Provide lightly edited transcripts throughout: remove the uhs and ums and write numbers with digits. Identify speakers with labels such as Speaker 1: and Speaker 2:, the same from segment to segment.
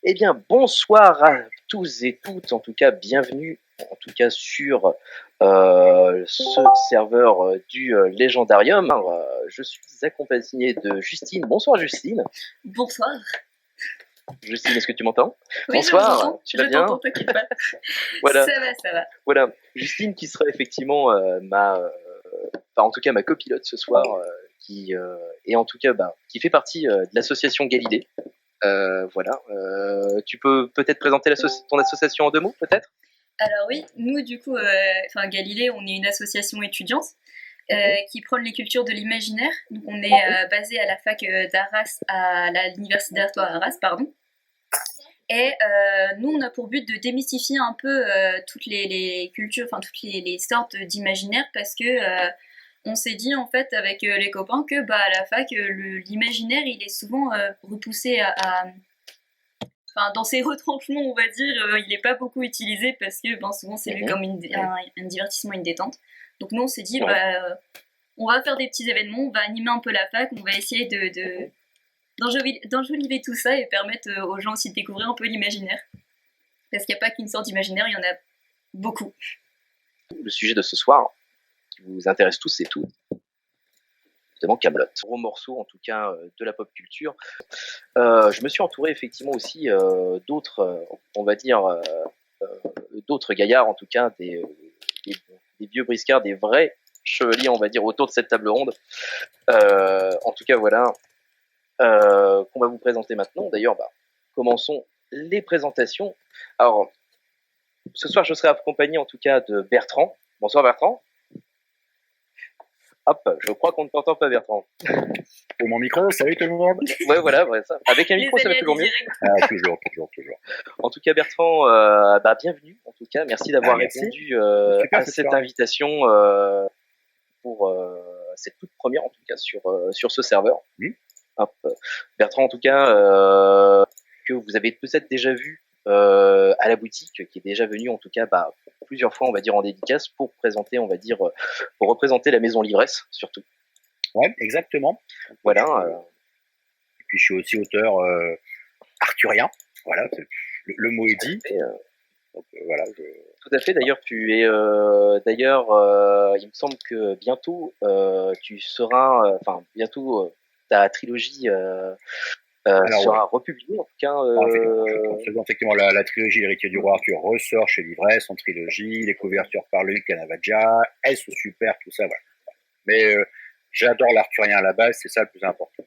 Speaker 1: Eh bien, bonsoir à tous et toutes, en tout cas, bienvenue, en tout cas, sur ce serveur du Légendarium. Je suis accompagné de Justine. Bonsoir Justine.
Speaker 2: Bonsoir.
Speaker 1: Justine, est-ce que tu m'entends?
Speaker 2: Oui,
Speaker 1: bonsoir, tu vas bien?
Speaker 2: Je t'entends, t'inquiète pas.
Speaker 1: Voilà.
Speaker 2: Ça va.
Speaker 1: Voilà, Justine qui sera effectivement en tout cas ma copilote ce soir, qui et en tout cas qui fait partie de l'association Galilée. Voilà. Tu peux peut-être présenter ton association en 2 mots, peut-être?
Speaker 2: Alors oui, nous du coup, Galilée, on est une association étudiante qui prône les cultures de l'imaginaire. Donc on est basé à la fac d'Arras, à l'université d'Artois à Arras, pardon. Et nous, on a pour but de démystifier un peu toutes les cultures, enfin toutes les sortes d'imaginaire, parce que on s'est dit en fait avec les copains que à la fac, l'imaginaire, il est souvent repoussé dans ses retranchements, on va dire, il n'est pas beaucoup utilisé parce que souvent c'est vu comme un divertissement, une détente. Donc nous, on s'est dit, on va faire des petits événements, on va animer un peu la fac, on va essayer d'enjoliver tout ça et permettre aux gens aussi de découvrir un peu l'imaginaire. Parce qu'il n'y a pas qu'une sorte d'imaginaire, il y en a beaucoup.
Speaker 1: Le sujet de ce soir, qui vous intéresse tous et toutes, notamment Kaamelott. Gros morceau, en tout cas, de la pop culture. Je me suis entouré effectivement aussi d'autres, on va dire, d'autres gaillards, en tout cas, des vieux briscards, des vrais chevaliers, on va dire, autour de cette table ronde. En tout cas, voilà, qu'on va vous présenter maintenant. D'ailleurs, commençons les présentations. Alors, ce soir, je serai accompagné en tout cas de Bertrand. Bonsoir Bertrand. Hop, je crois qu'on ne t'entend pas Bertrand.
Speaker 3: Pour mon micro, salut tout le monde.
Speaker 1: Ouais, voilà, ça. Avec un micro, ça va toujours mieux.
Speaker 3: Toujours.
Speaker 1: En tout cas, Bertrand, bienvenue. En tout cas, merci d'avoir répondu à cette invitation pour cette toute première, en tout cas, sur ce serveur. Hop. Bertrand, en tout cas, que vous avez peut-être déjà vu à la boutique, qui est déjà venu, en tout cas, plusieurs fois, on va dire, en dédicace pour présenter, on va dire, pour représenter la maison Livresse, surtout.
Speaker 3: Ouais, exactement.
Speaker 1: Voilà.
Speaker 3: Et puis, je suis aussi auteur arthurien. Voilà, le mot est dit. Donc, voilà.
Speaker 1: Tout à fait. D'ailleurs, tu es. Il me semble que bientôt, tu seras. Bientôt, ta trilogie sera republiée, en tout cas.
Speaker 3: Effectivement, la trilogie L'héritier du roi Arthur ressort chez Livresse en trilogie. Les couvertures par Luc Canavaggia. Elles sont super, tout ça, voilà. Mais j'adore l'arthurien à la base, c'est ça le plus important.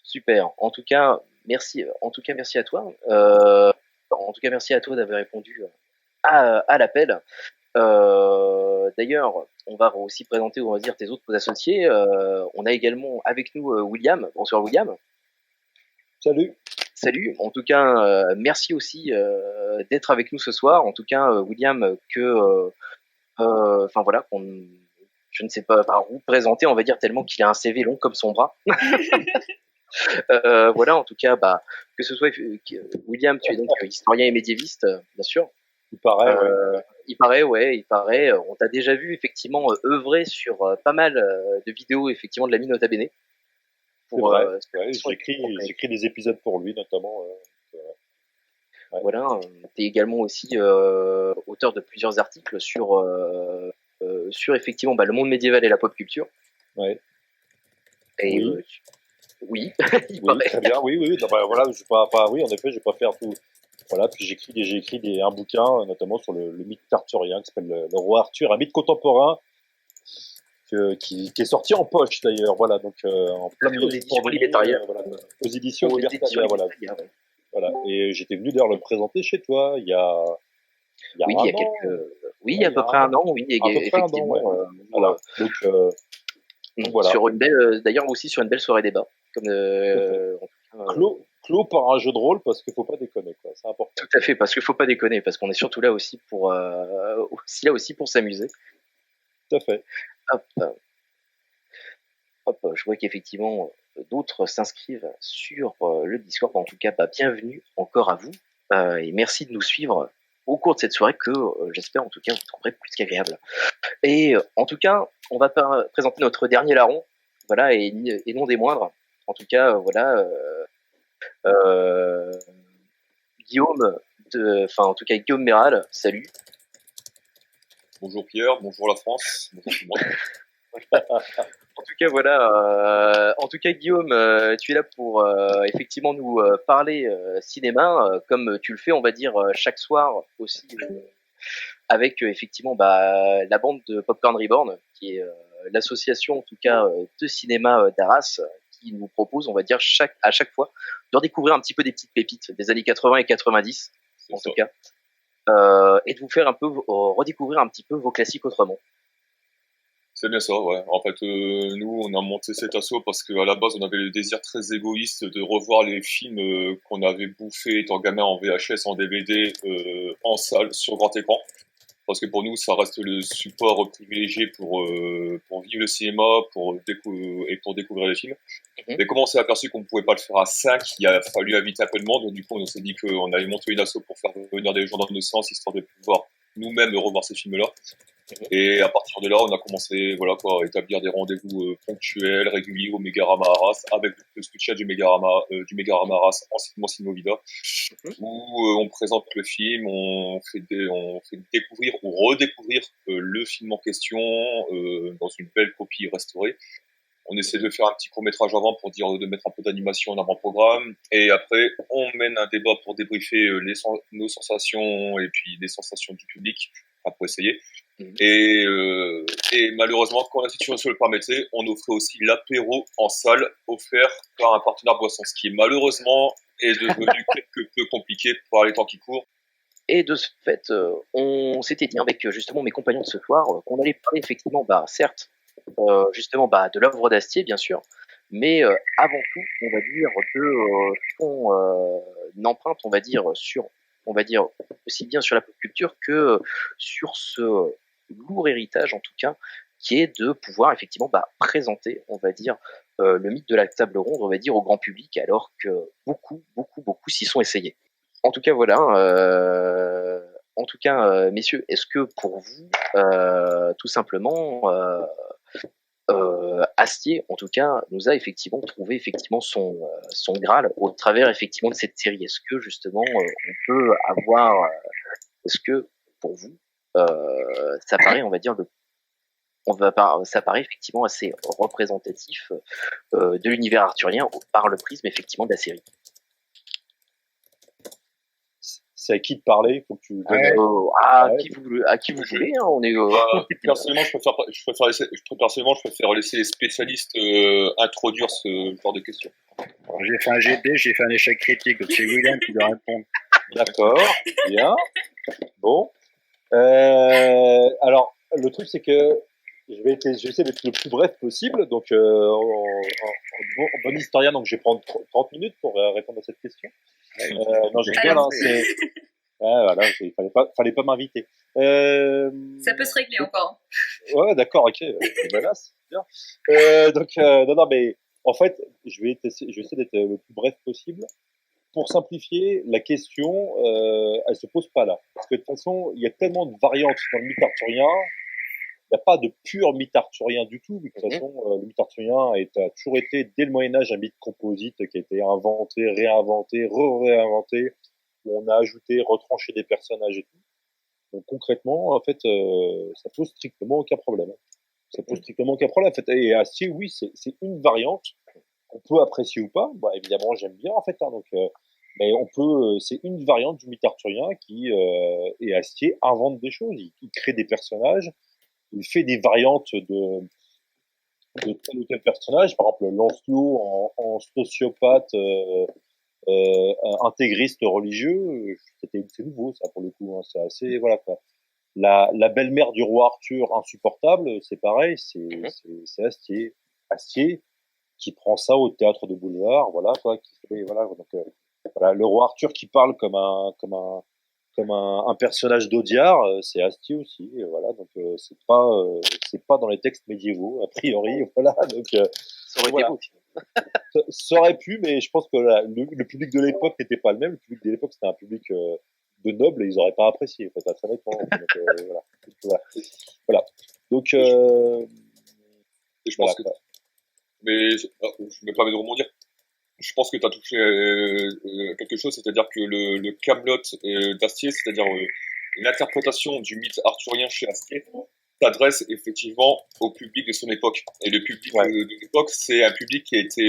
Speaker 1: Super. En tout cas, merci à toi. En tout cas, merci à toi d'avoir répondu à l'appel. D'ailleurs, on va aussi présenter, on va dire, tes autres associés. On a également avec nous William. Bonsoir William. Salut. En tout cas, merci aussi d'être avec nous ce soir. En tout cas, William, je ne sais pas par où présenter, on va dire, tellement qu'il a un CV long comme son bras. Voilà, en tout cas, que ce soit William, tu es donc historien et médiéviste, bien sûr.
Speaker 4: Il paraît.
Speaker 1: Il paraît. On t'a déjà vu effectivement œuvrer sur pas mal de vidéos effectivement de l'ami Nota Bene.
Speaker 4: C'est vrai. J'écris des épisodes pour lui notamment.
Speaker 1: Voilà, tu es également aussi auteur de plusieurs articles sur effectivement le monde médiéval et la pop culture.
Speaker 4: Ouais.
Speaker 1: Et oui.
Speaker 4: Très bien. Oui. Voilà, oui, en effet, j'ai pas fait tout. Voilà, puis j'ai écrit un bouquin, notamment sur le mythe arthurien, qui s'appelle le roi Arthur, un mythe contemporain, qui est sorti en poche d'ailleurs. Voilà, donc en plein milieu
Speaker 1: aux éditions Libertaria.
Speaker 4: Aux éditions Libertaria, voilà. Et j'étais venu d'ailleurs le présenter chez toi il y a
Speaker 1: à peu près un an, oui, effectivement.
Speaker 4: Voilà. Donc, voilà.
Speaker 1: Sur une belle, d'ailleurs aussi sur une belle soirée débat.
Speaker 4: Clos par un jeu de rôle, parce qu'il faut pas déconner, quoi. C'est important.
Speaker 1: Tout à fait, parce qu'il faut pas déconner, parce qu'on est surtout là aussi pour s'amuser.
Speaker 4: Tout à fait.
Speaker 1: Hop, je vois qu'effectivement d'autres s'inscrivent sur le Discord. En tout cas, bienvenue encore à vous et merci de nous suivre au cours de cette soirée que j'espère en tout cas vous trouverez plus qu'agréable. Et en tout cas, on va présenter notre dernier larron, voilà, et non des moindres. En tout cas, Euh, Guillaume, enfin en tout cas Guillaume Méral, salut.
Speaker 5: Bonjour Pierre, bonjour la France, bonjour tout le monde.
Speaker 1: En tout cas, voilà. En tout cas, Guillaume, tu es là pour effectivement nous parler cinéma, comme tu le fais, on va dire, chaque soir aussi, avec effectivement la bande de Popcorn Reborn, qui est l'association, en tout cas, de cinéma d'Arras, qui nous propose, on va dire, à chaque fois, de redécouvrir un petit peu des petites pépites des années 80 et 90,
Speaker 5: C'est
Speaker 1: en
Speaker 5: ça.
Speaker 1: tout cas, et de vous faire un peu redécouvrir un petit peu vos classiques autrement.
Speaker 5: C'est bien ça, ouais. En fait, nous, on a monté cet assaut parce qu'à la base, on avait le désir très égoïste de revoir les films qu'on avait bouffés étant gamin en VHS, en DVD, en salle, sur grand écran. Parce que pour nous, ça reste le support privilégié pour vivre le cinéma, et pour découvrir les films.
Speaker 1: Mhm.
Speaker 5: Mais comme on s'est aperçu qu'on ne pouvait pas le faire à 5, il a fallu inviter un peu de monde. Donc, du coup, on s'est dit qu'on allait monter une asso pour faire venir des gens dans nos sens, histoire de pouvoir nous-mêmes revoir ces films-là. Et à partir de là, on a commencé, voilà quoi, à établir des rendez-vous ponctuels, réguliers au Mégarama Arras, avec le soutien du Mégarama Arras, anciennement Cinemovida, où on présente le film, on fait découvrir ou redécouvrir le film en question dans une belle copie restaurée. On essaie de faire un petit court-métrage avant pour dire de mettre un peu d'animation en avant-programme. Et après, on mène un débat pour débriefer nos sensations et puis les sensations du public, pour essayer. Et malheureusement, quand la situation le permettait, on offrait aussi l'apéro en salle offert par un partenaire boisson, ce qui malheureusement est devenu quelque peu compliqué par les temps qui courent.
Speaker 1: Et de ce fait, on s'était dit avec justement mes compagnons de ce soir qu'on allait parler effectivement, certes, justement de l'œuvre d'Astier, bien sûr, mais avant tout, on va dire de son empreinte, on va dire sur, on va dire aussi bien sur la pop culture que sur ce lourd héritage en tout cas, qui est de pouvoir effectivement présenter, on va dire, le mythe de la table ronde, on va dire au grand public, alors que beaucoup s'y sont essayés. En tout cas, voilà. En tout cas, messieurs, est-ce que pour vous, tout simplement, Astier, en tout cas, nous a effectivement trouvé effectivement son Graal au travers effectivement de cette série. Est-ce que justement, on peut avoir, est-ce que pour vous, ça paraît, on va dire, ça paraît effectivement assez représentatif de l'univers arthurien par le prisme effectivement de la série.
Speaker 4: C'est à qui de parler, il faut que tu donnes.
Speaker 1: À qui vous voulez, hein, on est.
Speaker 5: Personnellement, je préfère laisser les spécialistes introduire ce genre de questions.
Speaker 3: Alors, j'ai fait un GD, j'ai fait un échec critique, donc c'est William qui doit répondre.
Speaker 4: D'accord, bien. Bon. Alors, le truc, c'est que je vais essayer d'être le plus bref possible. Donc, en bon historien, donc je vais prendre 30 minutes pour répondre à cette question. Non, j'ai bien, c'est. Voilà, il fallait pas m'inviter.
Speaker 2: Ça peut se régler encore.
Speaker 4: Ouais, d'accord, ok. Menace, bien. Non, mais en fait, je vais essayer d'être le plus bref possible. Pour simplifier, la question, elle se pose pas là. Parce que de toute façon, il y a tellement de variantes dans le mythe arthurien. Il n'y a pas de pur mythe arthurien du tout. De toute façon, le mythe arthurien a toujours été, dès le Moyen-Âge, un mythe composite qui a été inventé, réinventé, réinventé, où on a ajouté, retranché des personnages et tout. Donc concrètement, en fait, ça pose strictement aucun problème. Ça pose strictement aucun problème. En fait, et Astier, oui, c'est une variante qu'on peut apprécier ou pas. Bah, évidemment, j'aime bien en fait. Donc, mais on peut, c'est une variante du mythe arthurien qui et Astier invente des choses. Il crée des personnages. Il fait des variantes de tel ou tel personnage. Par exemple, Lancelot en sociopathe. Intégriste religieux, c'est nouveau ça pour le coup, hein, c'est assez voilà quoi. La belle-mère du roi Arthur insupportable, c'est pareil, c'est Astier qui prend ça au théâtre de boulevard, voilà quoi, qui fait voilà donc voilà le roi Arthur qui parle comme un personnage d'Audiard, c'est Astier aussi, voilà donc c'est pas dans les textes médiévaux a priori, voilà donc
Speaker 1: Ça aurait
Speaker 4: voilà.
Speaker 1: été beau.
Speaker 4: Ça aurait pu, mais je pense que le public de l'époque n'était pas le même. Le public de l'époque, c'était un public de nobles et ils n'auraient pas apprécié. En fait, très nettement. Donc, voilà. Donc,
Speaker 5: Et je pense que. Mais je me permets de rebondir. je pense que tu as touché quelque chose, c'est-à-dire que le Camelot d'Astier, c'est-à-dire l'interprétation du mythe arthurien chez Astier, s'adresse effectivement au public de son époque. Et le public de l'époque, c'est un public qui a été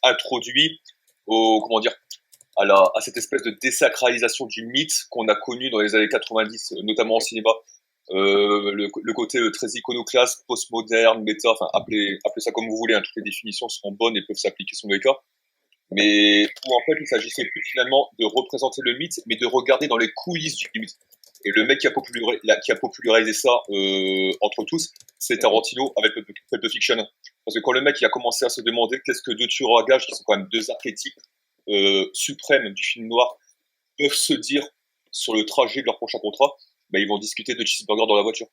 Speaker 5: introduit au, comment dire, à cette espèce de désacralisation du mythe qu'on a connu dans les années 90, notamment au cinéma. Le côté très iconoclaste, postmoderne, méta, enfin appelez ça comme vous voulez, hein, toutes les définitions sont bonnes et peuvent s'appliquer sur les cas. Mais où en fait il s'agissait plus finalement de représenter le mythe, mais de regarder dans les coulisses du mythe. Et le mec qui a popularisé ça entre tous, c'est Tarantino avec Pulp Fiction. Parce que quand le mec il a commencé à se demander qu'est-ce que deux tueurs à gages, qui sont quand même deux archétypes suprêmes du film noir, peuvent se dire sur le trajet de leur prochain contrat, ben ils vont discuter de cheeseburger dans la voiture.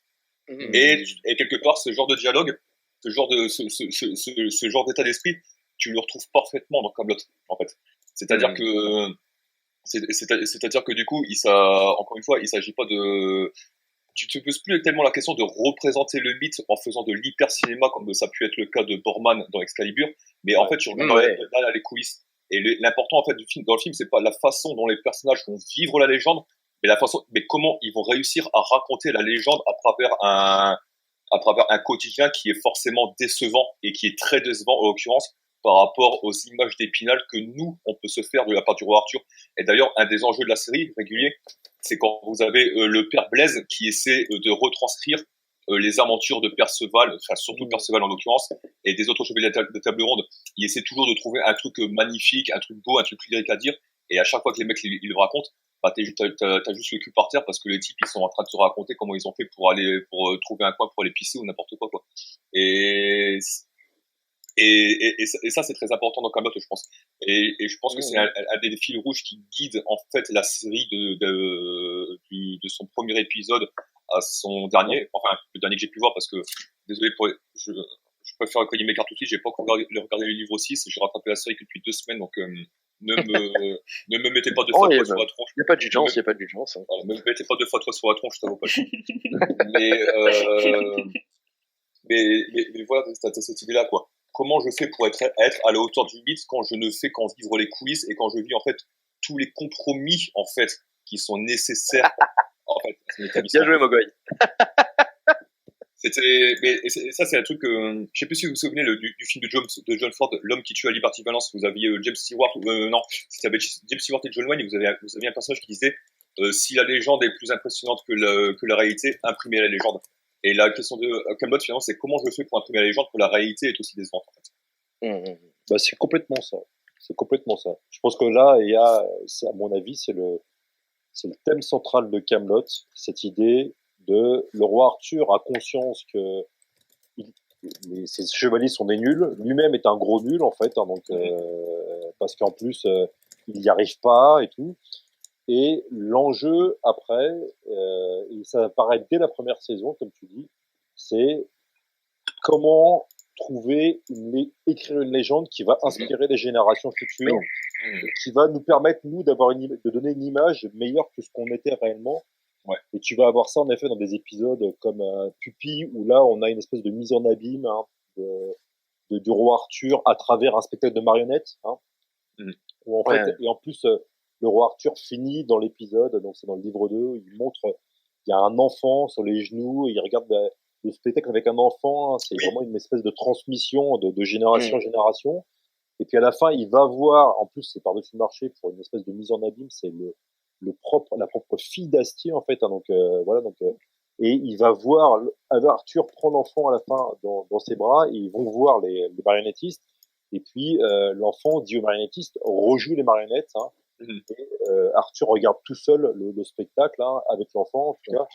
Speaker 5: Et quelque part, ce genre de dialogue, ce genre d'état d'esprit, tu le retrouves parfaitement dans Kaamelott, en fait. C'est-à-dire que du coup, encore une fois, il s'agit pas de, tu te poses plus tellement la question de représenter le mythe en faisant de l'hyper-cinéma, comme ça a pu être le cas de Borman dans Excalibur, mais en fait, tu regardes là les coulisses. Et l'important, en fait, dans le film, c'est pas la façon dont les personnages vont vivre la légende, mais comment ils vont réussir à raconter la légende à travers un quotidien qui est forcément décevant et qui est très décevant, en l'occurrence, par rapport aux images d'Épinal que nous, on peut se faire de la part du roi Arthur. Et d'ailleurs, un des enjeux de la série régulier, c'est quand vous avez le père Blaise qui essaie de retranscrire les aventures de Perceval, enfin surtout Perceval en l'occurrence, et des autres chevaliers de table ronde. Il essaie toujours de trouver un truc magnifique, un truc beau, un truc lyrique à dire, et à chaque fois que les mecs ils le racontent, bah t'as juste le cul par terre parce que les types ils sont en train de te raconter comment ils ont fait pour trouver un coin pour aller pisser ou n'importe quoi. Et ça c'est très important dans Kaamelott, je pense. Et je pense que c'est un des fils rouges qui guide en fait la série de son premier épisode à son dernier, enfin le dernier que j'ai pu voir, parce que désolé je préfère coller mes cartouches, j'ai pas encore regardé le livre 6, j'ai rattrapé la série que depuis 2 semaines, donc ne me mettez pas 2 fois 3 sur la tronche.
Speaker 1: Il n'y a pas d'urgence, hein.
Speaker 5: Voilà, ne me mettez pas 2 fois 3 sur la tronche, ça vaut pas le coup. mais voilà, t'as cette idée-là, quoi. Comment je fais pour être à la hauteur du mythe quand je ne fais qu'en vivre les coulisses et quand je vis, en fait, tous les compromis, en fait, qui sont nécessaires, en fait.
Speaker 1: Bien joué, Mogoy.
Speaker 5: Ça, c'est un truc, je sais plus si vous vous souvenez du film de John Ford, L'homme qui tue à Liberty Valance. Vous aviez James Stewart, non, c'était avec James Stewart et John Wayne, et vous aviez un personnage qui disait, si la légende est plus impressionnante que la réalité, imprimez la légende. Et la question de Kaamelott, finalement, c'est comment je fais pour imprimer la légende que la réalité est aussi décevante, en fait.
Speaker 4: Bah, c'est complètement ça. C'est complètement ça. Je pense que là, à mon avis, c'est le thème central de Kaamelott, cette idée de le roi Arthur a conscience que ses chevaliers sont des nuls. Lui-même est un gros nul, en fait, hein, donc, parce qu'en plus, il n'y arrive pas et tout. Et l'enjeu après, et ça apparaît dès la première saison, comme tu dis, c'est comment écrire une légende qui va inspirer les générations futures, qui va nous permettre, nous, de donner une image meilleure que ce qu'on était réellement.
Speaker 5: Ouais.
Speaker 4: Et tu vas avoir ça, en effet, dans des épisodes comme Pupille, où là, on a une espèce de mise en abîme du roi Arthur à travers un spectacle de marionnettes. Hein, où en fait, et en plus, le roi Arthur finit dans l'épisode, donc c'est dans le livre 2, il montre, il y a un enfant sur les genoux, et il regarde le spectacle avec un enfant, hein, c'est vraiment une espèce de transmission de génération en génération. Et puis à la fin, il va voir, en plus c'est par-dessus le marché pour une espèce de mise en abîme, c'est la propre fille d'Astier en fait, hein, donc voilà, donc et il va voir Arthur prend l'enfant à la fin dans ses bras, et ils vont voir les marionnettistes, et puis l'enfant dit aux marionnettistes rejoue les marionnettes, hein, et Arthur regarde tout seul le spectacle, hein, avec l'enfant en tout cas.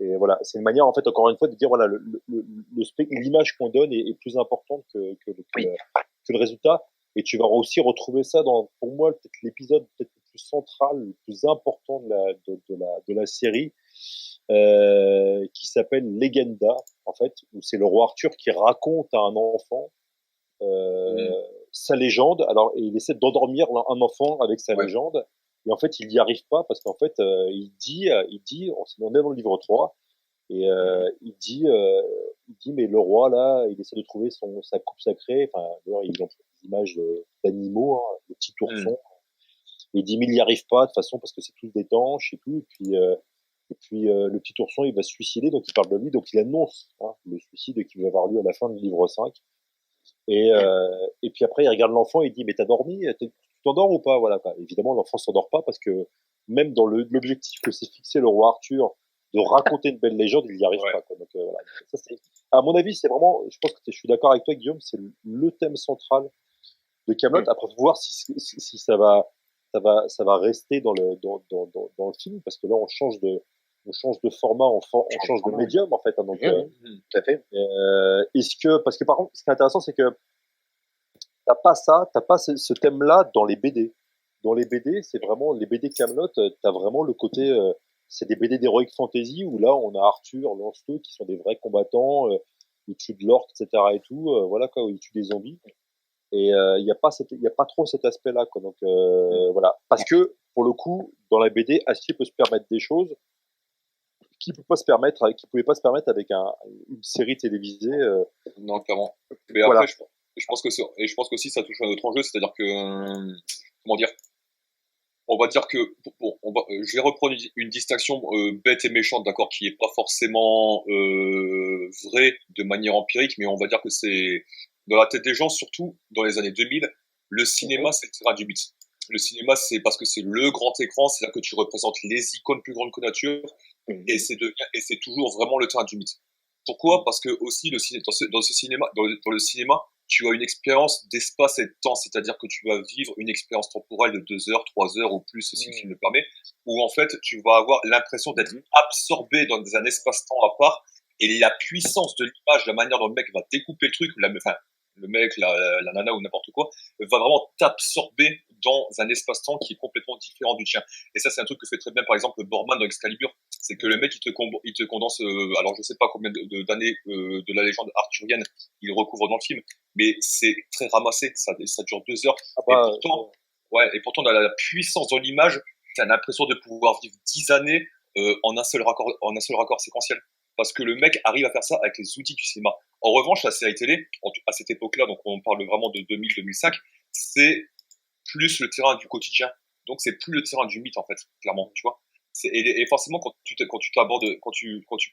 Speaker 4: Et voilà, c'est une manière en fait encore une fois de dire voilà l'image qu'on donne est plus importante que le résultat. Et tu vas aussi retrouver ça pour moi peut-être l'épisode peut-être le plus central, le plus important de la série, qui s'appelle Legenda en fait, où c'est le roi Arthur qui raconte à un enfant sa légende. Alors, et il essaie d'endormir un enfant avec sa légende. Et en fait, il n'y arrive pas parce qu'en fait, il dit, on est dans le livre 3, et il dit, mais le roi là, il essaie de trouver sa coupe sacrée. Enfin, d'ailleurs, ils images d'animaux, hein, de petits oursons. Et 10 000 n'y arrivent pas de toute façon parce que c'est tous des tanches et tout. Et puis le petit ourson, il va se suicider, donc il parle de lui, donc il annonce le suicide qui va avoir lieu à la fin du livre 5. Et puis après, il regarde l'enfant et il dit, mais t'as dormi? Tu t'endors ou pas? Voilà. Évidemment, l'enfant s'endort pas parce que même dans l'objectif que s'est fixé le roi Arthur de raconter une belle légende, il n'y arrive pas. Quoi. Donc voilà. Ça, à mon avis, c'est vraiment, je pense que je suis d'accord avec toi, Guillaume, c'est le thème central de Kaamelott. Après, faut voir si ça va rester dans le film, parce que là, on change de format, on change de médium, en fait. Hein, donc,
Speaker 1: tout à fait.
Speaker 4: Parce que par contre, ce qui est intéressant, c'est que t'as pas ce thème-là dans les BD. Dans les BD, c'est vraiment, les BD Kaamelott, t'as vraiment le côté, c'est des BD d'heroic fantasy où là, on a Arthur, Lancelot, qui sont des vrais combattants, ils tuent de l'orque, etc. et tout, voilà, quoi, où ils tuent des zombies. Et il y a pas trop cet aspect-là, quoi. Donc voilà, parce que pour le coup, dans la BD, Astier peut se permettre des choses qui pouvaient pas se permettre avec une série télévisée.
Speaker 5: Non, clairement. Mais
Speaker 4: voilà.
Speaker 5: après, je pense que ça touche à notre enjeu, c'est-à-dire que comment dire, on va dire que je vais reprendre une distinction bête et méchante, d'accord, qui est pas forcément vraie de manière empirique, mais on va dire que c'est dans la tête des gens, surtout dans les années 2000, le cinéma, c'est le terrain du mythe. Le cinéma, c'est parce que c'est le grand écran, c'est là que tu représentes les icônes plus grandes que nature, et c'est toujours vraiment le terrain du mythe. Pourquoi? Parce que aussi dans le cinéma, tu as une expérience d'espace et de temps, c'est-à-dire que tu vas vivre une expérience temporelle de 2 heures, 3 heures ou plus, si le film le permet, où en fait tu vas avoir l'impression d'être absorbé dans un espace-temps à part, et la puissance de l'image, la manière dont le mec va découper le truc, le mec, la nana ou n'importe quoi, va vraiment t'absorber dans un espace-temps qui est complètement différent du tien. Et ça, c'est un truc que fait très bien, par exemple, Borman dans Excalibur. C'est que le mec, il te condense, alors je sais pas combien d'années de la légende arthurienne il recouvre dans le film, mais c'est très ramassé. Ça dure 2 heures. Et pourtant, dans la puissance de l'image, t'as l'impression de pouvoir vivre 10 années en un seul raccord séquentiel. Parce que le mec arrive à faire ça avec les outils du cinéma. En revanche, la série télé, à cette époque-là, donc on parle vraiment de 2000-2005, c'est plus le terrain du quotidien. Donc c'est plus le terrain du mythe, en fait, clairement, tu vois. Et forcément, quand tu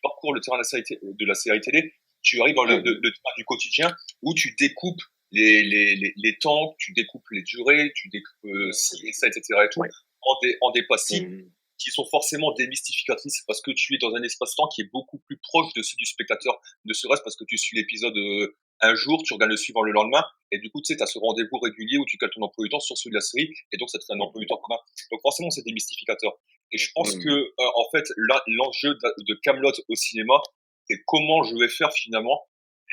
Speaker 5: parcours le terrain de la série télé, tu arrives dans le terrain du quotidien où tu découpes les temps, tu découpes les durées, tu découpes ci et ça, etc. et tout, en des pastilles qui sont forcément démystificatrices parce que tu es dans un espace-temps qui est beaucoup plus proche de celui du spectateur, ne serait-ce parce que tu suis l'épisode un jour, tu regardes le suivant le lendemain, et du coup, tu sais, tu as ce rendez-vous régulier où tu cales ton emploi du temps sur celui de la série, et donc ça te fait un emploi du temps commun. Donc forcément, c'est démystificateur. Et je pense que, en fait, l'enjeu de Kaamelott au cinéma, c'est comment je vais faire finalement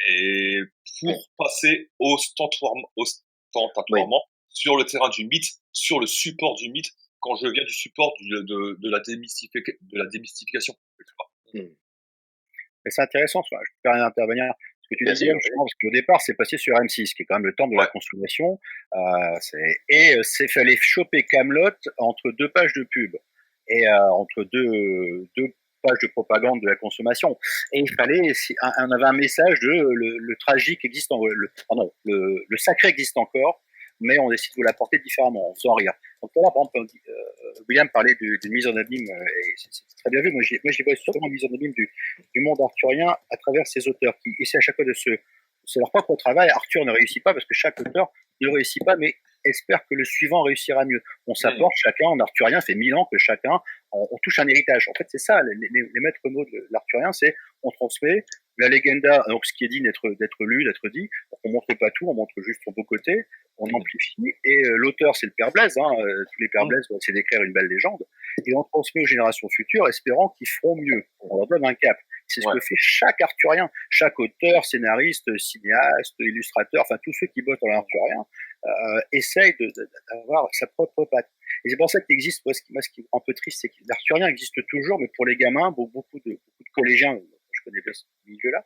Speaker 5: et pour passer ostentatoire- ostentatoire sur le terrain du mythe, sur le support du mythe, quand je viens du support de la démystification.
Speaker 3: Et c'est intéressant, je peux rien intervenir. Ce que tu disais, je pense qu'au départ, c'est passé sur M6, qui est quand même le temps de la consommation. Fallait choper Kaamelott entre 2 pages de pub et entre deux pages de propagande de la consommation. Et il fallait, on avait un message de le tragique existe, le sacré existe encore, mais on décide de l'apporter différemment, en faisant rire. Donc là, par exemple, William parlait d'une mise en abîme, et c'est très bien vu. Moi, j'y vois sûrement une mise en abîme du monde arthurien à travers ces auteurs qui essaient à chaque fois c'est leur propre travail. Arthur ne réussit pas parce que chaque auteur ne réussit pas, mais espère que le suivant réussira mieux. On s'apporte chacun en arthurien, fait 1000 ans que chacun, on touche un héritage. En fait, c'est ça, les maîtres mots de l'arthurien, c'est on transmet la légenda, donc ce qui est dit d'être lu, d'être dit. Donc on montre pas tout, on montre juste son beau côté, on amplifie, et l'auteur, c'est le père Blaise, tous les pères Blaise vont essayer d'écrire une belle légende, et on transmet aux générations futures, espérant qu'ils feront mieux. On leur donne un cap. C'est ce que fait chaque arthurien, chaque auteur, scénariste, cinéaste, illustrateur, enfin tous ceux qui bossent dans l'arthurien, essayent d'avoir sa propre patte. Et c'est pour ça qu'il existe, moi, ce qui est un peu triste, c'est que l'arthurien existe toujours, mais pour les gamins, beaucoup de collégiens, je connais bien ce milieu-là,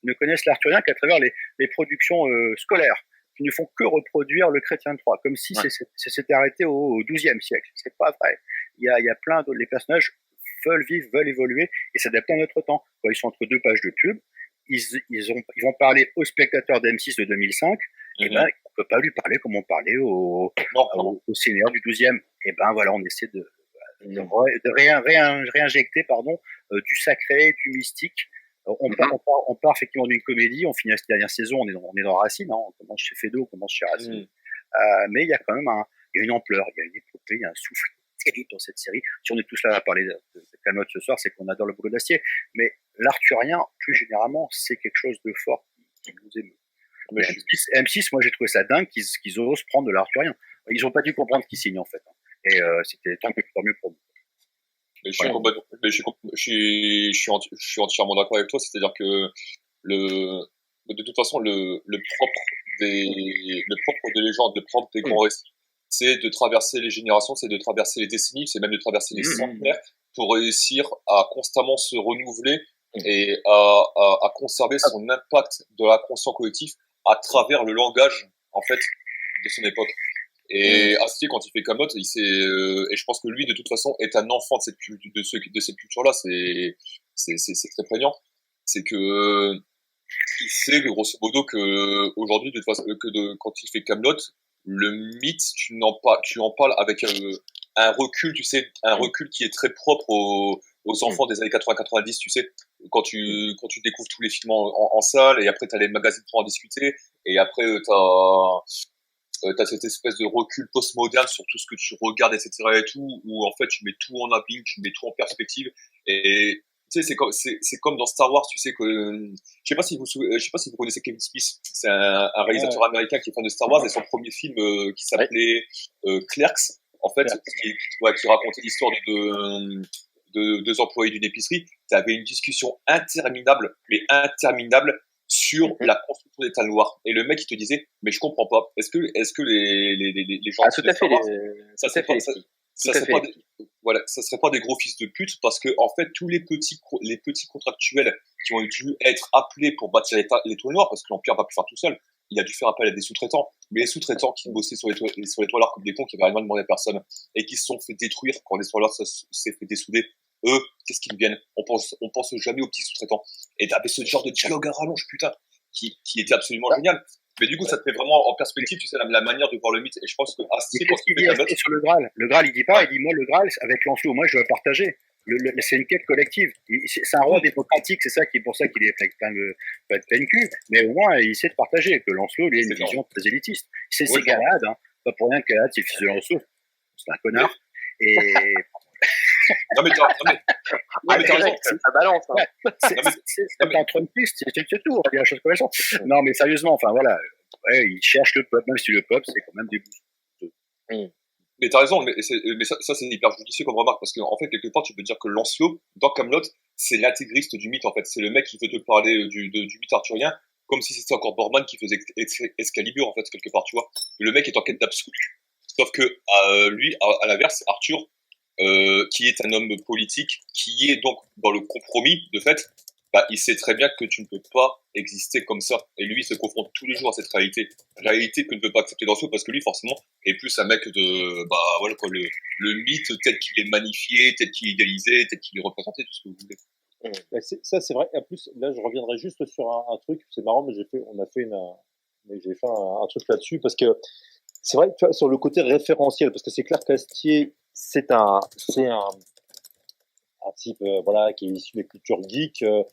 Speaker 3: ne connaissent l'arthurien qu'à travers les productions scolaires, qui ne font que reproduire le Chrétien de Troyes, comme si c'était arrêté au XIIe siècle. C'est pas vrai. Il y a plein les personnages veulent vivre, veulent évoluer, et s'adapter à notre temps. Quand ils sont entre 2 pages de pub, ils vont parler aux spectateurs d'M6 de 2005, et ben, on peut pas lui parler comme on parlait au seigneur du 12e. Et ben, voilà, on essaie de réinjecter, du sacré, du mystique. On part effectivement d'une comédie, on finit la dernière saison, on est dans Racine, hein, on commence chez Feydeau, on commence chez Racine. Mais il y a quand même il y a une ampleur, il y a une épopée, il y a un souffle terrible dans cette série. Si on est tous là à parler de Kaamelott ce soir, c'est qu'on adore le boulot d'acier. Mais l'arthurien, plus généralement, c'est quelque chose de fort qui nous émeut. Mais M6, moi j'ai trouvé ça dingue qu'ils osent prendre de l'arthurien. Ils n'ont pas dû comprendre qui signe en fait. Et c'était tant mieux pour nous.
Speaker 5: Mais je suis entièrement d'accord avec toi. C'est-à-dire que de toute façon, le propre des légendes, le propre des grands récits, c'est de traverser les générations, c'est de traverser les décennies, c'est même de traverser les centenaires pour réussir à constamment se renouveler et à conserver son impact de l'inconscient collectif à travers le langage, en fait, de son époque. Et Astier, quand il fait Kaamelott, et je pense que lui, de toute façon, est un enfant de cette culture-là. C'est très prégnant. C'est que il sait, grosso modo, que aujourd'hui, de toute façon, quand il fait Kaamelott, le mythe, tu en parles avec un recul, tu sais, un recul qui est très propre aux enfants des années 80-90, tu sais, quand tu découvres tous les films en salle, et après t'as les magazines pour en discuter, et après t'as cette espèce de recul postmoderne sur tout ce que tu regardes, etc. et tout, où en fait tu mets tout en abîme, tu mets tout en perspective, et tu sais, c'est comme dans Star Wars, tu sais que, je sais pas si vous connaissez Kevin Smith, c'est un réalisateur américain qui est fan de Star Wars, et son premier film qui s'appelait Clerks, en fait, qui racontait l'histoire de deux employés d'une épicerie. Tu avais une discussion interminable sur la construction des talons noirs. Et le mec, il te disait, mais je comprends pas. Est-ce que les gens
Speaker 1: tout à fait,
Speaker 5: ça serait pas des gros fils de pute, parce que en fait tous les petits contractuels qui ont dû être appelés pour bâtir les toiles noires, parce que l'Empire va plus faire tout seul, il a dû faire appel à des sous-traitants, mais les sous-traitants qui bossaient sur les toiles noires comme des cons, qui n'avaient rien demandé à personne, et qui se sont fait détruire quand les toiles noires s'est fait dessouder, eux, qu'est-ce qu'ils deviennent? On pense jamais aux petits sous-traitants. Et t'avais ce genre de dialogue à rallonge, putain, qui était absolument génial. Mais du coup, ça te met vraiment en perspective, tu sais, la manière de voir le mythe. Et je pense que
Speaker 3: Astier, quand il dit Astier sur le Graal, il dit pas, il dit, moi, le Graal, avec Lancelot, moi, je veux partager. C'est une quête collective. C'est un roi démocratique, c'est pour ça qu'il est plein de cul. Mais au moins, il sait de partager, que Lancelot, il a une vision très élitiste. C'est Galahad, hein. Pas pour rien que Galahad, c'est le fils de Lancelot. C'est un connard. Et,
Speaker 5: non mais t'as raison.
Speaker 1: Ça balance. Hein.
Speaker 3: C'est un Trumpiste, c'est tout. On va dire la chose comme ça. Non, mais sérieusement, enfin voilà, il cherche le peuple, même si le peuple c'est quand même des bouseux.
Speaker 5: Mais t'as raison, mais ça c'est hyper judicieux comme remarque, parce qu'en fait quelque part tu peux dire que Lancelot dans Kaamelott c'est l'intégriste du mythe en fait, c'est le mec qui veut te parler du mythe arthurien comme si c'était encore Borman qui faisait Excalibur en fait quelque part, tu vois. Le mec est en quête d'absolu, sauf que lui à l'inverse Arthur qui est un homme politique, qui est donc dans le compromis, de fait, bah, il sait très bien que tu ne peux pas exister comme ça. Et lui, il se confronte tous les jours à cette réalité que ne veut pas accepter Lancelot, parce que lui, forcément, est plus un mec de, bah, voilà, quoi, le mythe tel qu'il est magnifié, tel qu'il est idéalisé, tel qu'il est représenté, tout ce que vous voulez.
Speaker 4: Ça, c'est vrai. Et en plus, là, je reviendrai juste sur un truc. C'est marrant, mais j'ai fait un truc là-dessus, parce que c'est vrai que tu vois, sur le côté référentiel, parce que c'est clair qu'Astier, c'est un type voilà, qui est issu des cultures geeks. Et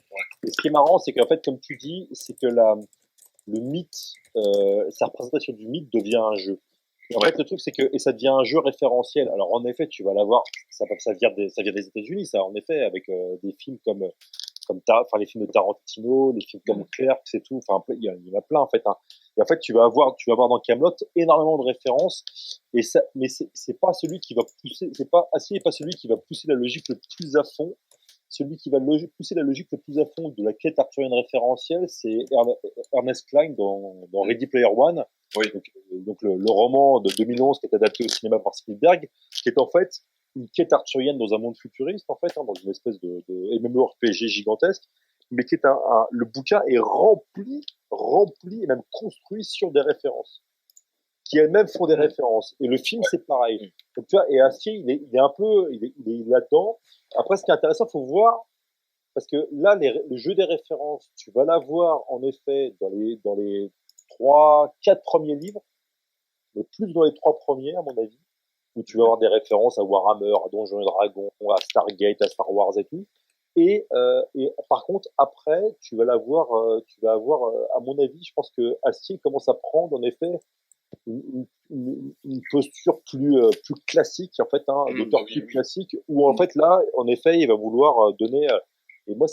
Speaker 4: ce qui est marrant, c'est qu'en fait, comme tu dis, c'est que le mythe, sa représentation du mythe devient un jeu. Et en fait, le truc, c'est que ça devient un jeu référentiel. Alors, en effet, tu vas l'avoir, ça vient des États-Unis, ça, en effet, avec des films comme les films de Tarantino, les films comme Clerks et tout. Enfin, il y en a plein, en fait, hein. Et en fait, tu vas avoir dans Kaamelott énormément de références. Et ça, mais c'est pas celui qui va pousser, Astier n'est pas celui qui va pousser la logique le plus à fond. Celui qui va pousser la logique le plus à fond de la quête arthurienne référentielle, c'est Ernest Cline dans Ready Player One.
Speaker 5: Oui.
Speaker 4: Donc le roman de 2011 qui est adapté au cinéma par Spielberg, qui est en fait une quête arthurienne dans un monde futuriste, en fait, hein, dans une espèce de MMORPG gigantesque, mais qui est le bouquin est rempli et même construit sur des références, qui elles-mêmes font des références. Et le film, c'est pareil. Donc, tu vois, et Astier, il est un peu, il est là-dedans. Après, ce qui est intéressant, faut voir, parce que là, le jeu des références, tu vas l'avoir, en effet, dans les 4 premiers livres, mais plus dans les 3 premiers, à mon avis, où tu vas avoir des références à Warhammer, à Donjons et Dragons, à Stargate, à Star Wars et tout. Et par contre, après, tu vas avoir, à mon avis, je pense que Astier commence à prendre, en effet, une posture plus classique, en fait, d'auteur plus classique, où en fait, là, en effet, il va vouloir donner. Et moi,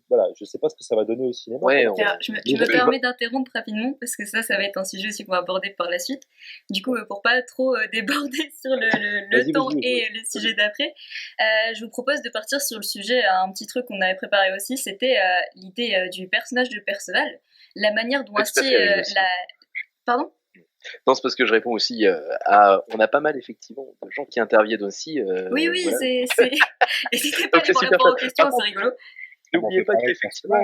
Speaker 4: voilà, je sais pas ce que ça va donner au cinéma.
Speaker 1: Ouais,
Speaker 2: Alors, je me permets d'interrompre rapidement parce que ça va être un sujet aussi qu'on va aborder par la suite. Du coup, pour pas trop déborder sur le temps et le sujet d'après, je vous propose de partir sur le sujet, un petit truc qu'on avait préparé aussi, c'était l'idée du personnage de Perceval, la manière dont Astier Pardon ?
Speaker 1: Non, c'est parce que je réponds aussi on a pas mal effectivement de gens qui interviennent aussi.
Speaker 2: Oui,
Speaker 1: voilà.
Speaker 2: c'est. N'hésitez pas à aller voir aux questions, c'est rigolo.
Speaker 1: N'oubliez pas qu'effectivement.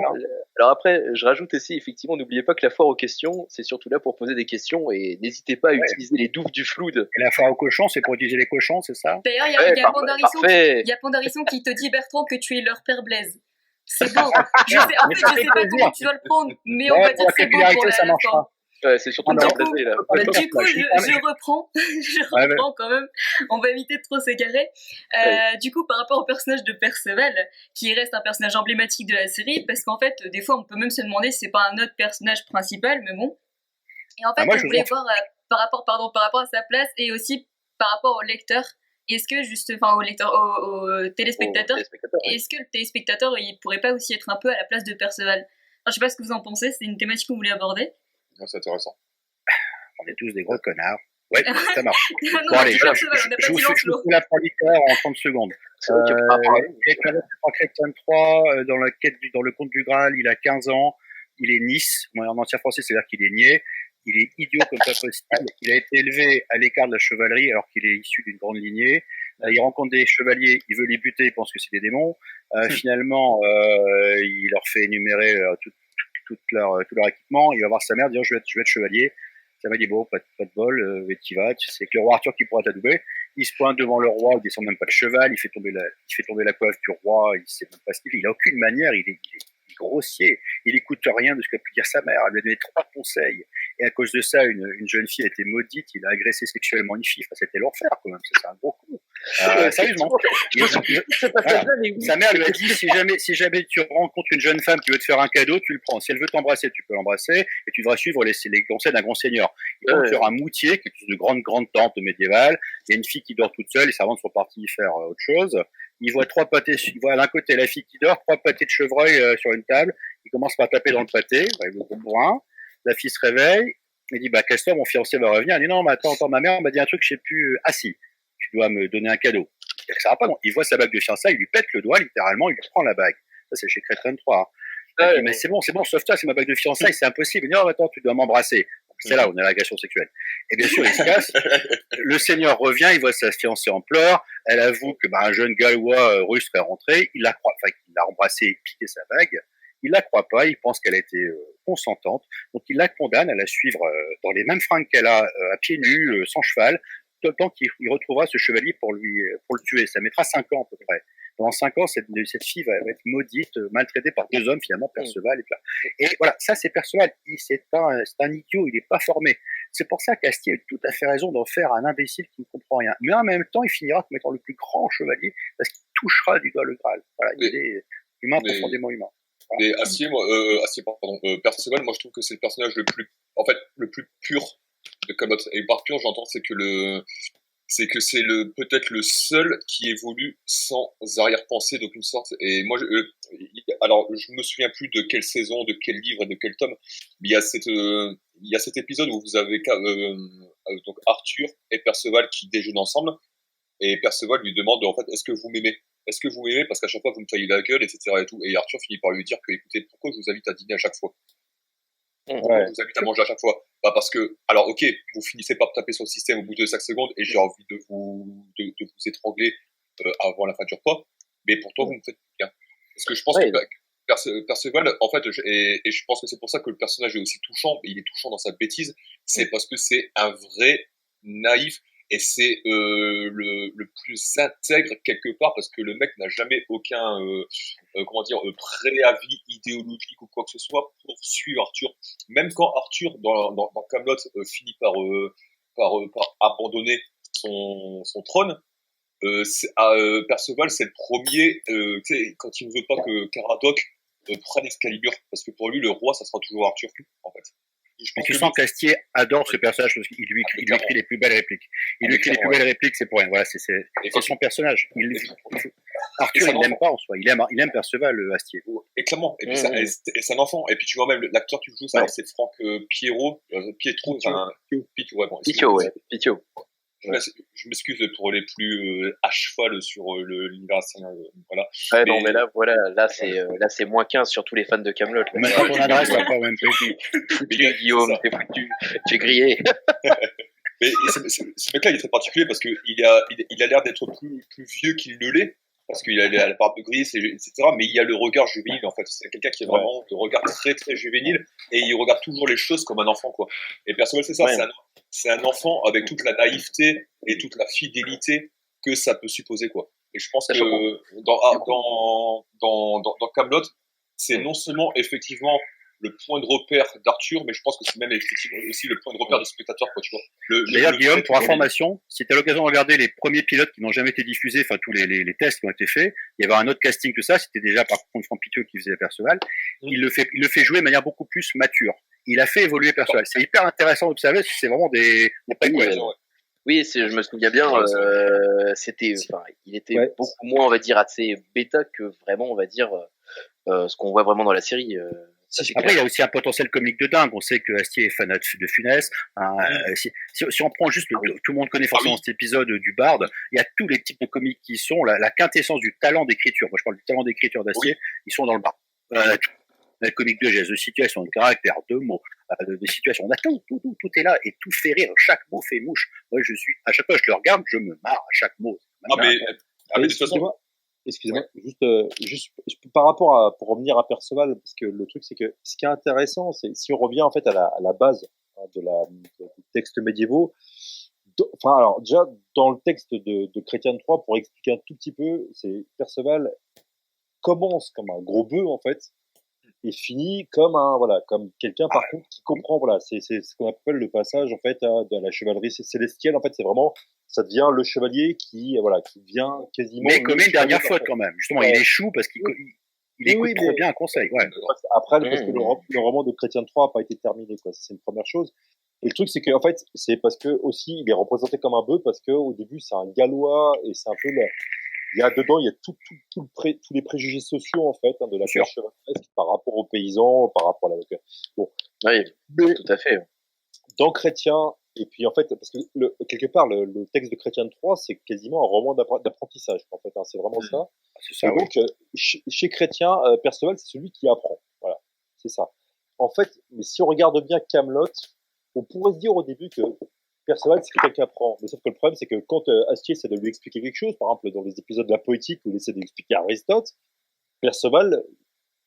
Speaker 1: Alors après, je rajoute aussi, effectivement, n'oubliez pas que la foire aux questions, c'est surtout là pour poser des questions et n'hésitez pas à utiliser les douves du Flood.
Speaker 3: Et la foire aux cochons, c'est pour utiliser les cochons, c'est ça?
Speaker 2: D'ailleurs, il y a Pandarisson qui te dit, Bertrand, que tu es leur père Blaise. C'est beau. Je sais pas comment tu dois le prendre, mais on va dire que c'est beau pour la forme.
Speaker 1: Ouais, c'est surtout
Speaker 2: du coup, je reprends quand même. On va éviter de trop s'égarer. Du coup, par rapport au personnage de Perceval, qui reste un personnage emblématique de la série, parce qu'en fait, des fois, on peut même se demander si c'est pas un autre personnage principal, mais bon. Et en fait, on voulait voir par rapport à sa place et aussi par rapport au lecteur. Est-ce que au téléspectateur, est-ce que le téléspectateur, il pourrait pas aussi être un peu à la place de Perceval? Je sais pas ce que vous en pensez. C'est une thématique qu'on voulait aborder.
Speaker 5: C'est intéressant.
Speaker 3: On est tous des gros connards. Ouais, ça marche.
Speaker 2: Bon, allez, je vous
Speaker 3: fais la chroniqueur en 30 secondes. Chrétien 3, dans le conte du Graal, il a 15 ans. Il est Nice. En ancien français, c'est-à-dire qu'il est niais. Il est idiot comme pas possible. Il a été élevé à l'écart de la chevalerie alors qu'il est issu d'une grande lignée. Il rencontre des chevaliers, il veut les buter, il pense que c'est des démons. Finalement, il leur fait énumérer tout leur équipement. Il va voir sa mère, dire je vais être chevalier. Sa mère dit bon, pas de bol, tu vas. C'est que le roi Arthur qui pourra t'adouber. Il se pointe devant le roi, il descend même pas le cheval, il fait tomber la coiffe du roi, il sait même pas ce qu'il fait. Il a aucune manière, il est grossier. Il écoute rien de ce qu'a pu dire sa mère. Elle lui a donné 3 conseils. Et à cause de ça, une jeune fille a été maudite. Il a agressé sexuellement une fille. Enfin, c'était l'enfer, quand même. C'est un gros coup. Sérieusement. Sa mère lui a dit, si jamais tu rencontres une jeune femme qui veut te faire un cadeau, tu le prends. Si elle veut t'embrasser, tu peux l'embrasser. Et tu devras suivre les conseils d'un grand seigneur. Il tombe sur un moutier, qui est une grande tente médiévale. Il y a une fille qui dort toute seule. Les servantes sont parties faire autre chose. Il voit il voit à l'un côté la fille qui dort, 3 pâtés de chevreuil sur une table. Il commence par taper dans le pâté, le gros bourrin. La fille se réveille. Il dit, Castor, mon fiancé va revenir. Elle dit, non, mais attends, ma mère m'a dit un truc, je sais plus. Ah si, tu dois me donner un cadeau. Ça va pas, non. Il voit sa bague de fiançailles, il lui pète le doigt, littéralement, il lui prend la bague. Ça, c'est chez Crétin 3. Il dit, mais c'est bon, sauve-toi, c'est ma bague de fiançailles, c'est impossible. Il dit, non, attends, tu dois m'embrasser. C'est là où on a l'agression sexuelle. Et bien sûr, il se casse. Le seigneur revient, il voit sa fiancée en pleurs. Elle avoue que un jeune gallois russe serait rentré. Il l'a embrassée et piqué sa bague. Il la croit pas, il pense qu'elle a été consentante. Donc il la condamne à la suivre dans les mêmes fringues qu'elle a, à pieds nus, sans cheval, tout le temps qu'il retrouvera ce chevalier pour le tuer. Ça mettra 5 ans à peu près. Pendant 5 ans, cette fille va être maudite, maltraitée par 2 hommes, finalement, Perceval. Et voilà, ça c'est Perceval. C'est un idiot, il n'est pas formé. C'est pour ça qu'Astier a tout à fait raison d'en faire un imbécile qui ne comprend rien. Mais en même temps, il finira comme étant le plus grand chevalier, parce qu'il touchera du doigt le Graal. Voilà, il est profondément humain.
Speaker 5: Mais Perceval, moi je trouve que c'est le personnage le plus pur de Camelot. Et par pur, j'entends, c'est que c'est peut-être le seul qui évolue sans arrière-pensée d'aucune sorte. Et moi, alors je me souviens plus de quelle saison, de quel livre et de quel tome, mais il y a cet épisode où vous avez donc Arthur et Perceval qui déjeunent ensemble, et Perceval lui demande en fait, est-ce que vous m'aimez parce qu'à chaque fois vous me taillez la gueule, etc. et tout. Et Arthur finit par lui dire que, écoutez, pourquoi je vous invite à dîner à chaque fois? Pourquoi je vous invite à manger à chaque fois? Parce que, alors ok, vous finissez par taper sur le système au bout de 5 secondes et j'ai envie de vous étrangler avant la fin du repas, mais pourtant vous me faites bien. Parce que je pense que Perceval, en fait, et je pense que c'est pour ça que le personnage est aussi touchant, et il est touchant dans sa bêtise, c'est parce que c'est un vrai naïf. et c'est le plus intègre quelque part parce que le mec n'a jamais aucun préavis idéologique ou quoi que ce soit pour suivre Arthur. Même quand Arthur dans Kaamelott finit par abandonner son trône, Perceval c'est le premier quand il ne veut pas que Caradoc prenne Excalibur parce que pour lui le roi ça sera toujours Arthur en fait.
Speaker 3: Et tu sens qu'Astier adore ce personnage parce qu'il lui écrit les plus belles répliques. Il lui écrit les plus belles répliques, c'est pour rien. Voilà, c'est son personnage. Arthur, il l'aime pas en soi. Il aime Perceval, Astier.
Speaker 5: Et clairement. Et puis c'est un enfant. Et puis tu vois même l'acteur qui joue ça, c'est Franck Pietro.
Speaker 1: Pitio.
Speaker 5: Je m'excuse pour les plus à cheval sur l'univers astérien. Voilà.
Speaker 1: Ouais, non, mais là, c'est moins 15 sur tous les fans de Kaamelott.
Speaker 3: Maintenant, ton adresse, t'as pas même
Speaker 1: foutu, Guillaume, t'es foutu. Tu es grillé.
Speaker 5: Mais ce mec-là, il est très particulier parce qu'il a l'air d'être plus vieux qu'il ne l'est. Parce qu'il a la barbe grise, etc. Mais il y a le regard juvénile, en fait. C'est quelqu'un qui a vraiment le regard très, très juvénile. Et il regarde toujours les choses comme un enfant, quoi. Et personnellement, c'est ça. Ouais. C'est un enfant avec toute la naïveté et toute la fidélité que ça peut supposer, quoi. Et je pense que dans Kaamelott, c'est non seulement effectivement le point de repère d'Arthur, mais je pense que c'est même effectivement aussi le point de repère du spectateur, quoi, tu vois.
Speaker 3: D'ailleurs, Guillaume, pour information, si tu as l'occasion de regarder les premiers pilotes qui n'ont jamais été diffusés, enfin tous les tests qui ont été faits, il y avait un autre casting que ça, c'était déjà par contre Franck Piteux qui faisait Perceval. Il le fait jouer de manière beaucoup plus mature. Il a fait évoluer Perceval. C'est hyper intéressant d'observer, c'est vraiment des
Speaker 1: Oui, je me souviens bien, il était beaucoup moins, on va dire, assez bêta que vraiment, on va dire, ce qu'on voit vraiment dans la série.
Speaker 3: Après, il y a aussi un potentiel comique de dingue. On sait que Astier est fan de Funès. Si on prend juste, tout le monde connaît forcément cet épisode du Barde. Il y a tous les types de comiques qui sont la quintessence du talent d'écriture. Moi, je parle du talent d'écriture d'Astier. Ils sont dans le Barde. La comique de geste, de situation, de caractère, de mots, de situations. On a tout est là et tout fait rire. Chaque mot fait mouche. Moi, à chaque fois que je le regarde, je me marre à chaque mot.
Speaker 4: Mais de toute façon, excusez-moi, juste par rapport pour revenir à Perceval, parce que le truc c'est que ce qui est intéressant, c'est si on revient en fait à la base du texte médiévaux. Enfin, alors déjà dans le texte de Chrétien de Troyes, pour expliquer un tout petit peu, c'est Perceval commence comme un gros bœuf en fait et finit comme comme quelqu'un par contre qui comprend. Voilà, c'est ce qu'on appelle le passage en fait de la chevalerie célestielle. En fait, c'est vraiment ça devient le chevalier qui vient quasiment.
Speaker 3: Mais commet une dernière faute quand même. Justement, il échoue parce qu'il écoute trop bien un conseil. Ouais.
Speaker 4: Après, parce que le roman de Chrétien de Troyes n'a pas été terminé, quoi. C'est une première chose. Et le truc, c'est qu'en fait, c'est parce que aussi, il est représenté comme un bœuf parce que au début, c'est un Gallois et c'est un peu il y a tous les préjugés sociaux en fait de la classe chevaleresque par rapport aux paysans, par rapport à la.
Speaker 1: Bon. Oui, tout à fait.
Speaker 4: Dans Chrétien, et puis en fait, parce que quelque part, le texte de Chrétien de Troyes, c'est quasiment un roman d'apprentissage, en fait. C'est vraiment ça.
Speaker 3: C'est ça.
Speaker 4: Et donc, chez Chrétien, Perceval, c'est celui qui apprend. Voilà, c'est ça. En fait, mais si on regarde bien Kaamelott, on pourrait se dire au début que Perceval, c'est quelqu'un qui apprend. Mais sauf que le problème, c'est que quand Astier essaie de lui expliquer quelque chose, par exemple dans les épisodes de la poétique où il essaie d'expliquer Aristote, Perceval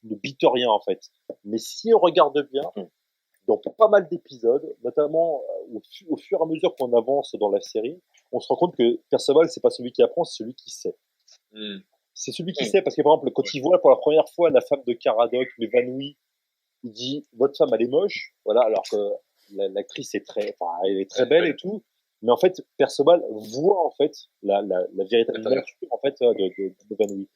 Speaker 4: ne bite rien en fait. Mais si on regarde bien, dans pas mal d'épisodes, notamment au fur et à mesure qu'on avance dans la série, on se rend compte que Perceval, c'est pas celui qui apprend, c'est celui qui sait. C'est celui qui sait, parce que par exemple, quand il voit pour la première fois la femme de Caradoc m'évanouie, il dit votre femme elle est moche, voilà, alors que l'actrice elle est très belle et tout, mais en fait Perceval voit en fait la véritable nature en fait de m'évanouie.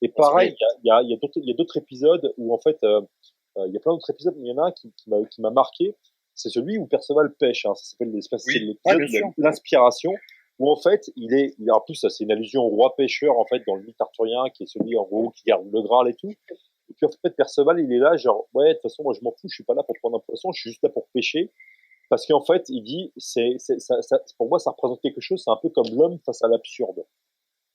Speaker 4: Et pareil, il y a d'autres épisodes où en fait il y a plein d'autres épisodes, mais il y en a un qui m'a marqué, c'est celui où Perceval pêche, ça s'appelle l'épisode de l'inspiration, où en fait en plus c'est une allusion au roi pêcheur en fait dans le mythe arthurien qui est celui en gros qui garde le Graal et tout. Et puis en fait Perceval il est là genre ouais de toute façon moi je m'en fous, je suis pas là pour prendre un poisson, je suis juste là pour pêcher, parce qu'en fait il dit ça, pour moi ça représente quelque chose, c'est un peu comme l'homme face à l'absurde.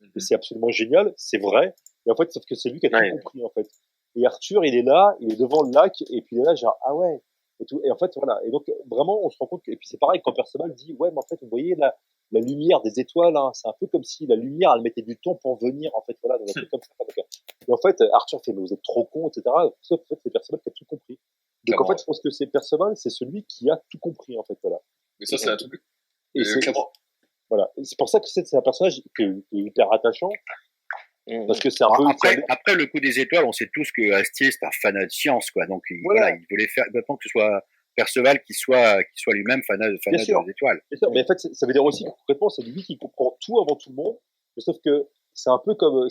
Speaker 4: Et c'est absolument génial, c'est vrai, et en fait sauf que c'est lui qui a tout compris en fait. Et Arthur il est là, il est devant le lac et puis il est là genre ah ouais et tout, et en fait voilà, et donc vraiment on se rend compte et puis c'est pareil quand Perceval dit ouais mais en fait vous voyez la lumière des étoiles, c'est un peu comme si la lumière elle mettait du temps pour venir en fait, voilà, donc un truc comme ça. Et en fait Arthur fait mais vous êtes trop con, etc. Sauf en fait c'est Perceval qui a tout compris. Donc en fait je pense que c'est Perceval, c'est celui qui a tout compris en fait, voilà.
Speaker 5: Mais ça c'est un truc.
Speaker 4: Et c'est
Speaker 5: clairement.
Speaker 4: Voilà. Et c'est pour ça que c'est un personnage qui est hyper attachant. Parce que c'est un peu.
Speaker 3: Après, le coup des étoiles, on sait tous que Astier, c'est un fanat de science, quoi. Donc, voilà, il voulait faire, maintenant que ce soit Perceval qui soit lui-même fanat des étoiles.
Speaker 4: Bien sûr. Mais en fait, ça veut dire aussi que concrètement, c'est lui qui comprend tout avant tout le monde. Mais sauf que c'est un peu comme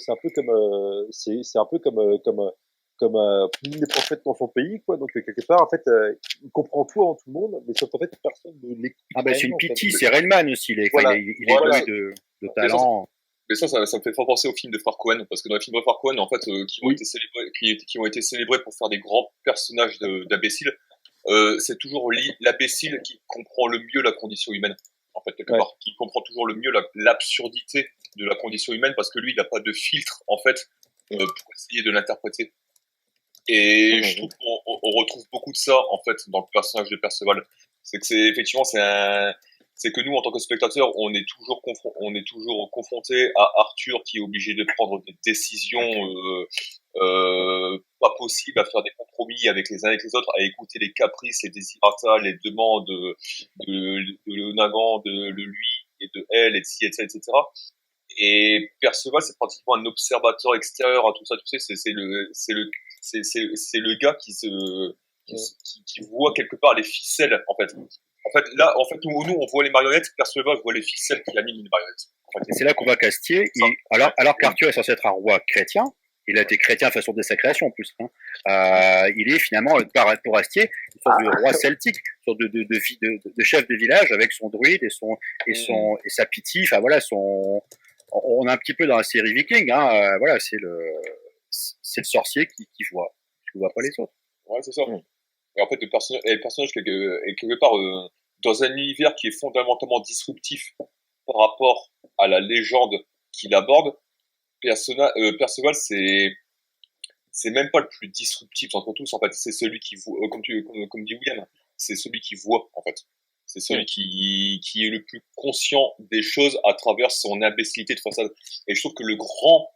Speaker 4: les prophètes dans son pays, quoi. Donc, quelque part, en fait, il comprend tout avant tout le monde. Mais sauf qu'en fait, personne ne l'écoute.
Speaker 3: Ah, ben, c'est une pitié, c'est Rainman aussi. Il est doué de talent.
Speaker 5: Mais ça me fait fort penser au film de Frères Cohen, parce que dans les films de Frères Cohen, en fait, qui ont été célébrés pour faire des grands personnages d'imbéciles, c'est toujours l'imbécile qui comprend le mieux la condition humaine, en fait, quelque part, qui comprend toujours le mieux l'absurdité de la condition humaine, parce que lui, il n'a pas de filtre, en fait, pour essayer de l'interpréter. Et je trouve qu'on retrouve beaucoup de ça, en fait, dans le personnage de Perceval. C'est que nous, en tant que spectateurs, on est toujours confronté à Arthur qui est obligé de prendre des décisions pas possibles, à faire des compromis avec les uns et les autres, à écouter les caprices, les désirata, les demandes de Nagan, de lui et de elle, etc. Et Perceval, c'est pratiquement un observateur extérieur à tout ça. Tu sais, c'est le gars qui voit quelque part les ficelles, en fait. Nous, on voit les marionnettes, Perceval voit les ficelles qui animent les marionnettes. En fait.
Speaker 3: Et c'est là qu'on voit qu'Astier, alors qu'Arthur est censé être un roi chrétien, il a été chrétien de façon de sa création en plus. Il est finalement, pour Astier, une sorte de roi celtique, une sorte de chef de village avec son druide et sa pitié. Enfin voilà, on est un petit peu dans la série Viking. Voilà, c'est le sorcier qui voit, qui voit pas les autres.
Speaker 5: Ouais, c'est ça. Et en fait, le personnage est quelque part dans un univers qui est fondamentalement disruptif par rapport à la légende qu'il aborde. Perceval, c'est même pas le plus disruptif entre tous. En fait, c'est celui qui voit, comme dit William, c'est celui qui voit. En fait, c'est celui qui est le plus conscient des choses à travers son imbécilité de façade. Et je trouve que le grand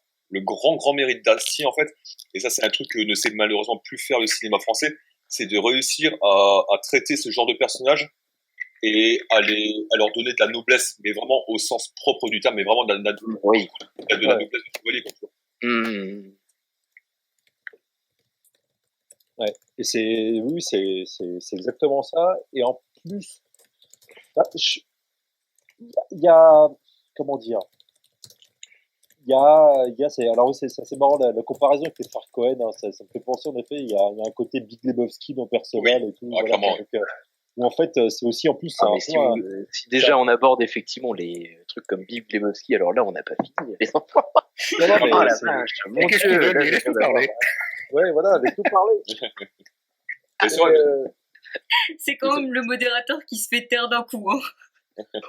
Speaker 5: mérite d'Astier, en fait, et ça c'est un truc que ne sait malheureusement plus faire le cinéma français, c'est de réussir à traiter ce genre de personnages et à leur donner de la noblesse, mais vraiment au sens propre du terme, mais vraiment de la noblesse de chevalier, quoi.
Speaker 4: Ouais. Et c'est exactement ça. Et en plus, il y a, comment dire, alors oui, c'est marrant la comparaison avec les frères Cohen, ça me fait penser en effet, il y a un côté Big Lebowski dans Perceval et tout,
Speaker 5: clairement.
Speaker 4: Où en fait c'est aussi en plus
Speaker 1: si déjà on aborde effectivement les trucs comme Big Lebowski, alors là on n'a pas fini les enfants.
Speaker 4: Non, mais
Speaker 1: la vache, mon Dieu, là,
Speaker 3: laisse-nous parler.
Speaker 4: Ouais, voilà, laisse-nous parler.
Speaker 2: C'est quand même le modérateur qui se fait taire d'un coup. Hein.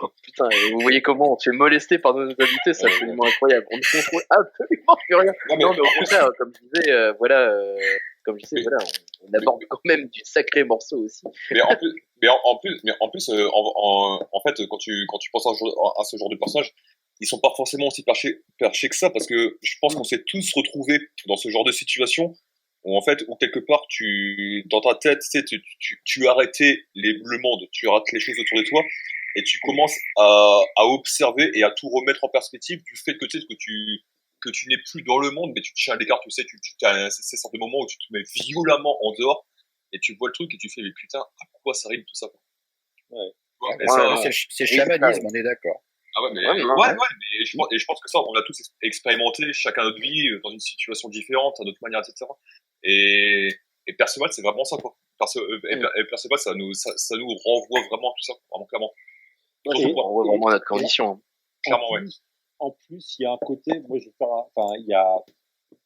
Speaker 1: Oh, putain, vous voyez comment on se fait molester par nos invités, c'est absolument incroyable. On ne contrôle absolument plus rien. Non, mais au contraire, comme je disais, on aborde quand même du sacré morceau aussi.
Speaker 5: Mais en plus, en fait, quand tu penses à ce genre de personnage, ils sont pas forcément aussi perchés que ça, parce que je pense qu'on s'est tous retrouvés dans ce genre de situation où en fait, où quelque part, dans ta tête, tu arrêtais le monde, tu arrêtes les choses autour de toi, et tu commences à observer et à tout remettre en perspective du fait que tu n'es plus dans le monde, mais tu te tiens à l'écart, tu sais, c'est sorte de moment où tu te mets violemment en dehors, et tu vois le truc et tu fais, mais putain, à quoi ça rime tout ça, quoi.
Speaker 3: C'est chamanisme, on est d'accord.
Speaker 5: Ah ouais, mais je pense que ça, on l'a tous expérimenté, chacun notre vie, dans une situation différente, à notre manière, etc. Et Perceval, c'est vraiment ça, quoi. Perceval, ça nous renvoie vraiment tout ça, vraiment clairement.
Speaker 1: On voit vraiment notre condition.
Speaker 5: Clairement, ouais.
Speaker 4: En plus, il y a un côté, moi je vais faire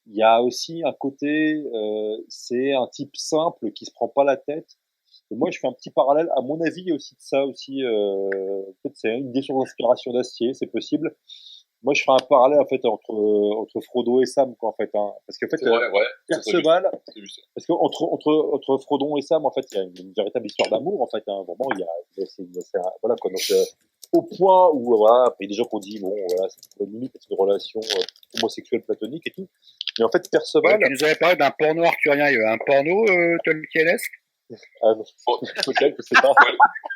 Speaker 4: il y a aussi un côté, c'est un type simple qui se prend pas la tête. Et moi, je fais un petit parallèle. À mon avis, il y a aussi de ça aussi. Peut-être c'est une idée sur l'inspiration d'Astier, c'est possible. Moi, je ferai un parallèle en fait entre Frodo et Sam, quoi, en fait. Parce qu'en fait, Perceval, parce que entre Frodon et Sam, en fait, il y a une véritable histoire d'amour, en fait. Vraiment, voilà quoi. Donc, au point où voilà, il y a des gens qui ont dit bon, voilà, c'est limite c'est une relation homosexuelle platonique et tout. Mais en fait, Perceval.
Speaker 3: Tu nous avais parlé d'un porno arthurien. Il y a un porno Tolkienesque.
Speaker 4: Ah non, peut-être, je sais pas.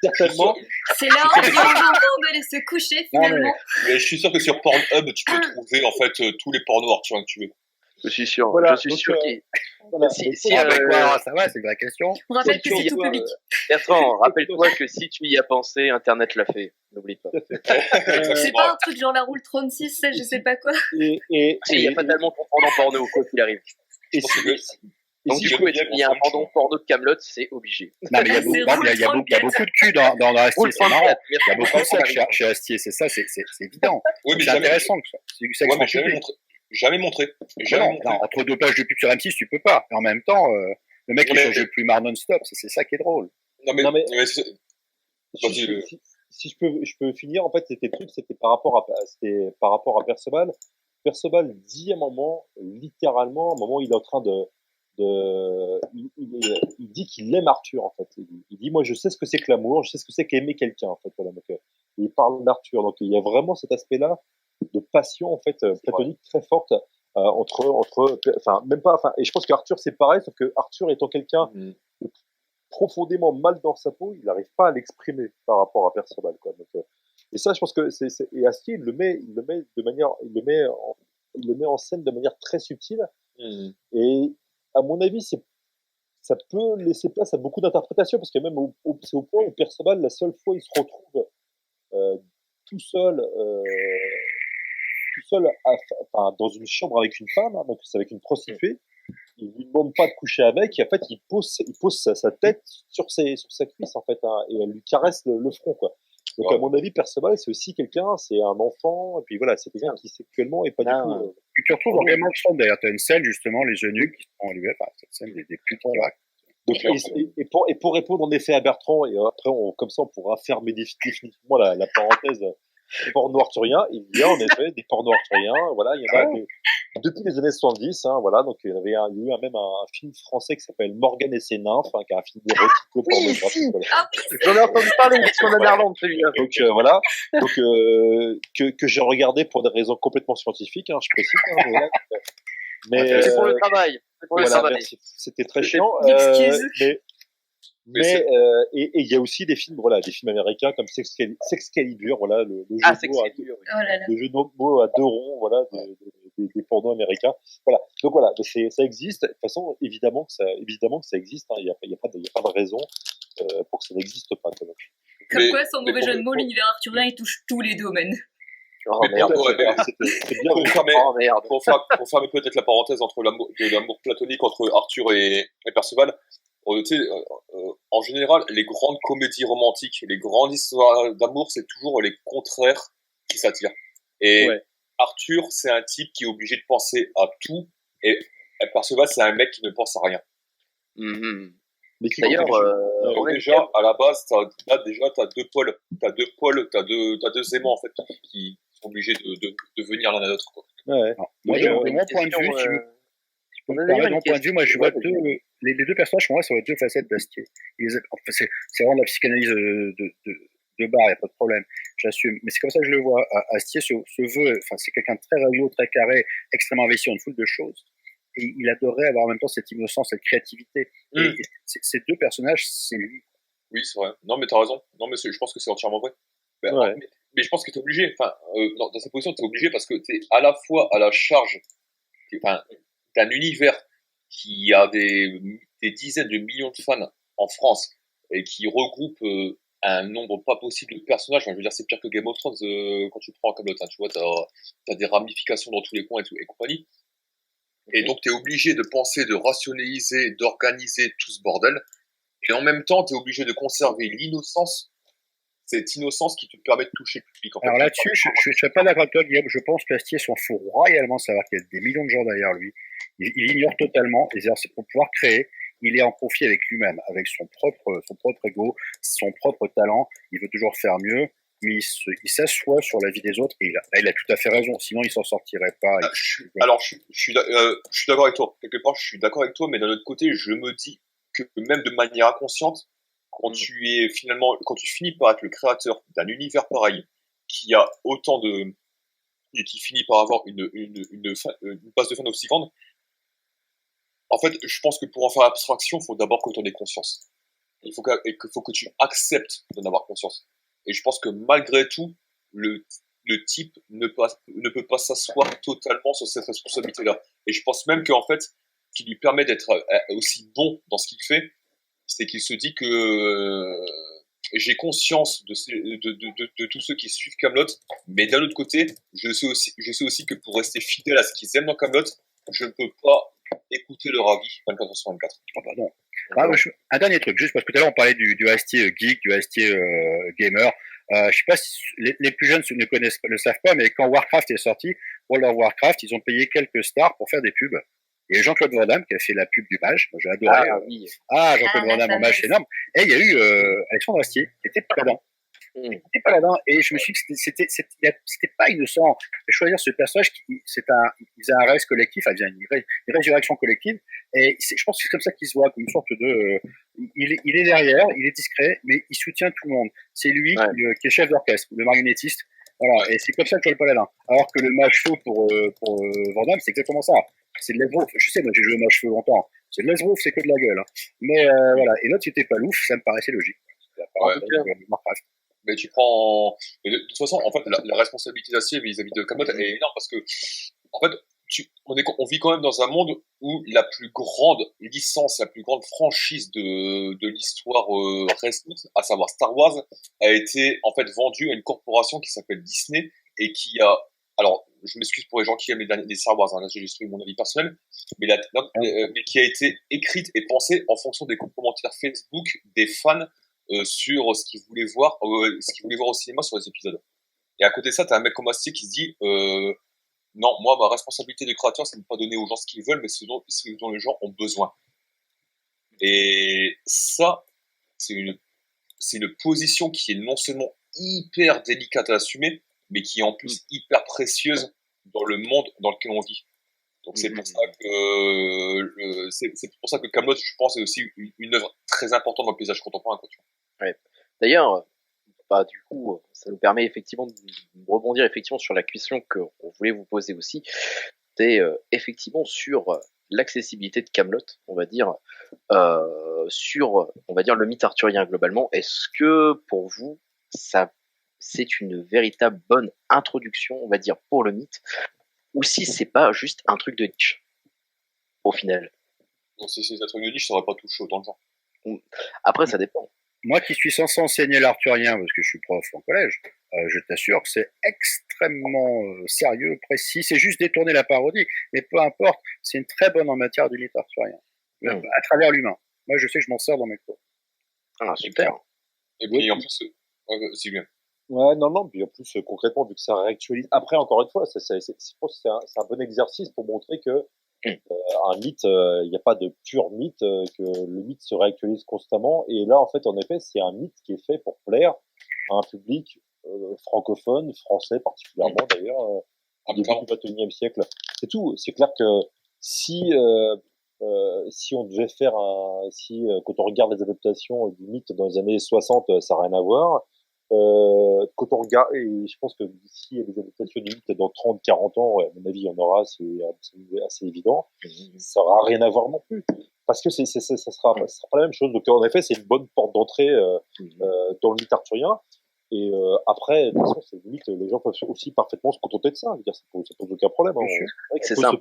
Speaker 4: Certainement.
Speaker 2: C'est l'heure pour les enfants d'aller se coucher finalement.
Speaker 5: Mais je suis sûr que sur Pornhub, tu peux trouver en fait tous les pornos arthuriens que tu veux.
Speaker 1: Je suis sûr.
Speaker 4: Voilà,
Speaker 1: je suis
Speaker 4: donc,
Speaker 1: sûr qu'il.
Speaker 4: Voilà.
Speaker 1: Si,
Speaker 4: Donc,
Speaker 1: si,
Speaker 3: Avec quoi, ça va, c'est une vraie question.
Speaker 2: On rappelle
Speaker 1: Si
Speaker 2: que
Speaker 1: tu
Speaker 2: c'est
Speaker 1: y
Speaker 2: tout
Speaker 1: vois,
Speaker 2: public.
Speaker 1: Bertrand, rappelle-toi que si tu y as pensé, Internet l'a fait. N'oublie pas.
Speaker 2: C'est pas un truc genre la roule 36, ça, je sais pas quoi.
Speaker 4: Et
Speaker 1: Il y a fatalement ton pendant porno, quoi qu'il arrive.
Speaker 4: et
Speaker 5: Je pense que-
Speaker 1: Donc,
Speaker 5: si
Speaker 1: du
Speaker 5: je
Speaker 1: coup,
Speaker 5: peux
Speaker 1: il y
Speaker 5: dire
Speaker 1: a un
Speaker 5: ensemble,
Speaker 1: pendant porno de Camelot, c'est obligé.
Speaker 3: Non, mais il y a
Speaker 2: C'est
Speaker 3: beaucoup, il y a
Speaker 2: Roule
Speaker 3: beaucoup de cul dans Astier,
Speaker 1: Roule
Speaker 3: c'est marrant.
Speaker 1: 34,
Speaker 3: Il y a beaucoup de sexe chez Astier, c'est ça, c'est évident.
Speaker 5: Oui, mais
Speaker 3: C'est
Speaker 5: jamais,
Speaker 3: intéressant que ça. C'est du sexe
Speaker 5: ouais, mais
Speaker 3: en public.
Speaker 5: jamais montré.
Speaker 3: Mais
Speaker 5: Jamais
Speaker 3: non,
Speaker 5: montré.
Speaker 3: non, entre deux pages de pub sur M6, tu peux pas. Et en même temps, le mec,
Speaker 5: Non,
Speaker 3: il
Speaker 5: mais-
Speaker 3: change de plumard non-stop. C'est ça qui est drôle.
Speaker 5: Non, mais,
Speaker 4: Non, mais-
Speaker 5: c'est-
Speaker 4: si,
Speaker 5: Vas-y,
Speaker 4: si je peux finir, en fait, c'était par rapport à Perceval. Perceval dit à un moment, littéralement, à un moment, il est en train il dit qu'il aime Arthur, en fait. Il dit, moi, je sais ce que c'est que l'amour, je sais ce que c'est qu'aimer quelqu'un, en fait. Voilà. Donc, il parle d'Arthur. Donc, il y a vraiment cet aspect-là de passion, en fait, platonique très forte, enfin, même pas, enfin, et je pense qu'Arthur, c'est pareil, sauf que Arthur étant quelqu'un
Speaker 5: Mhm.
Speaker 4: profondément mal dans sa peau, il n'arrive pas à l'exprimer par rapport à Perceval, quoi. Donc, et ça, je pense que et Astier, il le met de manière, il le met en scène de manière très subtile.
Speaker 5: Mhm.
Speaker 4: Et à mon avis, ça peut laisser place à beaucoup d'interprétations, parce que même c'est au point où Perceval, la seule fois, il se retrouve euh, tout seul, enfin, dans une chambre avec une femme, hein, donc c'est avec une prostituée. Il lui demande pas de coucher avec, et en fait, il pose sa tête sur sa cuisse, en fait, hein, et elle lui caresse le front, quoi. Donc,
Speaker 5: Ouais.
Speaker 4: à mon avis, Perceval, c'est aussi quelqu'un, c'est un enfant, et puis voilà, c'est quelqu'un qui sexuellement est pas du
Speaker 1: Ah,
Speaker 4: tout.
Speaker 1: ouais.
Speaker 3: Puis tu retrouves dans Game of Thrones, d'ailleurs, tu as une scène, justement, les eunuques qui sont enlevés, enfin, cette scène des putes qui racontent.
Speaker 4: Donc, et pour répondre en effet à Bertrand, et après, comme ça, on pourra fermer définitivement la parenthèse porno arthurien. Il y a en effet des pornos arthuriens, voilà, il y en a depuis les années 70, hein, voilà, donc il y a eu même un film français qui s'appelle Morgane et ses nymphes, hein, qui est un film érotico-pornographique. Voilà.
Speaker 2: Ah oui,
Speaker 1: J'en ai entendu parler une version d'Anderland, celui-là.
Speaker 4: Donc voilà, donc que j'ai regardé pour des raisons complètement scientifiques, hein, je précise. Hein, voilà. Mais
Speaker 1: C'est pour le travail. C'est pour le
Speaker 4: voilà,
Speaker 1: travail.
Speaker 4: merci. C'était très chiant.
Speaker 2: Excuse.
Speaker 4: Et il y a aussi des films, voilà, des films américains comme Sexcalibur, voilà, le jeu
Speaker 1: Ah,
Speaker 4: de
Speaker 1: c'est
Speaker 4: mots
Speaker 1: que
Speaker 4: à-
Speaker 1: c'est dur.
Speaker 2: oh là là.
Speaker 4: le jeu de mots à deux ronds, voilà, des pornos américains. Voilà. Donc voilà, ça existe. De toute façon, évidemment que ça existe. Hein. Il y a pas de raison pour que ça n'existe pas. Quoi.
Speaker 2: Comme
Speaker 5: Mais-
Speaker 2: quoi, sans
Speaker 5: mais
Speaker 2: mauvais
Speaker 5: pour-
Speaker 2: jeu de mots, l'univers arthurien, il touche tous les domaines.
Speaker 1: Oh
Speaker 5: Mais
Speaker 1: merde.
Speaker 5: pour- ouais,
Speaker 4: C'est bien.
Speaker 5: pour fermer,
Speaker 1: Oh merde.
Speaker 5: pour fermer peut-être la parenthèse entre l'amour platonique entre Arthur et Perceval, tu sais, en général, les grandes comédies romantiques, les grandes histoires d'amour, c'est toujours les contraires qui s'attirent. Et
Speaker 1: Ouais.
Speaker 5: Arthur, c'est un type qui est obligé de penser à tout, et Perceval, c'est un mec qui ne pense à rien.
Speaker 1: Mhm.
Speaker 4: Mais qui
Speaker 1: D'ailleurs,
Speaker 5: Donc
Speaker 1: on est
Speaker 5: déjà, à la base, t'as deux pôles, t'as deux aimants, en fait, qui sont obligés de venir l'un à l'autre, quoi.
Speaker 4: ouais.
Speaker 3: Alors, moi,
Speaker 1: D'ailleurs,
Speaker 3: de
Speaker 1: une
Speaker 3: mon point de
Speaker 1: question,
Speaker 3: vue, si
Speaker 1: euh,
Speaker 3: je peux
Speaker 1: on
Speaker 3: me
Speaker 1: a
Speaker 3: permettre,
Speaker 1: d'ailleurs
Speaker 3: de mon
Speaker 1: une
Speaker 3: point de vue, moi, je vois
Speaker 1: question.
Speaker 3: les deux personnages, pour moi, sur les deux facettes d'Astier. Enfin, c'est vraiment de la psychanalyse de bar, il n'y a pas de problème. J'assume. Mais c'est comme ça que je le vois. Astier se veut, enfin, c'est quelqu'un de très radieux, très carré, extrêmement investi en une foule de choses. Et il adorait avoir en même temps cette innocence, cette créativité. Et ces deux personnages, c'est lui.
Speaker 5: Oui, c'est vrai. Non, mais t'as raison. Non, mais je pense que c'est entièrement vrai. Ben,
Speaker 4: Ouais.
Speaker 5: mais je pense que t'es obligé. Enfin, dans cette position, t'es obligé parce que t'es à la fois à la charge, d'un univers qui a des dizaines de millions de fans en France et qui regroupe un nombre pas possible de personnages. Enfin, je veux dire, c'est pire que Game of Thrones quand tu prends Camelot. Hein, tu vois, t'as des ramifications dans tous les coins et compagnie. Et donc, t'es obligé de penser, de rationaliser, d'organiser tout ce bordel. Et en même temps, t'es obligé de conserver l'innocence, cette innocence qui te permet de toucher le public. En fait.
Speaker 3: Alors là-dessus, je ne serais pas d'accord avec toi, Guillaume. Je pense qu'Astier s'en fout royalement de savoir qu'il y a des millions de gens derrière lui. Il ignore totalement. Et c'est pour pouvoir créer. Il est en conflit avec lui-même, avec son propre ego, son propre talent. Il veut toujours faire mieux. Mais il s'assoit sur la vie des autres. Et il a tout à fait raison. Sinon, il s'en sortirait pas.
Speaker 5: Alors, je suis d'accord avec toi. Quelque part, je suis d'accord avec toi, mais d'un autre côté, je me dis que même de manière inconsciente, quand tu finis par être le créateur d'un univers pareil, qui a autant et qui finit par avoir une base de fans aussi grande, en fait, je pense que pour en faire abstraction, il faut d'abord que tu en aies conscience. faut que tu acceptes d'en avoir conscience. Et je pense que malgré tout, le type ne peut pas s'asseoir totalement sur cette responsabilité-là. Et je pense même qu'en fait, ce qui lui permet d'être aussi bon dans ce qu'il fait, c'est qu'il se dit que j'ai conscience de tous ceux qui suivent Kaamelott, mais d'un autre côté, je sais aussi que pour rester fidèle à ce qu'ils aiment dans Kaamelott, je ne peux pas écouter leur avis 24/24.
Speaker 3: Ah bah non. Un dernier truc, juste parce que tout à l'heure on parlait du Astier geek, du Astier gamer. Je sais pas si les plus jeunes ne savent pas, mais quand Warcraft est sorti, World of Warcraft, ils ont payé quelques stars pour faire des pubs. Il y a Jean-Claude Van Damme qui a fait la pub du mage. Moi, j'ai adoré.
Speaker 1: Oui.
Speaker 3: Jean-Claude Van Damme en mage, c'est énorme. Et il y a eu Alexandre Astier qui était pas là-dedans. Il était pas là-dedans. Et je me suis dit que c'était pas innocent de choisir ce personnage il faisait un reste collectif, il faisait une résurrection collective. Et je pense que c'est comme ça qu'il se voit, comme une sorte de, il est derrière, il est discret, mais il soutient tout le monde. C'est lui qui est chef d'orchestre, le marionnettiste. Voilà. Et c'est comme ça que je vois le paladin. Alors que le mage feu pour Van Damme, c'est exactement ça. C'est de l'esbrouf. Je sais, moi j'ai joué au mage feu longtemps. C'est de l'esbrouf, c'est que de la gueule. Hein. Mais voilà. Et l'autre, c'était pas louf, ça me paraissait logique.
Speaker 5: Mais tu prends. Mais de toute façon, en fait, la responsabilité d'Astier vis-à-vis de Kaamelott est énorme parce que, en fait, on vit quand même dans un monde où la plus grande licence, la plus grande franchise de l'histoire récente, à savoir Star Wars, a été en fait vendue à une corporation qui s'appelle Disney et qui a. Alors, je m'excuse pour les gens qui aiment les Star Wars, hein, là j'ai juste mon avis personnel, mais qui a été écrite et pensée en fonction des commentaires Facebook des fans sur ce qu'ils voulaient voir au cinéma sur les épisodes. Et à côté de ça, t'as un mec comme Astier qui se dit non, moi ma responsabilité de créateur, c'est de ne pas donner aux gens ce qu'ils veulent, mais ce dont les gens ont besoin. Et ça, c'est une position qui est non seulement hyper délicate à assumer, mais qui est en plus hyper précieuse dans le monde dans lequel on vit. Donc c'est pour ça que Kaamelott, je pense, est aussi une œuvre très importante dans le paysage contemporain. Quoi, tu vois.
Speaker 1: Ouais. D'ailleurs, du coup, ça nous permet effectivement de rebondir effectivement sur la question qu'on voulait vous poser aussi. C'est effectivement sur l'accessibilité de Kaamelott, on va dire, sur, on va dire, le mythe arthurien globalement. Est-ce que pour vous, c'est une véritable bonne introduction, on va dire, pour le mythe, ou si c'est pas juste un truc de niche, au final?
Speaker 5: Donc si c'est un truc de niche, ça aurait pas touché autant de gens.
Speaker 1: Après, ça dépend.
Speaker 3: Moi qui suis censé enseigner l'arthurien, parce que je suis prof en collège, je t'assure que c'est extrêmement sérieux, précis. C'est juste détourner la parodie, mais peu importe, c'est une très bonne en matière du mythe arthurien, à travers l'humain. Moi, je sais que je m'en sers dans mes cours.
Speaker 1: Ah, super.
Speaker 5: Et puis en plus, c'est bien.
Speaker 4: Ouais, non, puis en plus, concrètement, vu que ça réactualise. Après, encore une fois, je pense que c'est un bon exercice pour montrer que un mythe, il n'y a pas de pur mythe, que le mythe se réactualise constamment. Et là, en fait, en effet, c'est un mythe qui est fait pour plaire à un public francophone, français particulièrement d'ailleurs, au début du XXIe siècle. C'est tout. C'est clair que si on devait faire quand on regarde les adaptations du mythe dans les années 60, ça n'a rien à voir. Quand on regarde, et je pense que d'ici il y a des adaptations du mythe dans 30, 40 ans, à mon avis, il y en aura, c'est assez évident. Ça n'aura rien à voir non plus. Parce que ça sera pas la même chose. Donc, en effet, c'est une bonne porte d'entrée, dans le mythe arthurien. Et, après, de toute façon, c'est limite, les gens peuvent aussi parfaitement se contenter de ça. Je veux dire, ça pose aucun problème. Hein.
Speaker 1: C'est ça.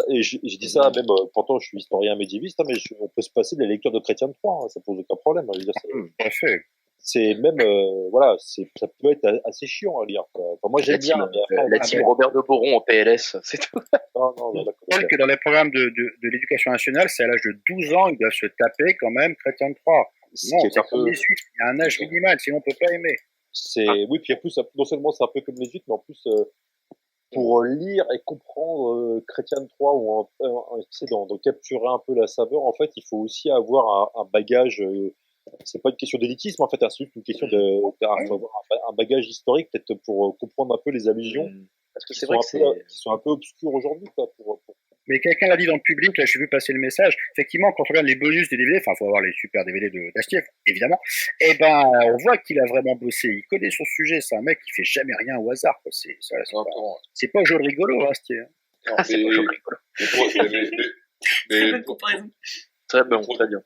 Speaker 4: Et j'ai dit ça même, pourtant je suis historien médiéviste, hein, mais on peut se passer de la lecture de Chrétien de Troyes, hein, ça pose aucun problème. Hein, je veux dire,
Speaker 3: Parfait.
Speaker 4: C'est même, voilà, ça peut être assez chiant à lire. Enfin, moi j'aime bien.
Speaker 1: La team Robert de Boron en PLS, c'est tout.
Speaker 4: Non,
Speaker 3: que dans les programmes de l'éducation nationale, c'est à l'âge de 12 ans, ils doivent se taper quand même Chrétien de Troyes. Non, c'est comme les suites, il y a un âge minimal, sinon on peut pas aimer.
Speaker 4: Oui, puis en plus, non seulement c'est un peu comme les suites, mais en plus, pour lire et comprendre Chrétien de Troyes ou de capturer un peu la saveur, en fait, il faut aussi avoir un bagage. C'est pas une question d'élitisme, en fait, c'est une question un bagage historique, peut-être pour comprendre un peu les allusions.
Speaker 1: Parce que c'est vrai
Speaker 4: qui sont un peu obscures aujourd'hui, quoi.
Speaker 3: Mais quelqu'un l'a dit dans le public, là, j'ai vu passer le message. Effectivement, quand on regarde les bonus des DVD, faut avoir les super DVD d'Astier, évidemment. Et on voit qu'il a vraiment bossé. Il connaît son sujet. C'est un mec qui fait jamais rien au hasard, quoi. C'est pas un jeu de rigolo, Astier.
Speaker 1: Non, c'est pas un jeu de rigolo.
Speaker 2: C'est une bonne comparaison.
Speaker 1: Très bon, très bien.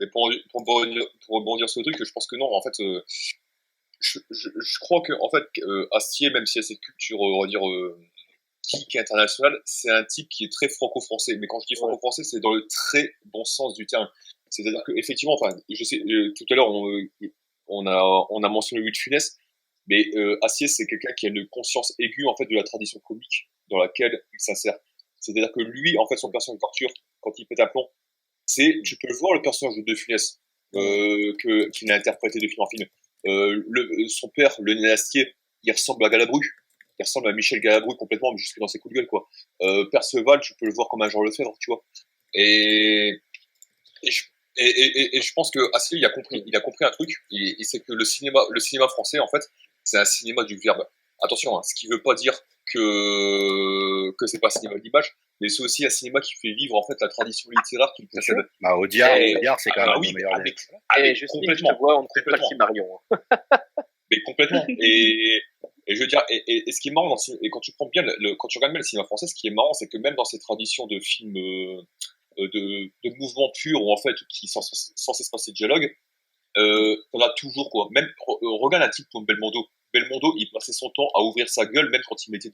Speaker 5: Mais pour rebondir sur le truc, je pense que non. En fait, je crois que en fait, Astier, même s'il y a cette culture, on va dire, geek internationale, c'est un type qui est très franco-français. Mais quand je dis franco-français, c'est dans le très bon sens du terme. C'est-à-dire que effectivement, enfin, je sais, tout à l'heure, on a mentionné Louis de Funès, mais Astier, c'est quelqu'un qui a une conscience aiguë en fait de la tradition comique dans laquelle il s'insère. C'est-à-dire que lui, en fait, son personnage d'Arthur, quand il pète un plomb, tu peux le voir le personnage de Funès qu'il a interprété de film en film. Son père, le Né Astier, il ressemble à Galabru. Il ressemble à Michel Galabru complètement, jusque dans ses coups de gueule, quoi. Perceval, tu peux le voir comme un Jean Lefebvre, tu vois. Et je pense que Astier, il a compris un truc, et c'est que le cinéma français, en fait, c'est un cinéma du verbe. Attention, hein, ce qui veut pas dire que c'est pas un cinéma d'image, mais c'est aussi un cinéma qui fait vivre en fait la tradition littéraire qui le précède.
Speaker 3: Bah, Audiard, c'est quand même le meilleur.
Speaker 1: Je te vois, on ne trouve pas le Marion.
Speaker 5: Mais complètement. Et je veux dire, et ce qui est marrant, et quand tu prends bien, quand tu regardes bien le cinéma français, ce qui est marrant, c'est que même dans ces traditions de films de mouvements purs, où en fait, qui sont censés se passer de dialogue, on a toujours quoi. Même regarde un type comme Belmondo. Belmondo, il passait son temps à ouvrir sa gueule, même quand il mettait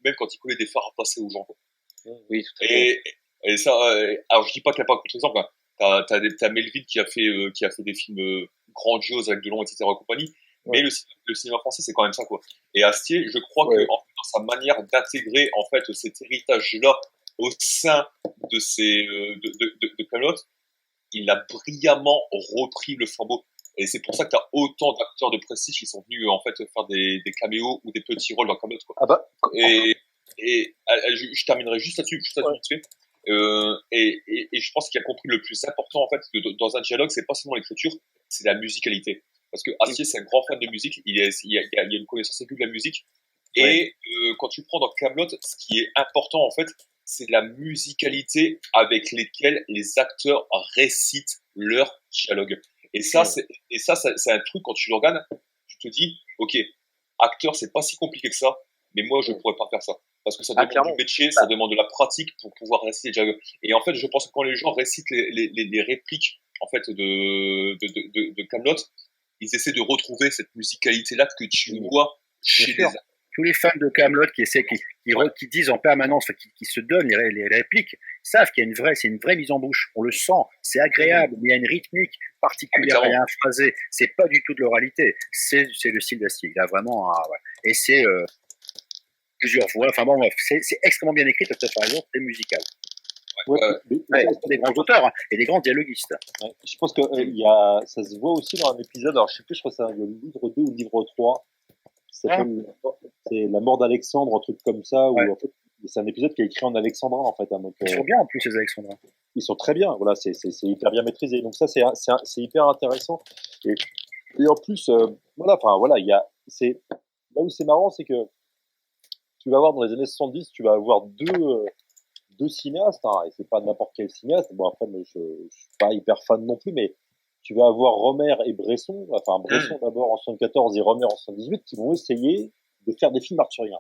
Speaker 5: même quand il collait des phares à passer aux gens. Quoi.
Speaker 1: Oui, tout à fait.
Speaker 5: Et ça, alors je dis pas qu'il n'y a pas contre-exemple. Hein. T'as Melville qui a fait des films grandioses avec Delon, etc. et compagnie. Ouais. Mais le cinéma français, c'est quand même ça, quoi. Et Astier, je crois que dans sa manière d'intégrer en fait cet héritage-là au sein de de Kaamelott, il a brillamment repris le flambeau. Et c'est pour ça que tu as autant d'acteurs de prestige qui sont venus en fait faire des caméos ou des petits rôles dans Kaamelott, quoi.
Speaker 4: Ah bah.
Speaker 5: Et je terminerai juste là-dessus, et je pense qu'il a compris le plus important en fait dans un dialogue, c'est pas seulement l'écriture, c'est la musicalité. Parce que Astier, c'est un grand fan de musique, il y a une connaissance aiguë de la musique. Et quand tu prends dans Kaamelott, ce qui est important en fait, c'est la musicalité avec lesquelles les acteurs récitent leur dialogue. Et ça, c'est un truc, quand tu le regardes, tu te dis, ok, acteur, c'est pas si compliqué que ça, mais moi, je ne pourrais pas faire ça. Parce que ça demande du métier, ça demande de la pratique pour pouvoir réciter les dialogues. Et en fait, je pense que quand les gens récitent les répliques, en fait, de Kaamelott, ils essaient de retrouver cette musicalité-là que tu vois chez les acteurs.
Speaker 3: Tous les fans de Kaamelott qui disent en permanence, qui se donnent les répliques, savent qu'il y a c'est une vraie mise en bouche. On le sent, c'est agréable, il y a une rythmique particulière, il y a un phrasé. C'est pas du tout de l'oralité, c'est le style d'Astier. Il a vraiment et c'est plusieurs voix. Enfin bon, bref, c'est extrêmement bien écrit. Tu as fait raison, c'est musical. C'est des grands auteurs et des grands dialoguistes.
Speaker 4: Je pense que ça se voit aussi dans un épisode. Alors je sais plus, je crois que c'est le livre 2 ou le livre 3. C'est La mort d'Alexandre, un truc comme ça, où en fait, c'est un épisode qui est écrit en alexandrin en fait. Donc,
Speaker 3: ils sont bien en plus ces alexandrins.
Speaker 4: Ils sont très bien, voilà, c'est hyper bien maîtrisé. Donc ça c'est hyper intéressant. Et en plus, là où c'est marrant, c'est que tu vas voir dans les années 70, tu vas avoir deux cinéastes, hein, et c'est pas n'importe quel cinéaste. Bon après, je suis pas hyper fan non plus, mais tu vas avoir Romer et Bresson, enfin Bresson d'abord en 74 et Romer en 78, qui vont essayer de faire des films arthuriens.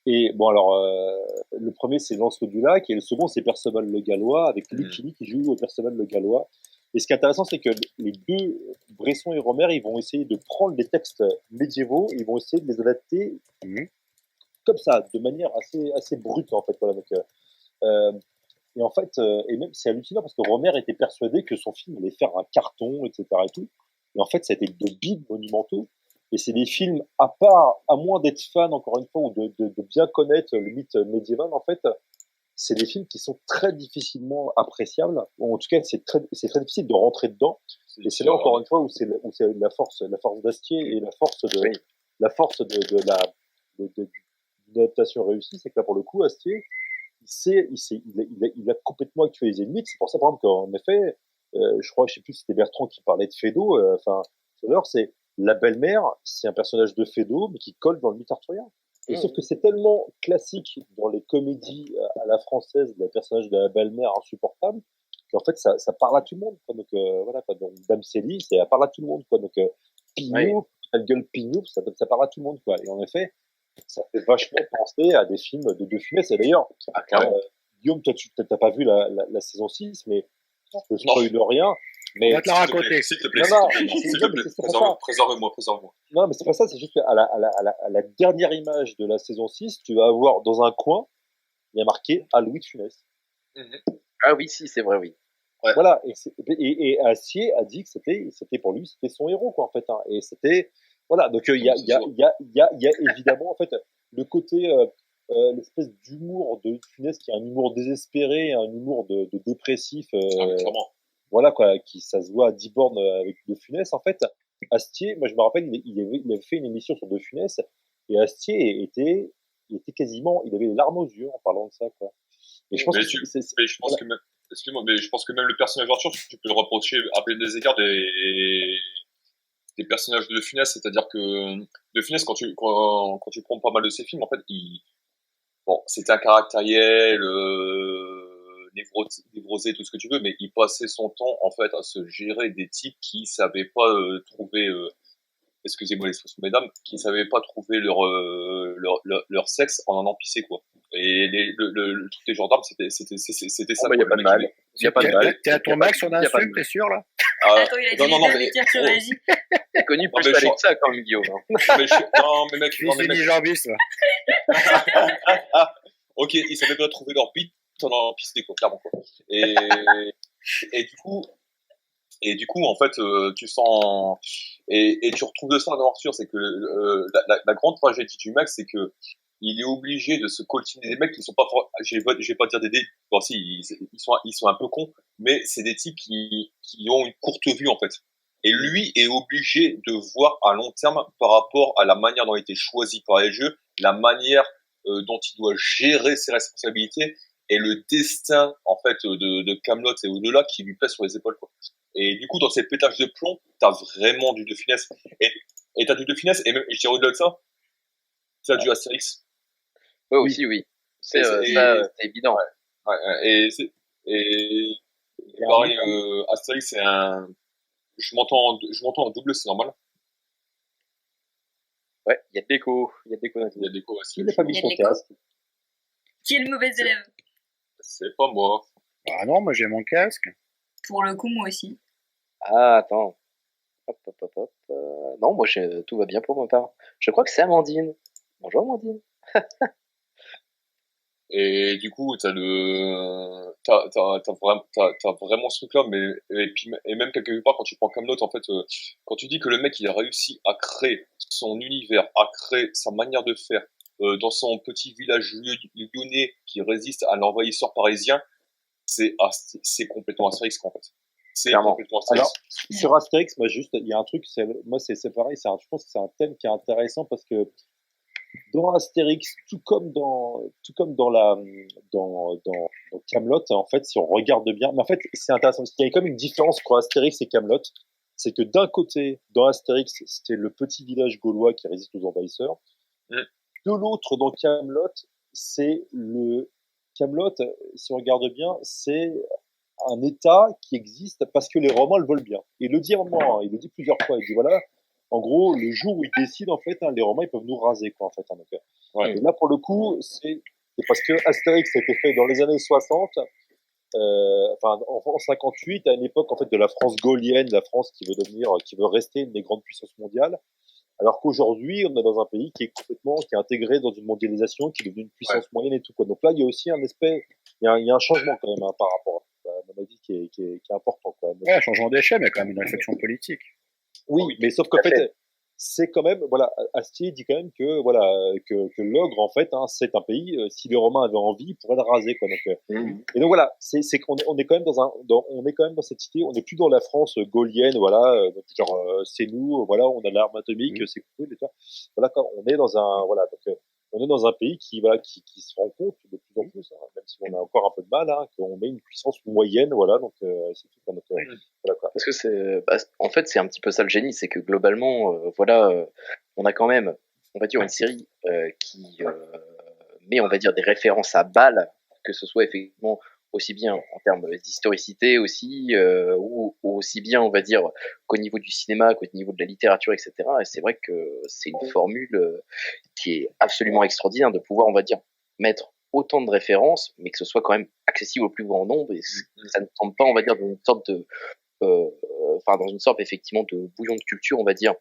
Speaker 4: Et bon alors, le premier c'est Lancelot du Lac et le second c'est Perceval le Gallois avec Lucchini qui joue Perceval le Gallois. Et ce qui est intéressant c'est que les deux, Bresson et Romer, ils vont essayer de prendre des textes médiévaux, ils vont essayer de les adapter comme ça, de manière assez brute en fait. Voilà, donc, et en fait, et même c'est hallucinant parce que Romer était persuadé que son film allait faire un carton, etc. et tout. Et en fait, ça a été de bides monumentaux. Et c'est des films, à moins d'être fan, encore une fois, ou de bien connaître le mythe médiéval, en fait, c'est des films qui sont très difficilement appréciables. Ou en tout cas, c'est très difficile de rentrer dedans. Et c'est là, encore une fois, où c'est la force d'Astier et la force de l'adaptation réussie. C'est que là, pour le coup, Astier, il a complètement actualisé le mythe. C'est pour ça, par exemple, qu'en effet, je sais plus si c'était Bertrand qui parlait de Feydeau, c'est la belle-mère, c'est un personnage de Feydeau, mais qui colle dans le mythe arthurien. Et sauf que c'est tellement classique dans les comédies à la française, le personnage de la belle-mère insupportable, qu'en fait, ça parle à tout le monde, quoi. Donc, voilà, quoi. Donc, Dame Célie, ça parle à tout le monde, quoi. Donc, Pignou, elle gueule Pignou, ça parle à tout le monde, quoi. Et en effet, ça fait vachement penser à des films de Funès. Et d'ailleurs, Guillaume, toi, t'as pas vu la saison 6, mais je spoil rien. Mais
Speaker 3: On va te la raconter.
Speaker 5: S'il te plaît,
Speaker 4: Non,
Speaker 5: s'il te plaît, s'il te plaît,
Speaker 4: c'est pas ça.
Speaker 5: préserve-moi.
Speaker 4: Non, mais c'est pas ça, c'est juste qu'à la dernière image de la saison 6, tu vas avoir dans un coin, il y a marqué à Louis de Funès.
Speaker 1: Ah oui, si, c'est vrai, oui.
Speaker 5: Ouais.
Speaker 4: Voilà, et Astier a dit que c'était pour lui, c'était son héros, quoi, en fait, hein. Et c'était, voilà, donc il y a évidemment, en fait, le côté, l'espèce d'humour de Funès qui est un humour désespéré, un humour de dépressif,
Speaker 5: Clairement.
Speaker 4: voilà, quoi, qui, ça se voit à 10 bornes avec De Funès, en fait. Astier, moi je me rappelle, il avait fait une émission sur De Funès, et Astier il était quasiment, il avait les larmes aux yeux en parlant de ça, quoi. Et je pense
Speaker 5: Mais
Speaker 4: que
Speaker 5: mais je pense que même, excuse-moi, mais je pense que même le personnage d'Arthur, tu peux le reprocher à plein des égards des personnages de Funès, c'est-à-dire que De Funès, quand tu prends pas mal de ses films, en fait, bon, c'était un caractériel, névrosé, tout ce que tu veux, mais il passait son temps, en fait, à se gérer des types qui savaient pas trouver, excusez-moi l'expression mesdames, qui savaient pas trouver leur sexe en en pissé, quoi. Et le truc des gendarmes, c'était ça.
Speaker 1: Il n'y a pas de mal. Il n'y a pas de mal.
Speaker 3: T'es à ton max sur
Speaker 1: Y a pas de
Speaker 3: l'insulte,
Speaker 1: mal.
Speaker 3: t'es sûr, là?
Speaker 2: Attends, il a dit
Speaker 5: non,
Speaker 2: les
Speaker 5: mais,
Speaker 2: derniers sur régie.
Speaker 1: C'est connu pour
Speaker 5: Non, mais
Speaker 1: ça,
Speaker 5: je-
Speaker 1: que ça, quand même, Guillaume. Hein.
Speaker 5: non, mais mec, non, mais
Speaker 3: Fini
Speaker 5: mec,
Speaker 3: Jambis, là.
Speaker 5: ok, ils savaient pas trouver leur bite en pisté, quoi, clairement, quoi. Et du coup, en fait, tu sens, et tu retrouves de ça dans Arthur, c'est que la grande tragédie du mec, c'est que il est obligé de se coltiner des mecs qui sont pas, je vais pas dire bon si, ils sont un peu cons, mais c'est des types qui ont une courte vue, en fait. Et lui est obligé de voir à long terme par rapport à la manière dont il a été choisi par les jeux, la manière dont il doit gérer ses responsabilités et le destin, en fait, de Kaamelott et au-delà qui lui pèse sur les épaules, quoi. Et du coup, dans ces pétages de plomb, t'as vraiment du De Funès. Et t'as du De Funès, et même, je dirais au-delà de ça, t'as du Astérix.
Speaker 1: Ouais, aussi, oui. C'est ça, c'est évident.
Speaker 5: Ouais, et pareil, Astérix, c'est un, je m'entends en double, c'est normal.
Speaker 1: Ouais, il y a de l'écho. Il y a de l'écho.
Speaker 5: Il y a des co
Speaker 4: il n'a pas mis
Speaker 2: Il y a
Speaker 4: son
Speaker 2: de l'écho.
Speaker 4: casque.
Speaker 2: Qui est le mauvais élève?
Speaker 5: C'est pas moi.
Speaker 3: Ah non, moi j'ai mon casque.
Speaker 2: Pour le coup, moi aussi.
Speaker 1: Ah, attends. Hop. Non, moi, tout va bien pour ma part. Je crois que c'est Amandine. Bonjour, Amandine.
Speaker 5: Et du coup, t'as vraiment ce truc-là, et même quelque part, quand tu prends Kaamelott, en fait, quand tu dis que le mec, il a réussi à créer son univers, à créer sa manière de faire, dans son petit village lyonnais qui résiste à l'envahisseur parisien, c'est complètement Astérix, en fait. C'est
Speaker 1: Clairement.
Speaker 5: complètement Astérix.
Speaker 4: Alors, sur Astérix, moi, juste, il y a un truc, moi, c'est pareil, je pense que c'est un thème qui est intéressant parce que dans Astérix, tout comme dans Kaamelott, en fait, si on regarde bien, mais en fait, c'est intéressant parce qu'il y a quand même une différence entre Astérix et Kaamelott, c'est que d'un côté, dans Astérix, c'était le petit village gaulois qui résiste aux envahisseurs. De l'autre, dans Kaamelott, Kaamelott, si on regarde bien, c'est un État qui existe parce que les Romains le veulent bien. Et il le dit à un moment, il le dit plusieurs fois, il dit voilà, en gros, le jour où ils décident, en fait, les Romains, ils peuvent nous raser, quoi, en fait. Donc,
Speaker 5: Ouais.
Speaker 4: et là, pour le coup, c'est parce que Astérix a été fait dans les années 60, en 58, à une époque, en fait, de la France gaulienne, la France qui veut rester une des grandes puissances mondiales. Alors qu'aujourd'hui, on est dans un pays qui est intégré dans une mondialisation, qui est devenu une puissance moyenne et tout, quoi. Donc là, il y a aussi il y a un changement, quand même, par rapport à mon avis, qui est important, quand même.
Speaker 3: Ouais, changement d'échelle, mais il y a quand même une réflexion politique.
Speaker 4: Oui, mais sauf qu'en fait, c'est quand même, voilà, Astier dit quand même que, voilà, que l'ogre, en fait, hein, c'est un pays, si les Romains avaient envie, ils pourraient le raser, quoi. Donc, et donc voilà, c'est qu'on est, on est quand même on est quand même dans cette idée, on n'est plus dans la France gaulienne, voilà, donc genre, c'est nous, voilà, on a l'arme atomique, c'est cool, et tout. Voilà, quand on est dans on est dans un pays qui se rend compte de plus en plus, hein, même si on a encore un peu de mal, hein, qu'on met une puissance moyenne, voilà, donc c'est tout. Donc, voilà, quoi.
Speaker 1: Parce que en fait, c'est un petit peu ça le génie, c'est que globalement, on a quand même, on va dire, une série qui met, on va dire, des références à balles, que ce soit effectivement aussi bien en termes d'historicité aussi, ou aussi bien, on va dire, qu'au niveau du cinéma, qu'au niveau de la littérature, etc. Et c'est vrai que c'est une formule qui est absolument extraordinaire de pouvoir, on va dire, mettre autant de références, mais que ce soit quand même accessible au plus grand nombre, et ça ne tombe pas, on va dire, dans une sorte de, dans une sorte effectivement de bouillon de culture, on va dire.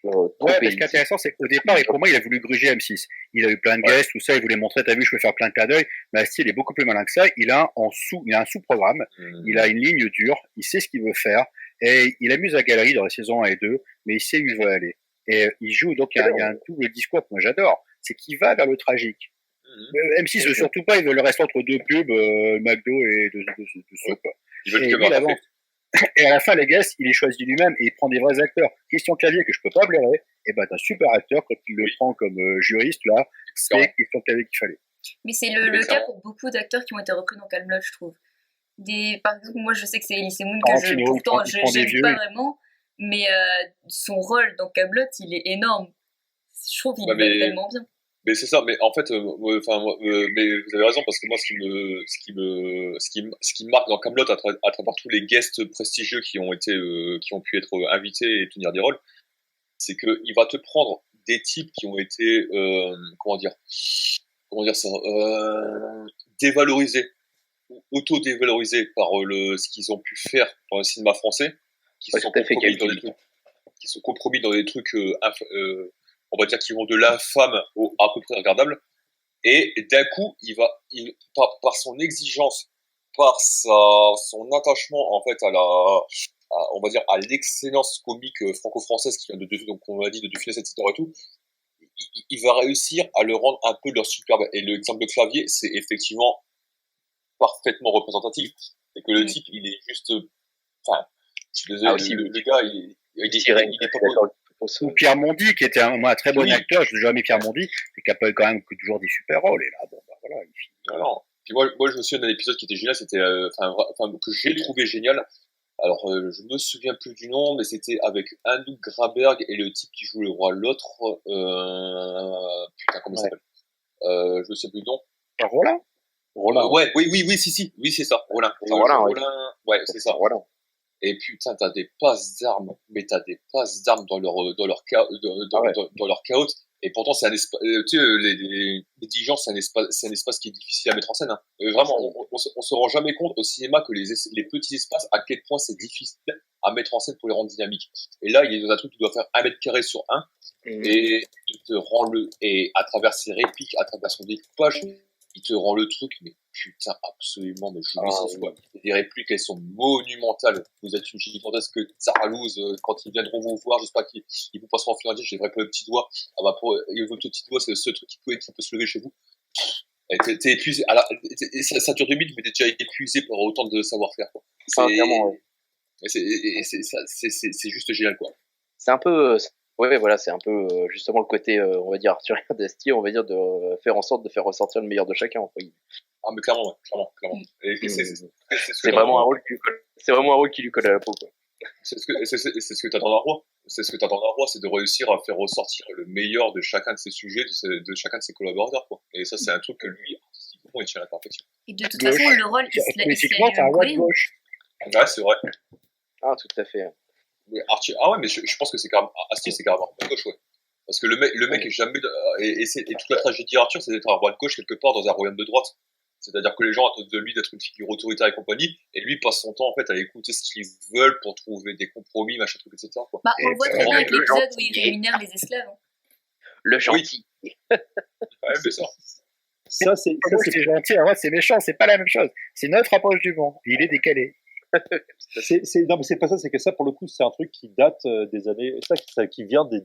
Speaker 3: Ouais, mais ce qui est intéressant, c'est qu'au départ, et pour moi, il a voulu gruger M6. Il a eu plein de guests, tout ça, il voulait montrer, t'as vu, je peux faire plein de clins d'œil, mais Astier, il est beaucoup plus malin que ça. Il a un sous-programme, il a une ligne dure, il sait ce qu'il veut faire, et il amuse la galerie dans les saisons 1 et 2, mais il sait où il veut aller. Et il joue, donc il y a un double discours que moi j'adore, c'est qu'il va vers le tragique. M6 veut surtout pas, il veut le rester entre deux pubs, McDo et de soupe.
Speaker 5: Il veut
Speaker 3: Et
Speaker 5: que
Speaker 3: lui, il avance. Et à la fin, les guests, il les choisit lui-même et il prend des vrais acteurs. Christian Clavier, que je peux pas blairer, et ben, t'as un super acteur, quand il le prend comme juriste, là, c'est Christian Clavier qu'il fallait.
Speaker 2: Mais c'est le cas pour beaucoup d'acteurs qui ont été repris dans Kaamelott, je trouve. Par exemple, moi, je sais que c'est Elie Semoun que pourtant, je n'aime pas vraiment, mais son rôle dans Kaamelott, il est énorme. Je trouve qu'il est tellement bien.
Speaker 5: Mais c'est ça, mais en fait, mais vous avez raison, parce que moi, ce qui me marque dans Kaamelott, à travers tous les guests prestigieux qui ont pu être invités et tenir des rôles, c'est que il va te prendre des types qui ont été, comment dire ça, dévalorisés, ou auto-dévalorisés par ce qu'ils ont pu faire dans le cinéma français, qui sont compromis dans des trucs, on va dire, qui vont de l'infâme à peu près regardable. Et d'un coup, par son exigence, par son attachement en fait on va dire à l'excellence comique franco-française qui vient donc on l'a dit, de Funès, etc. et tout, il va réussir à le rendre un peu leur superbe. Et l'exemple de Clavier, c'est effectivement parfaitement représentatif. C'est que le type, il est juste, enfin, je suis désolé, le gars, il est pas.
Speaker 3: Ou Pierre Mondy, qui était un très bon acteur, je n'ai jamais Pierre Mondy, mais qui a pas eu quand même toujours des super rôles. Et là, bon, bah voilà, il finit.
Speaker 5: Alors, puis moi, je me souviens d'un épisode qui était génial, c'était, que j'ai trouvé génial. Alors, je me souviens plus du nom, mais c'était avec Anouk Graberg et le type qui joue le roi, l'autre, putain, comment il s'appelle? Je me souviens plus du nom. Roland. Ouais, oui, c'est ça, Roland. Ouais, c'est ça. Roland. Et putain, t'as des passes d'armes, mais t'as des passes d'armes dans leur chaos. Et pourtant, c'est un espace, tu sais, les Dijon, c'est un espace qui est difficile à mettre en scène, hein. Vraiment, on se rend jamais compte au cinéma que les petits espaces, à quel point c'est difficile à mettre en scène pour les rendre dynamiques. Et là, il est dans un truc qui doit faire 1 mètre carré sur 1, et il te rend et à travers ses répliques, à travers son découpage, il te rend le truc, mais putain, absolument, mais jouissif, quoi. Les répliques, elles sont monumentales. Vous êtes une gigantesque tsaralouse, quand ils viendront vous voir, j'espère qu'ils vous passeront en finlandais, j'ai vrai pas le petit doigt. Ah bah, votre petit doigt, c'est le seul truc qui peut se lever chez vous. T'es épuisé. Alors, ça dure 2 minutes, mais t'es déjà épuisé par autant de savoir-faire, quoi. C'est juste génial, quoi.
Speaker 1: C'est un peu, voilà, c'est un peu justement le côté, on va dire, Arthurien d'Astier, on va dire, de faire en sorte de faire ressortir le meilleur de chacun, entre guillemets.
Speaker 5: Ah, mais clairement, clairement. Et
Speaker 1: c'est vraiment un rôle qui lui colle à la peau, quoi.
Speaker 5: C'est ce que t'attends d'un roi. C'est ce que t'attends d'un roi, c'est de réussir à faire ressortir le meilleur de chacun de ses sujets, de chacun de ses collaborateurs, quoi. Et ça, c'est un truc que lui, artistiquement, il tient à la perfection.
Speaker 2: Et de toute façon, le rôle, il se
Speaker 3: c'est un roi de gauche.
Speaker 5: Ouais, c'est vrai.
Speaker 1: Ah, tout à fait.
Speaker 5: Ah ouais, mais je pense que c'est carrément, Astier, c'est carrément un roi de gauche, ouais. Parce que le mec est jamais, et toute la tragédie d'Arthur, c'est d'être un roi de gauche quelque part dans un royaume de droite. C'est-à-dire que les gens attendent de lui d'être une figure autoritaire et compagnie, et lui passe son temps en fait à écouter ce qu'ils veulent pour trouver des compromis, machin truc, etc. Quoi.
Speaker 2: Bah, on le voit très bien avec l'épisode où il rémunère les esclaves.
Speaker 1: Le gentil.
Speaker 5: Oui. Ouais, mais ça.
Speaker 3: Ça c'est gentil, alors c'est méchant, c'est pas la même chose. C'est notre approche du monde. Il est décalé.
Speaker 4: Non, mais c'est pas ça, c'est que ça, pour le coup, c'est un truc qui date des années, qui vient des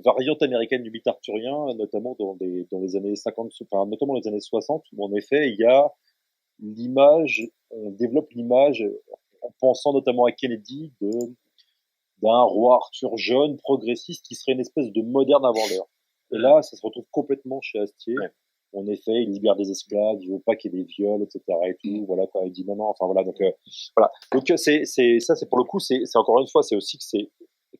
Speaker 4: variantes américaines du mythe arthurien, notamment dans les années 50, enfin, notamment les années 60, où en effet, il y a l'image, on développe l'image en pensant notamment à Kennedy d'un roi Arthur jeune, progressiste, qui serait une espèce de moderne avant l'heure. Et là, ça se retrouve complètement chez Astier. Ouais. En effet, il libère des esclaves, il veut pas qu'il y ait des viols, etc. et tout. Voilà, quoi. Il dit non, enfin voilà. Donc, voilà. Donc, c'est pour le coup, c'est encore une fois, c'est aussi que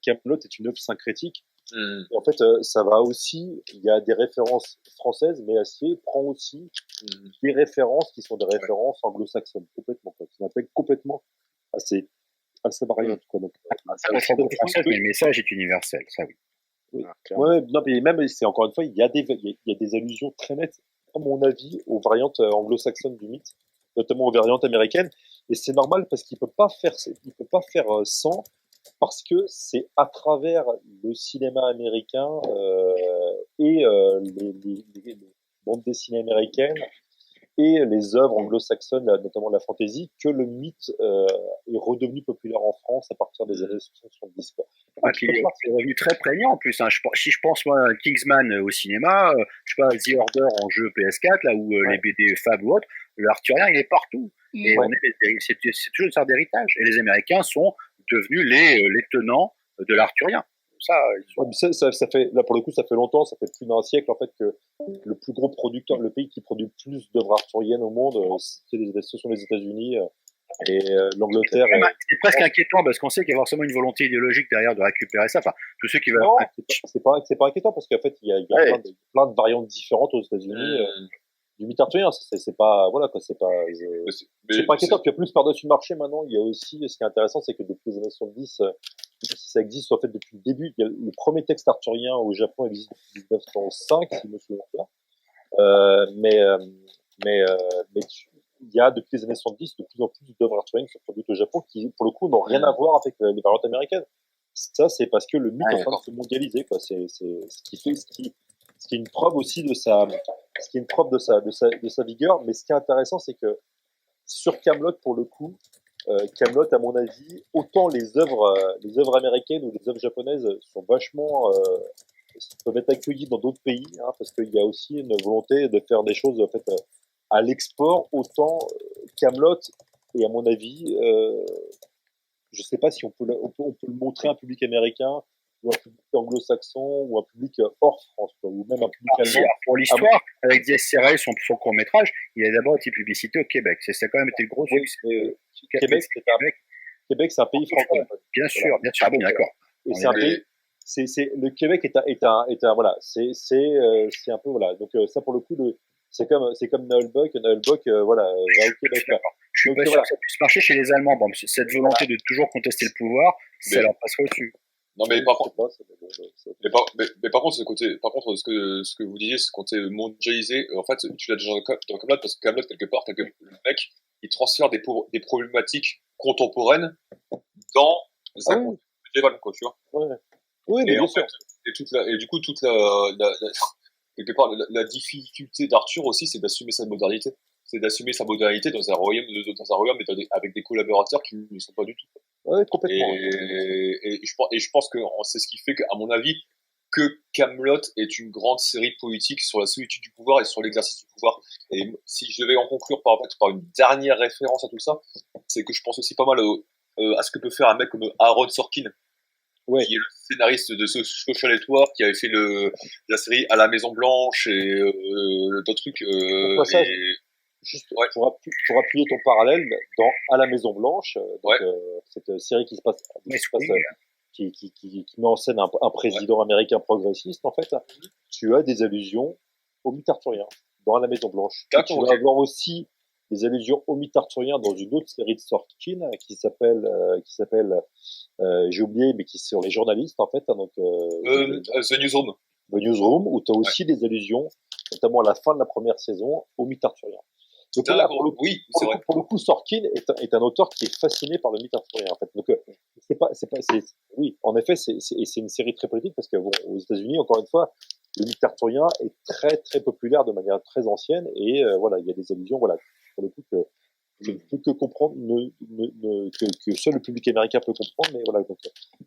Speaker 4: Kaamelott est une œuvre syncrétique. Et en fait, ça va aussi, il y a des références françaises, mais Astier prend aussi des références qui sont des références anglo-saxonnes, complètement, quoi, qui m'appellent complètement à ces variantes, quoi. Donc,
Speaker 3: française, mais le message est universel, ça oui.
Speaker 4: Ouais, non, mais même, c'est encore une fois, il y a des allusions très nettes à mon avis, aux variantes anglo-saxonnes du mythe, notamment aux variantes américaines. Et c'est normal parce qu'il peut pas faire sans, parce que c'est à travers le cinéma américain et les bandes dessinées américaines et les œuvres anglo-saxonnes, notamment la fantasy, que le mythe est redevenu populaire en France à partir des années 70. Quoi.
Speaker 3: Puis c'est revenu très prégnant en plus. Hein. Si je pense moi à Kingsman au cinéma, je sais pas, The Order en jeu PS4, là où les BD Fab ou autres, l'Arthurien il est partout. Et c'est toujours une sorte d'héritage. Et les Américains sont devenus les tenants de l'Arthurien.
Speaker 4: Ça fait, là pour le coup, ça fait longtemps, ça fait plus d'un siècle en fait que le plus gros producteur, le pays qui produit le plus d'œuvres arthuriennes au monde, ce sont les États-Unis et l'Angleterre.
Speaker 3: C'est presque inquiétant parce qu'on sait qu'il y a forcément une volonté idéologique derrière de récupérer ça. Enfin, tous ceux qui veulent.
Speaker 4: Non, c'est pas inquiétant parce qu'en fait il y a plein de variantes différentes aux États-Unis. Du mythe arthurien, c'est pas, voilà, quoi, c'est pas inquiétant. Puis plus par-dessus le marché, maintenant, il y a aussi, ce qui est intéressant, c'est que depuis les années 70, ça existe, en fait, depuis le début. Il y a le premier texte arthurien au Japon existe depuis 1905, si je me souviens bien. Il y a, depuis les années 70, de plus en plus d'œuvres arthuriennes qui sont produites au Japon qui, pour le coup, n'ont rien à voir avec les variantes américaines. Ça, c'est parce que le mythe est en train de se mondialiser, quoi. C'est ce qui est une preuve aussi de sa vigueur. Mais ce qui est intéressant, c'est que sur Kaamelott, pour le coup, Kaamelott, à mon avis, autant les œuvres américaines ou les œuvres japonaises sont vachement peuvent être accueillies dans d'autres pays, hein, parce qu'il y a aussi une volonté de faire des choses en fait à l'export. Autant Kaamelott, et à mon avis, je sais pas si on peut le montrer à un public américain ou un public anglo-saxon ou un public hors France, quoi, ou même un public allemand.
Speaker 3: Pour l'histoire, avec Dies Irae, son court-métrage, il a d'abord été publicité au Québec. Ça a quand même été le gros succès.
Speaker 4: Québec, c'est un pays francophone.
Speaker 3: Bien sûr, ah bon, d'accord.
Speaker 4: Et c'est un pays. Le Québec est un voilà, c'est un peu voilà. Donc ça pour le coup c'est comme Noël Buck, voilà, va au Québec.
Speaker 3: Je suis pas sûr que ça puisse marcher chez les Allemands. Bon, cette volonté de toujours contester le pouvoir, ça leur passerait au-dessus.
Speaker 5: Non, mais par contre, par contre, ce que vous disiez, c'est quand c'est mondialisé, en fait, tu l'as déjà dans Kaamelott, parce que Kaamelott, quelque part, le mec, il transfère des problématiques contemporaines dans un contexte médiéval, quoi, tu vois.
Speaker 4: Ouais. Oui, mais bien sûr.
Speaker 5: Et du coup, quelque part, la difficulté d'Arthur aussi, c'est d'assumer sa modernité. C'est d'assumer sa modernité dans un royaume, mais avec des collaborateurs qui ne sont pas du tout.
Speaker 4: Ouais, complètement.
Speaker 5: Et je pense que c'est ce qui fait qu'à mon avis, que Kaamelott est une grande série poétique sur la solitude du pouvoir et sur l'exercice du pouvoir. Et si je devais en conclure par une dernière référence à tout ça, c'est que je pense aussi pas mal à ce que peut faire un mec comme Aaron Sorkin, qui est le scénariste de Social Network, qui avait fait la série À la Maison Blanche et d'autres trucs.
Speaker 4: Juste pour appuyer ton parallèle dans À la Maison Blanche, cette série qui met en scène un président américain progressiste, en fait, tu as des allusions au mythe arthurien dans À la Maison Blanche. Tu vas avoir aussi des allusions au mythe arthurien dans une autre série de Sorkin qui s'appelle j'ai oublié, mais qui est sur les journalistes, en fait, hein, donc
Speaker 5: The Newsroom.
Speaker 4: The Newsroom, où tu as aussi des allusions, notamment à la fin de la première saison, au mythe arthurien. Donc là, pour le coup, Sorkin est un auteur qui est fasciné par le mythe arthurien, en fait. Donc, oui, en effet, c'est une série très politique parce que, bon, aux États-Unis, encore une fois, le mythe arthurien est très, très populaire de manière très ancienne et, voilà, il y a des allusions, voilà, pour le coup, que je ne peux que comprendre, que seul le public américain peut comprendre, mais voilà, donc,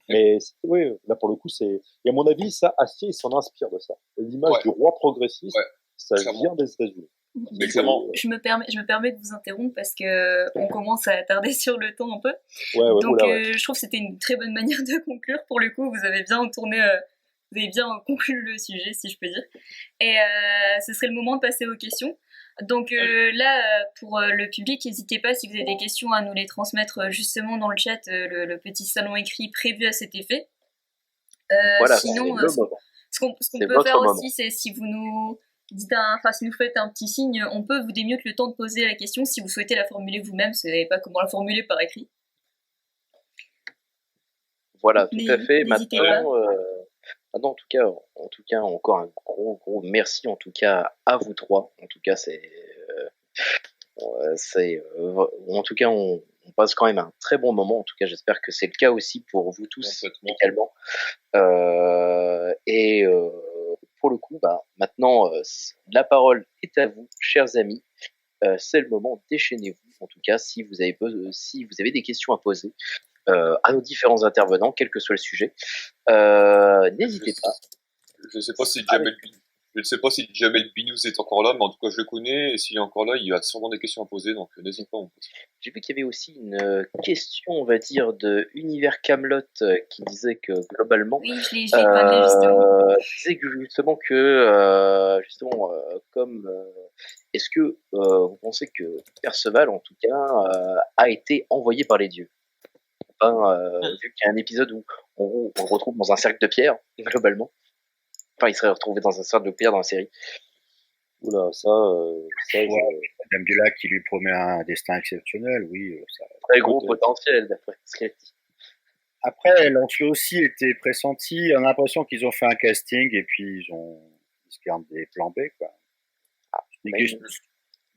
Speaker 4: mais, oui, là, pour le coup, et à mon avis, ça, Astier, il s'en inspire de ça. L'image du roi progressiste, ça vient des États-Unis.
Speaker 2: Je me permets de vous interrompre parce que on commence à tarder sur le temps un peu. Donc je trouve que c'était une très bonne manière de conclure. Pour le coup, vous avez bien conclu le sujet, si je peux dire. Et ce serait le moment de passer aux questions. Donc là, pour le public, n'hésitez pas, si vous avez des questions, à nous les transmettre justement dans le chat, le petit salon écrit prévu à cet effet. Sinon, ce qu'on peut faire aussi, c'est si vous nous si nous faites un petit signe, on peut vous démute le temps de poser la question si vous souhaitez la formuler vous-même, si vous savez pas comment la formuler par écrit.
Speaker 1: Voilà, tout à fait. Maintenant, Non, en tout cas, encore un gros merci en tout cas à vous trois. En tout cas, en tout cas, on passe quand même un très bon moment. En tout cas, j'espère que c'est le cas aussi pour vous tous
Speaker 5: Complètement.
Speaker 1: également. Et pour le coup, bah, maintenant, la parole est à vous, chers amis. C'est le moment, déchaînez-vous. En tout cas, si vous avez des questions à poser à nos différents intervenants, quel que soit le sujet, n'hésitez pas.
Speaker 5: Je ne sais pas si Jamel Binous est encore là, mais en tout cas, je le connais. Et s'il est encore là, il a sûrement des questions à poser, donc n'hésite pas.
Speaker 1: J'ai vu qu'il y avait aussi une question, on va dire, de Univers Camelot qui disait que globalement,
Speaker 2: Oui, je l'ai épinglé justement.
Speaker 1: disait que comme est-ce que vous pensez que Perceval, en tout cas, a été envoyé par les dieux? Vu qu'il y a un épisode où on le retrouve dans un cercle de pierre, globalement. Enfin, il serait retrouvé dans un cercle de pierre dans la série.
Speaker 4: Oula,
Speaker 3: Madame Dulac qui lui promet un destin exceptionnel, oui. Ça...
Speaker 1: Très gros potentiel, d'après ce qu'elle dit.
Speaker 3: Après, Lancelot aussi était pressenti. On a l'impression qu'ils ont fait un casting et puis ils se gardent des plans B, quoi.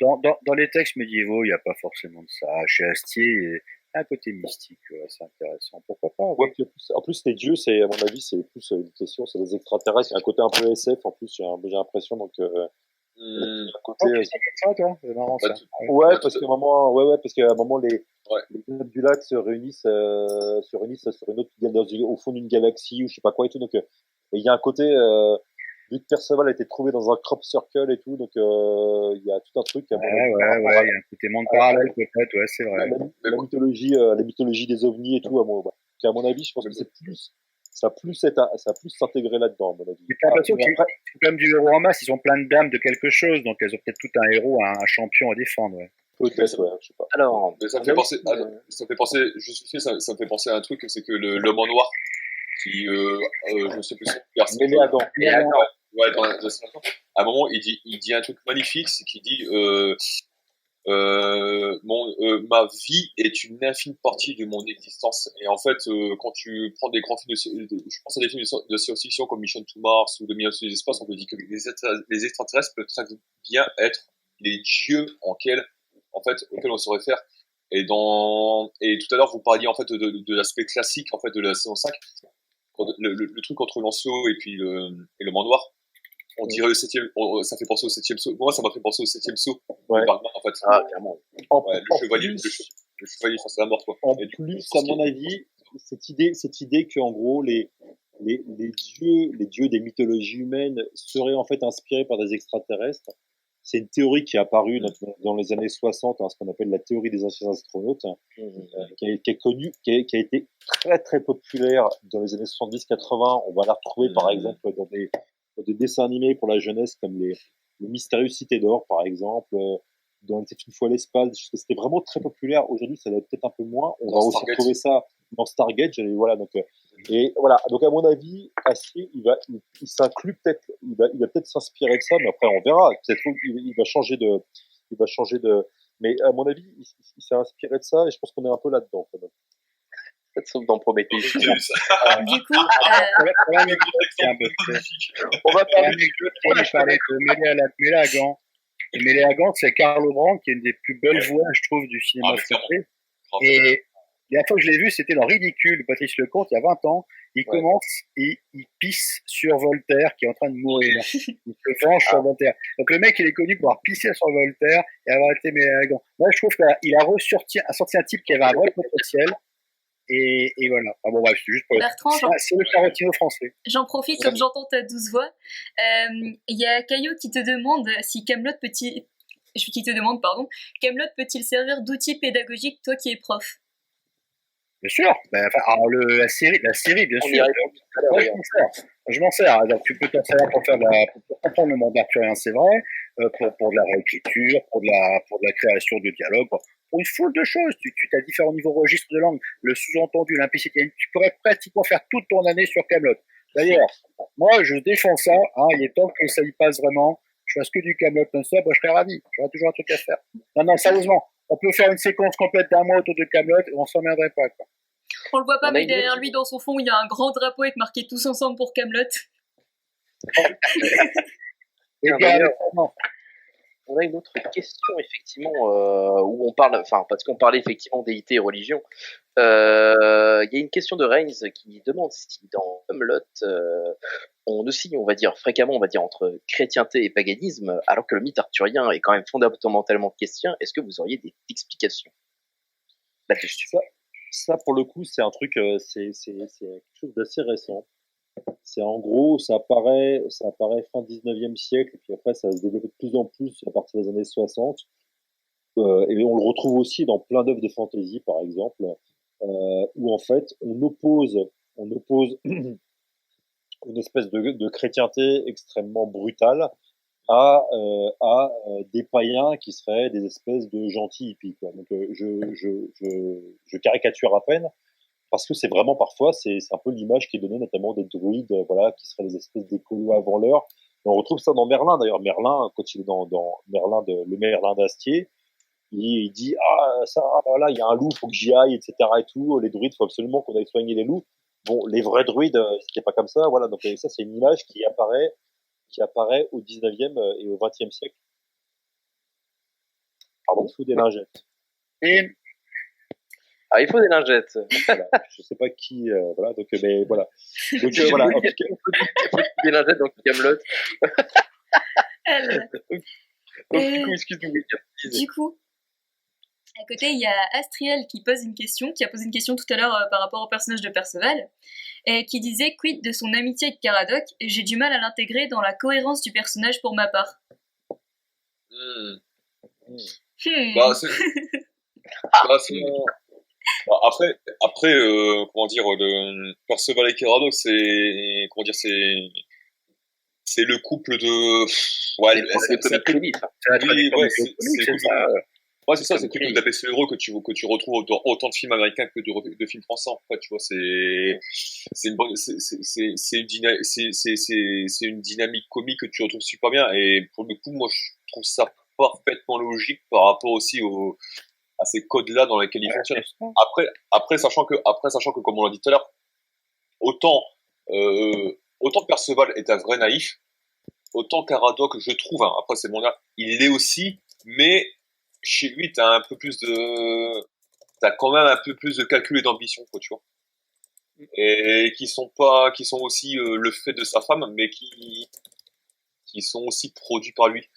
Speaker 3: Dans les textes médiévaux, il n'y a pas forcément de ça. Chez Astier, il y a un côté mystique, c'est intéressant. Pourquoi pas?
Speaker 4: Ouais, puis en plus, les dieux, à mon avis, c'est plus une question, c'est des extraterrestres. Il y a un côté un peu SF, en plus, j'ai l'impression, donc, un côté,
Speaker 3: ça, toi? C'est marrant, ça.
Speaker 4: ouais, parce qu'à un moment, les peuples du lac se réunissent sur une autre, au fond d'une galaxie, ou je sais pas quoi et tout, donc, il y a un côté, vu que Perceval a été trouvé dans un crop circle et tout, donc il y a tout un truc.
Speaker 3: Ouais, il y a un côté monde parallèle peut-être, ouais, c'est vrai.
Speaker 4: La mythologie des ovnis et tout, à mon avis, je pense que ça a plus s'intégrer là-dedans, à mon avis.
Speaker 3: J'ai l'impression qu'ils sont comme du héros en masse, ils ont plein de dames de quelque chose, donc elles ont peut-être tout un héros, un champion à défendre, ouais.
Speaker 4: Peut-être, ouais, je sais pas.
Speaker 1: Alors,
Speaker 5: ça me fait penser, ça me fait penser à un truc, c'est que l'homme en noir, qui, je ne sais plus son
Speaker 4: Méléagan.
Speaker 5: Ouais, à un moment, il dit un truc magnifique, c'est qu'il dit, ma vie est une infime partie de mon existence. Et en fait, quand tu prends des grands films je pense à des films de science-fiction comme Mission to Mars ou 2001 sur l'espace, on te dit que les extraterrestres peuvent très bien être les dieux auxquels on se réfère. Et tout à l'heure, vous parliez en fait de l'aspect classique en fait de la saison 5, le truc entre Lancelot et puis le Manoir Noir. On dirait ça fait penser au septième saut. Moi, ça m'a fait penser au septième saut.
Speaker 4: Ouais.
Speaker 5: En fait.
Speaker 1: Clairement.
Speaker 5: Le chevalier face à la mort, quoi.
Speaker 4: En plus, à mon avis, cette idée que, en gros, les dieux des mythologies humaines seraient en fait inspirés par des extraterrestres. C'est une théorie qui est apparue dans les années 60, ce qu'on appelle la théorie des anciens astronautes, qui a été très très populaire dans les années 70-80. On va la retrouver par exemple dans des dessins animés pour la jeunesse comme les Mystérieuses Cités d'Or par exemple, dans Il était une fois l'espace. C'était vraiment très populaire. Aujourd'hui, ça l'est peut-être un peu moins. On va aussi retrouver ça dans Stargate. Voilà, donc, et voilà. Donc, à mon avis, Astier, il s'inclut peut-être, il va peut-être s'inspirer de ça, mais après, on verra. Peut-être il va changer de, mais à mon avis, il s'est inspiré de ça et je pense qu'on est un peu là-dedans, quand même.
Speaker 1: Sauf dans Prométhée.
Speaker 2: Du coup,
Speaker 3: on va parler de Méléagan. Et Méléagan, c'est Karl Brandt, qui est une des plus belles voix, je trouve, du cinéma français. Et la fois que je l'ai vu, c'était dans Ridicule, Patrice Lecomte, il y a 20 ans. Il commence et il pisse sur Voltaire, qui est en train de mourir. Il se venge sur Voltaire. Donc le mec, il est connu pour avoir pissé sur Voltaire et avoir été Méléagan. Moi, je trouve qu'il a sorti un type qui avait un vrai potentiel. Et voilà. Ah bon, bref, c'est juste pour
Speaker 2: Bertrand,
Speaker 3: c'est le Tarantino français.
Speaker 2: J'en profite comme j'entends ta douce voix. Il y a Caillot qui te demande si Camelot peut-il servir d'outil pédagogique, toi qui es prof.
Speaker 3: Bien sûr. Alors la série, bien sûr. Je m'en sers. Alors, tu peux t'en servir pour comprendre le monde arthurien, c'est vrai, pour de la réécriture, pour de la création de dialogue, pour une foule de choses. Tu as différents niveaux registres de langue, le sous-entendu, l'implicite. Tu pourrais pratiquement faire toute ton année sur Camelot. D'ailleurs, moi, je défends ça. Il est temps que ça y passe vraiment. Je fasse que du Camelot non-stop. Je serais ravi. J'aurais toujours un truc à faire. Non, sérieusement. On peut faire une séquence complète d'un mois autour de Camelot et on s'emmerderait pas, quoi.
Speaker 2: On le voit pas,
Speaker 1: On a
Speaker 2: mais
Speaker 1: une
Speaker 2: derrière
Speaker 1: autre-
Speaker 2: lui, dans son fond, il y a un grand drapeau avec marqué tous ensemble pour Camelot.
Speaker 3: Et
Speaker 1: Ah,
Speaker 3: bien,
Speaker 1: d'ailleurs,
Speaker 3: non.
Speaker 1: on a une autre question, effectivement, où on parle, enfin, parce qu'on parlait effectivement déité et religion. Il y a une question de Reigns qui demande si dans Camelot, on oscille, on va dire, fréquemment, on va dire, entre chrétienté et paganisme, alors que le mythe arthurien est quand même fondamentalement chrétien. Est-ce que vous auriez des explications là-dessus?
Speaker 4: Ça, pour le coup, c'est un truc, c'est quelque chose d'assez récent. C'est en gros, ça apparaît fin 19e siècle, et puis après, ça va se développer de plus en plus à partir des années 60. Et on le retrouve aussi dans plein d'œuvres de fantasy, par exemple, où en fait, on oppose une espèce de chrétienté extrêmement brutale à des païens qui seraient des espèces de gentils hippies, quoi. Donc, je caricature à peine, parce que c'est vraiment parfois, c'est un peu l'image qui est donnée notamment des druides, voilà, qui seraient des espèces d'écolos avant l'heure. Et on retrouve ça dans Merlin, d'ailleurs. Merlin, quand il est dans Merlin, le Merlin d'Astier, il dit, ah, ça, ah, bah là, il y a un loup, faut que j'y aille, etc. et tout. Les druides, faut absolument qu'on aille soigner les loups. Bon, les vrais druides, c'était pas comme ça, voilà. Donc, ça, c'est une image qui apparaît au 19e et au 20e siècle. Pardon, sous des lingettes.
Speaker 3: Et
Speaker 1: Ah, il faut des lingettes.
Speaker 4: Voilà. Je sais pas qui, voilà. Donc, mais voilà. Donc, voilà. En tout cas,
Speaker 1: Il faut des lingettes dans Camelot.
Speaker 2: Elle.
Speaker 1: Donc, du coup, excuse-moi, William.
Speaker 2: Du coup, à côté, il y a Astriel qui pose une question, qui a posé une question tout à l'heure par rapport au personnage de Perceval, et qui disait quid de son amitié avec Caradoc, et j'ai du mal à l'intégrer dans la cohérence du personnage pour ma part.
Speaker 5: Bah, bah, après, comment dire, le Perceval et Caradoc, c'est, comment dire, c'est le couple de, ouais,
Speaker 1: C'est le comique ça.
Speaker 3: c'est la
Speaker 5: oui,
Speaker 3: tradition
Speaker 5: ouais,
Speaker 3: médiévale,
Speaker 5: c'est
Speaker 3: c'est ça.
Speaker 5: ouais, c'est ça, c'est
Speaker 1: Comme
Speaker 5: le couple
Speaker 1: Kelly.
Speaker 5: d'appel héros que tu retrouves dans autant de films américains que de films français, en fait, tu vois, c'est une bonne, c'est une dynamique comique que tu retrouves super bien, et pour le coup, moi, je trouve ça parfaitement logique par rapport aussi à ces codes-là dans lesquels ils fonctionnent. Après, sachant que, comme on l'a dit tout à l'heure, autant, autant Perceval est un vrai naïf, autant Caradoc, je trouve, hein, après c'est mon art, il l'est aussi, mais chez lui, t'as quand même un peu plus de calcul et d'ambition, quoi, tu vois. Et qui sont aussi le fait de sa femme, mais qui sont aussi produits par lui.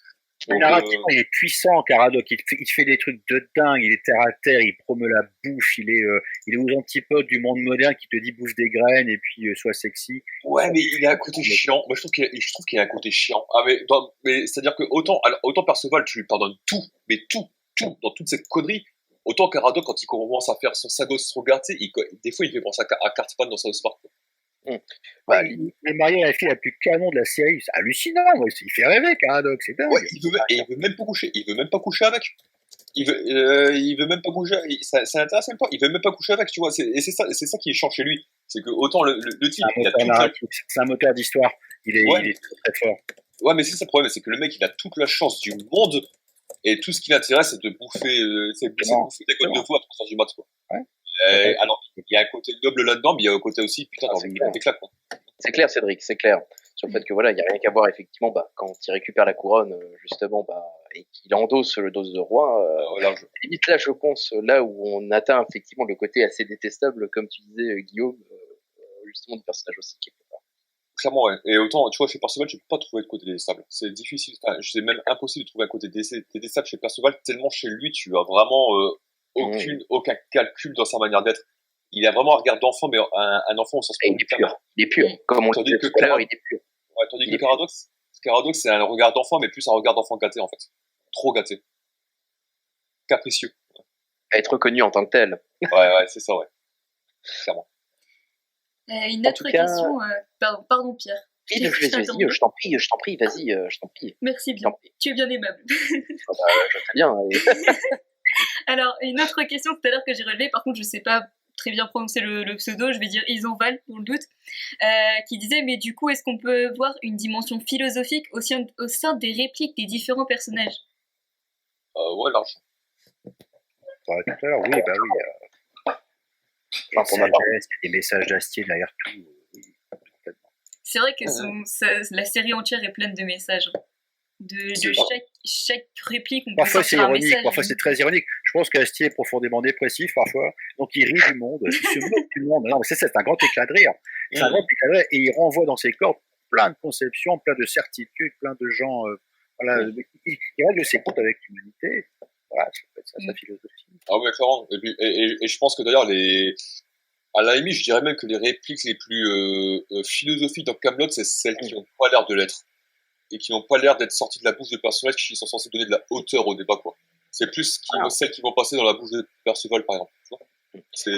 Speaker 5: Donc,
Speaker 3: Narrativement, il est puissant, Caradoc. Il fait des trucs de dingue. Il est terre à terre. Il promeut la bouffe. Il est aux antipodes du monde moderne qui te dit bouffe des graines et puis sois sexy.
Speaker 5: ouais, mais il a un côté chiant. Moi, je trouve qu'il a un côté chiant. Ah, mais c'est-à-dire que autant Perceval, tu lui pardonnes tout, mais tout, dans toutes ces conneries. Autant Caradoc, quand il commence à faire son Sagos Rogar, tu sais, des fois, il fait penser à Cartman dans South Park.
Speaker 3: Bah, il est marié à la fille la plus canon de la série. C'est hallucinant. Ouais. Il fait rêver, Caradoc. C'est dingue.
Speaker 5: Ouais, il veut même pas coucher. Il veut même pas coucher avec. Il veut même pas coucher. Ça l'intéresse même pas. Il veut même pas coucher avec, tu vois. C'est ça qui est chiant chez lui. C'est que autant le type, il a toute la...
Speaker 3: C'est un moteur d'histoire. Il est très, très fort.
Speaker 5: Ouais, mais c'est ça le problème, c'est que le mec, il a toute la chance du monde, et tout ce qui l'intéresse, c'est de bouffer, bouffer des côtes de veau à 3h du mat, quoi.
Speaker 3: Ouais.
Speaker 5: Alors, il y a un côté noble là-dedans, mais il y a un côté aussi, putain, t'as envie de mettre claque, quoi.
Speaker 1: C'est clair, Cédric, c'est clair. Sur le fait que voilà, il n'y a rien qu'à voir effectivement, quand il récupère la couronne, justement, et qu'il endosse le dos de roi, limite là, je pense, là où on atteint effectivement le côté assez détestable, comme tu disais, Guillaume, justement, du personnage aussi, quelque part.
Speaker 5: Clairement, ouais. Et autant, tu vois, chez Perceval, tu peux pas trouver de côté détestable. C'est difficile, enfin, c'est même impossible de trouver un côté détestable chez Perceval, tellement chez lui, tu as vraiment, aucun calcul dans sa manière d'être. Il a vraiment un regard d'enfant, mais un enfant au sens
Speaker 1: il est pur. Il est pur. Comme on le disait tout à l'heure, il est pur.
Speaker 5: Ouais, tandis que Caradoc, c'est un regard d'enfant, mais plus un regard d'enfant gâté, en fait. Trop gâté. Capricieux.
Speaker 1: Être reconnu en tant que tel.
Speaker 5: Ouais, c'est ça, ouais. Clairement.
Speaker 2: Une autre question, pardon Pierre.
Speaker 1: Vas-y, je t'en prie, vas-y, je t'en prie.
Speaker 2: Merci bien, tu es bien aimable.
Speaker 1: Je sais bien.
Speaker 2: Alors, une autre question tout à l'heure que j'ai relevée, par contre je sais pas très bien prononcer le pseudo, je vais dire Isonval pour le doute, qui disait mais du coup est-ce qu'on peut voir une dimension philosophique au sein des répliques des différents personnages?
Speaker 5: Ouais, large.
Speaker 3: Tout à l'heure, oui, bah oui.
Speaker 1: Enfin, pour ma part.
Speaker 3: Il y a des messages d'Astier derrière tout. Oui, complètement.
Speaker 2: C'est vrai que la série entière est pleine de messages. De chaque réplique, on peut
Speaker 3: Parfois c'est
Speaker 2: sortir un
Speaker 3: ironique,
Speaker 2: message.
Speaker 3: parfois c'est très ironique. Je pense qu'Astier est profondément dépressif parfois, donc il rit du monde, il se moque du monde. Non, mais c'est un grand éclat de rire. C'est un grand éclat de rire et il renvoie dans ses cordes plein de conceptions, plein de certitudes, plein de gens. Voilà, il règle ses comptes avec l'humanité. Voilà, ça peut être ça sa philosophie.
Speaker 5: Ah ouais, clairement. Et je pense que d'ailleurs, à la limite, je dirais même que les répliques les plus philosophiques dans Kaamelott, c'est celles qui n'ont pas l'air de l'être. Et qui n'ont pas l'air d'être sorties de la bouche de personnages qui sont censés donner de la hauteur au débat, quoi. C'est plus celles qui vont passer dans la bouche de Perceval, par exemple. C'est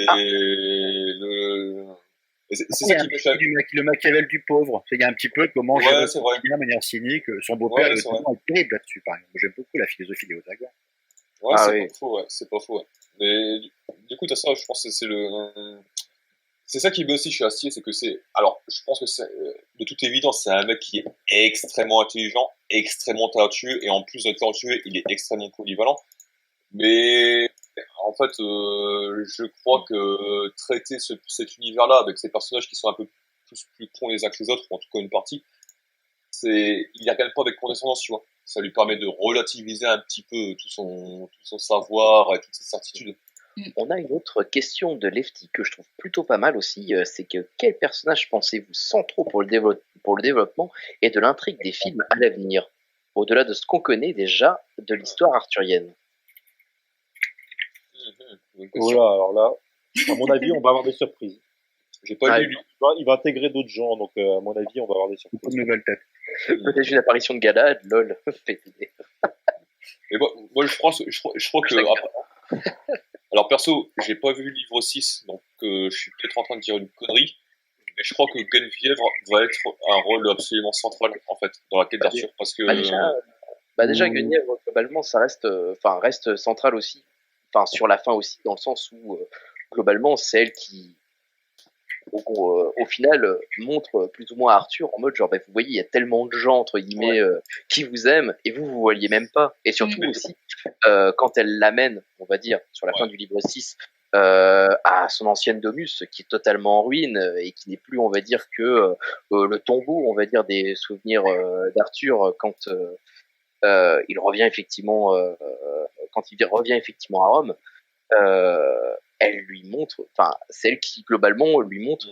Speaker 5: c'est ça qui me fait.
Speaker 3: Le Machiavel du pauvre. Il y a un petit peu comment gérer de manière cynique. Son beau-père est terrible là-dessus, par exemple. J'aime beaucoup la philosophie des Hauts-Daguerre.
Speaker 5: Ouais, c'est pas faux, ouais. Mais du coup, t'as ça, je pense que c'est ça qui me aussi chez Astier, c'est que alors, je pense que de toute évidence, c'est un mec qui est extrêmement intelligent, extrêmement talentueux, et en plus d'être talentueux, il est extrêmement polyvalent. Mais, en fait, je crois que traiter cet univers-là avec ces personnages qui sont un peu plus cons les uns que les autres, ou en tout cas une partie, il y regarde pas avec condescendance, tu vois. Ça lui permet de relativiser un petit peu tout son savoir et toutes ses certitudes.
Speaker 1: On a une autre question de Lefty que je trouve plutôt pas mal aussi, c'est que quel personnage pensez-vous centraux pour le développement et de l'intrigue des films à l'avenir, au-delà de ce qu'on connaît déjà de l'histoire arthurienne?
Speaker 4: Voilà, alors là, à mon avis, on va avoir des surprises. J'ai pas lu, il va intégrer d'autres gens, donc à mon avis, on va avoir des surprises.
Speaker 3: Beaucoup de nouvelles têtes.
Speaker 1: Peut-être une apparition de Galad, lol, fait idée.
Speaker 5: Et moi je crois que... Alors perso, j'ai pas vu le livre 6, donc je suis peut-être en train de dire une connerie, mais je crois que Guenvièvre va être un rôle absolument central, en fait, dans la quête d'Arthur, parce que...
Speaker 1: déjà, Guenvièvre, globalement, ça reste central aussi, sur la fin aussi, dans le sens où, globalement, c'est elle qui, au final, montre plus ou moins à Arthur en mode genre, vous voyez, il y a tellement de gens, entre guillemets, qui vous aiment, et vous voyez même pas. Et surtout aussi, quand elle l'amène, on va dire, sur la fin du livre 6, à son ancienne domus, qui est totalement en ruine, et qui n'est plus, on va dire, que le tombeau, on va dire, des souvenirs d'Arthur quand il revient effectivement à Rome. Elle lui montre, celle qui globalement lui montre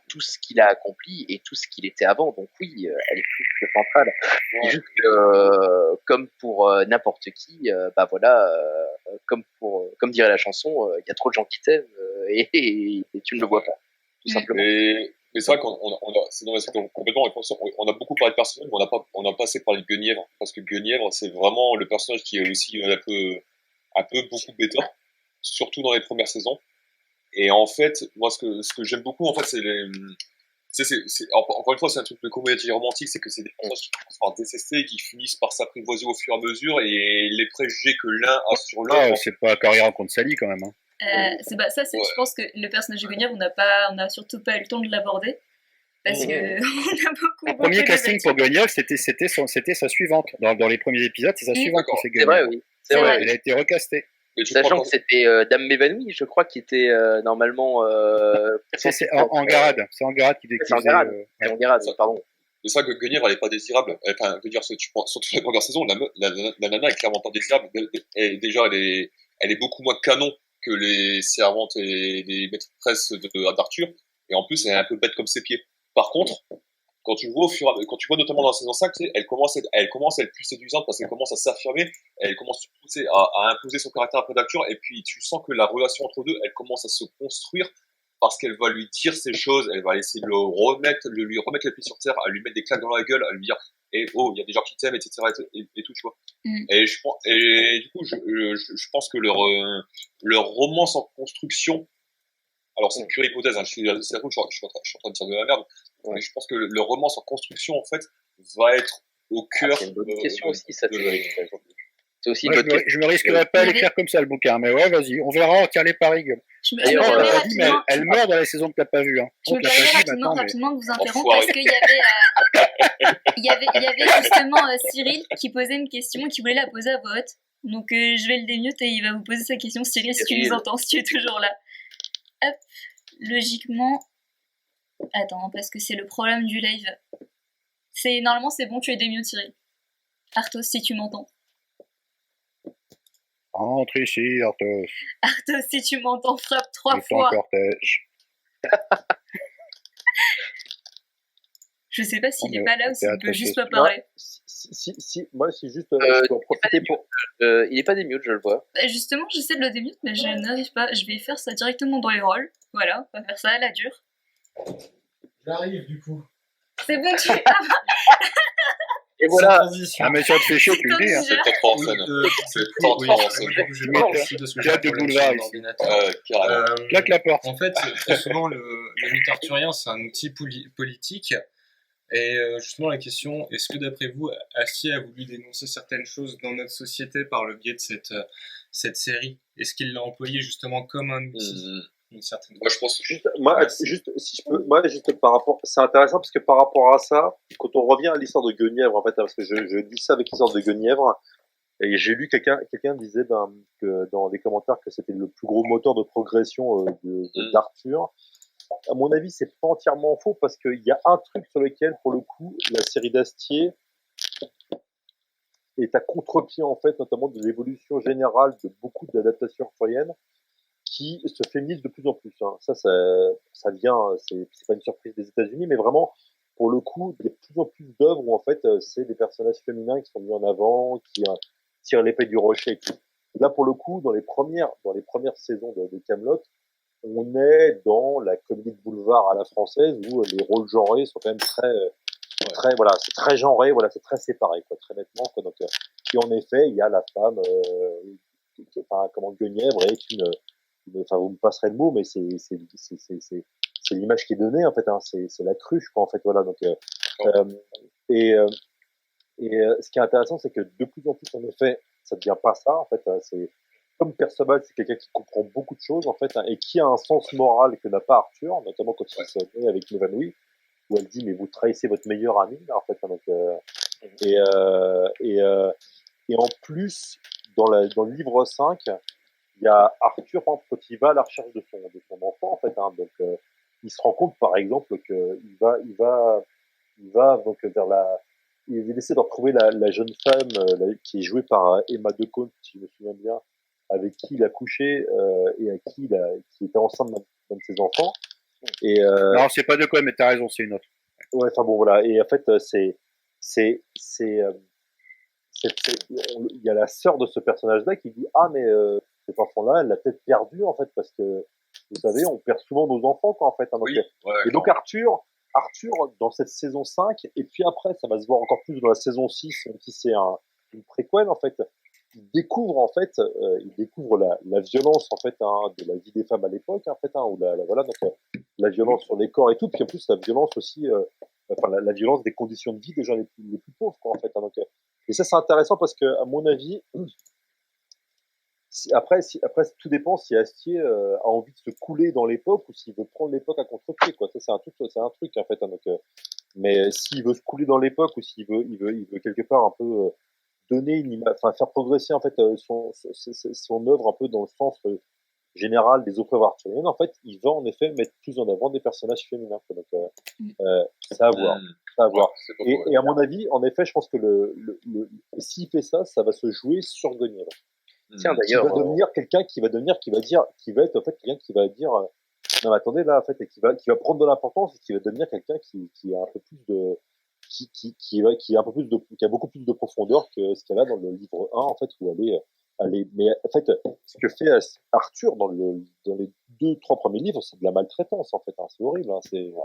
Speaker 1: tout ce qu'il a accompli et tout ce qu'il était avant. Donc oui, elle est plus que centrale. Ouais. Juste comme pour n'importe qui, comme dirait la chanson, il y a trop de gens qui t'aiment et tu ne le vois pas, tout simplement.
Speaker 5: Mais c'est vrai c'est complètement. On a beaucoup parlé de personnages, mais on a pas assez parlé de Guenièvre, parce que Guenièvre, c'est vraiment le personnage qui est aussi un peu beaucoup bêta, surtout dans les premières saisons. Et en fait, moi, ce que j'aime beaucoup, en fait, encore une fois, c'est un truc de comédie romantique, c'est que c'est des personnages qui finissent par détester, qui finissent par s'apprivoiser au fur et à mesure, et les préjugés que l'un a sur l'autre.
Speaker 3: C'est pas Carrière contre Sally, quand même, hein.
Speaker 2: Je pense que le personnage de Guenièvre, on n'a surtout pas eu le temps de l'aborder. Parce que on a beaucoup.
Speaker 3: Le premier casting pour Guenièvre, c'était sa suivante. Dans les premiers épisodes, c'est sa suivante qui fait Guenièvre.
Speaker 1: C'est vrai, oui. C'est vrai.
Speaker 3: Elle a été recastée.
Speaker 1: Sachant que c'était Dame M'évanouie, je crois, qui était normalement.
Speaker 3: C'est Angarade. C'est Angarade qui décrit.
Speaker 1: C'est Angarade, pardon.
Speaker 5: C'est ça que Guenièvre, elle est pas désirable. Enfin, je veux dire, tu prends, surtout la première saison, la nana est clairement pas désirable. Déjà, elle est beaucoup moins canon que les servantes et les maîtresses d'Arthur. Et en plus, elle est un peu bête comme ses pieds. Par contre, quand tu vois notamment dans la saison 5, elle commence à être plus séduisante parce qu'elle commence à s'affirmer, elle commence à imposer son caractère un peu d'Arthur, et puis tu sens que la relation entre deux, elle commence à se construire parce qu'elle va lui dire ces choses, elle va essayer de lui remettre les pieds sur terre, à lui mettre des claques dans la gueule, à lui dire il y a des gens qui t'aiment, etc. et tout, tu vois. Et du coup, je pense que leur romance en construction, alors c'est une pure hypothèse, je suis en train de dire de la merde, mais je pense que le romance en construction, en fait, va être au cœur.
Speaker 1: C'est une bonne question aussi, ça. C'est aussi
Speaker 3: une bonne question. Je me risquerais pas à l'écrire comme ça, le bouquin, mais ouais, vas-y, on verra, on tire les paris.
Speaker 1: D'ailleurs,
Speaker 3: elle meurt dans la saison que t'as pas vue. Hein.
Speaker 2: Je me permets rapidement de vous interrompre parce qu'il y avait justement Cyril qui posait une question et qui voulait la poser à voix haute. Donc je vais le démute et il va vous poser sa question. Cyril, si tu nous entends, si tu es toujours là. hop, logiquement... Attends, parce que c'est le problème du live. Normalement, c'est bon, tu es démute, Cyril. Arthos, si tu m'entends.
Speaker 3: Entre ici, Arthos.
Speaker 2: Arthos, si tu m'entends, frappe 3
Speaker 3: Et ton
Speaker 2: fois.
Speaker 3: cortège.
Speaker 2: Je sais pas s'il
Speaker 3: On
Speaker 2: est
Speaker 3: est
Speaker 2: pas là
Speaker 3: au
Speaker 2: ou s'il
Speaker 3: théâtre
Speaker 2: peut juste
Speaker 3: social.
Speaker 2: pas parler.
Speaker 4: Moi, c'est juste,
Speaker 1: il
Speaker 4: je peux en
Speaker 1: est pas
Speaker 4: profiter
Speaker 1: démute.
Speaker 4: pour.
Speaker 1: Il est pas démute, je le vois.
Speaker 2: Bah, justement, j'essaie de le démute, mais je n'arrive pas. Je vais faire ça directement dans les rôles. Voilà, on va faire ça à la dure.
Speaker 6: J'arrive du coup.
Speaker 2: C'est bon, tu...
Speaker 1: Et
Speaker 6: Sans
Speaker 1: voilà.
Speaker 6: transition.
Speaker 3: Ah, mais ça te fait chier, tu le dis. Hein.
Speaker 5: C'est pas trop en
Speaker 6: Oui,
Speaker 5: scène. C'est
Speaker 6: du
Speaker 5: pas
Speaker 6: coup,
Speaker 5: trop en
Speaker 6: oui,
Speaker 5: scène.
Speaker 6: du coup, je parle aussi parce que j'ai un
Speaker 3: Théâtre de
Speaker 6: problème
Speaker 3: boulevard
Speaker 6: sur mon
Speaker 3: ici.
Speaker 6: ordinateur.
Speaker 5: Carrément.
Speaker 3: Claque la porte.
Speaker 6: En fait, très souvent, le mythe arthurien, c'est un outil politique. Et justement, la question, est-ce que d'après vous, Astier a voulu dénoncer certaines choses dans notre société par le biais de cette série? Est-ce qu'il l'a employé justement comme un outil d'une certaine
Speaker 5: Moi, je pense.
Speaker 6: Merci.
Speaker 4: Si je peux, juste par rapport, c'est intéressant parce que par rapport à ça, quand on revient à l'histoire de Guenièvre, en fait, parce que je dis ça avec l'histoire de Guenièvre, et j'ai lu quelqu'un disait que dans les commentaires que c'était le plus gros moteur de progression d'Arthur. À mon avis, c'est pas entièrement faux parce qu'il y a un truc sur lequel, pour le coup, la série d'Astier est à contre-pied, en fait, notamment de l'évolution générale de beaucoup d'adaptations arthuriennes qui se féminisent de plus en plus. Hein. Ça vient, c'est pas une surprise des États-Unis, mais vraiment, pour le coup, il y a de plus en plus d'œuvres où, en fait, c'est des personnages féminins qui sont mis en avant, qui tirent l'épée du rocher et tout. Là, pour le coup, dans les premières saisons de Kaamelott, on est dans la comédie de boulevard à la française où les rôles genrés sont quand même très voilà, c'est très genré, voilà, c'est très séparé, quoi, très nettement, quoi. Donc, et en effet, il y a la femme, comment Guenièvre est enfin, vous me passerez le mot, mais c'est l'image qui est donnée, en fait, hein, c'est la cruche, quoi, en fait, voilà. Donc, ce qui est intéressant, c'est que de plus en plus, en effet, ça devient pas ça, en fait, c'est comme Perceval, c'est quelqu'un qui comprend beaucoup de choses, en fait, hein, et qui a un sens moral que n'a pas Arthur, notamment quand il se met avec Mévanoui, où elle dit, mais vous trahissez votre meilleur ami, là, en fait, hein, donc, et en plus, dans le livre 5, il y a Arthur, par exemple, quand il va à la recherche de son enfant, en fait, hein, donc, il se rend compte, par exemple, qu'il va donc il essaie de retrouver la jeune femme qui est jouée par Emma Decaune, si je me souviens bien, avec qui il a couché et à qui qui était enceinte d'un de ses enfants. Et
Speaker 3: Non, c'est pas de quoi, mais t'as raison, c'est une autre.
Speaker 4: ouais, enfin bon, voilà. Et en fait, il y a la sœur de ce personnage-là qui dit, ah mais cet enfant-là, elle l'a peut-être perdu, en fait, parce que vous savez, on perd souvent nos enfants, quoi, en fait. Hein, donc, et donc Arthur, dans cette saison 5, et puis après, ça va se voir encore plus dans la saison 6, même si c'est une préquelle, en fait, il découvre la violence, en fait, hein, de la vie des femmes à l'époque, en fait, hein, où voilà, donc la violence sur les corps et tout, puis en plus la violence aussi, enfin la violence des conditions de vie des gens les plus pauvres, quoi, en fait. Hein, donc, et ça, c'est intéressant parce que, à mon avis, après, tout dépend si Astier a envie de se couler dans l'époque ou s'il veut prendre l'époque à contre-pied, quoi. Ça, c'est un truc, en fait. Hein, donc, mais s'il veut se couler dans l'époque ou s'il veut quelque part un peu donner une image, enfin faire progresser en fait son œuvre un peu dans le sens général des œuvres arthuriennes, en fait, il va en effet mettre plus en avant des personnages féminins. Quoi. Donc, c'est à voir. C'est à voir. Et à mon avis, en effet, je pense que s'il fait ça, ça va se jouer sur Guenièvre.
Speaker 1: Tiens, d'ailleurs,
Speaker 4: qui va devenir quelqu'un qui va être en fait quelqu'un qui va dire non mais attendez là en fait et qui va prendre de l'importance et qui va devenir quelqu'un qui a un peu plus de qui a beaucoup plus de profondeur que ce qu'elle a dans le livre 1 en fait où mais en fait ce que fait Arthur dans les 2-3 premiers livres, c'est de la maltraitance en fait, hein, c'est horrible, hein,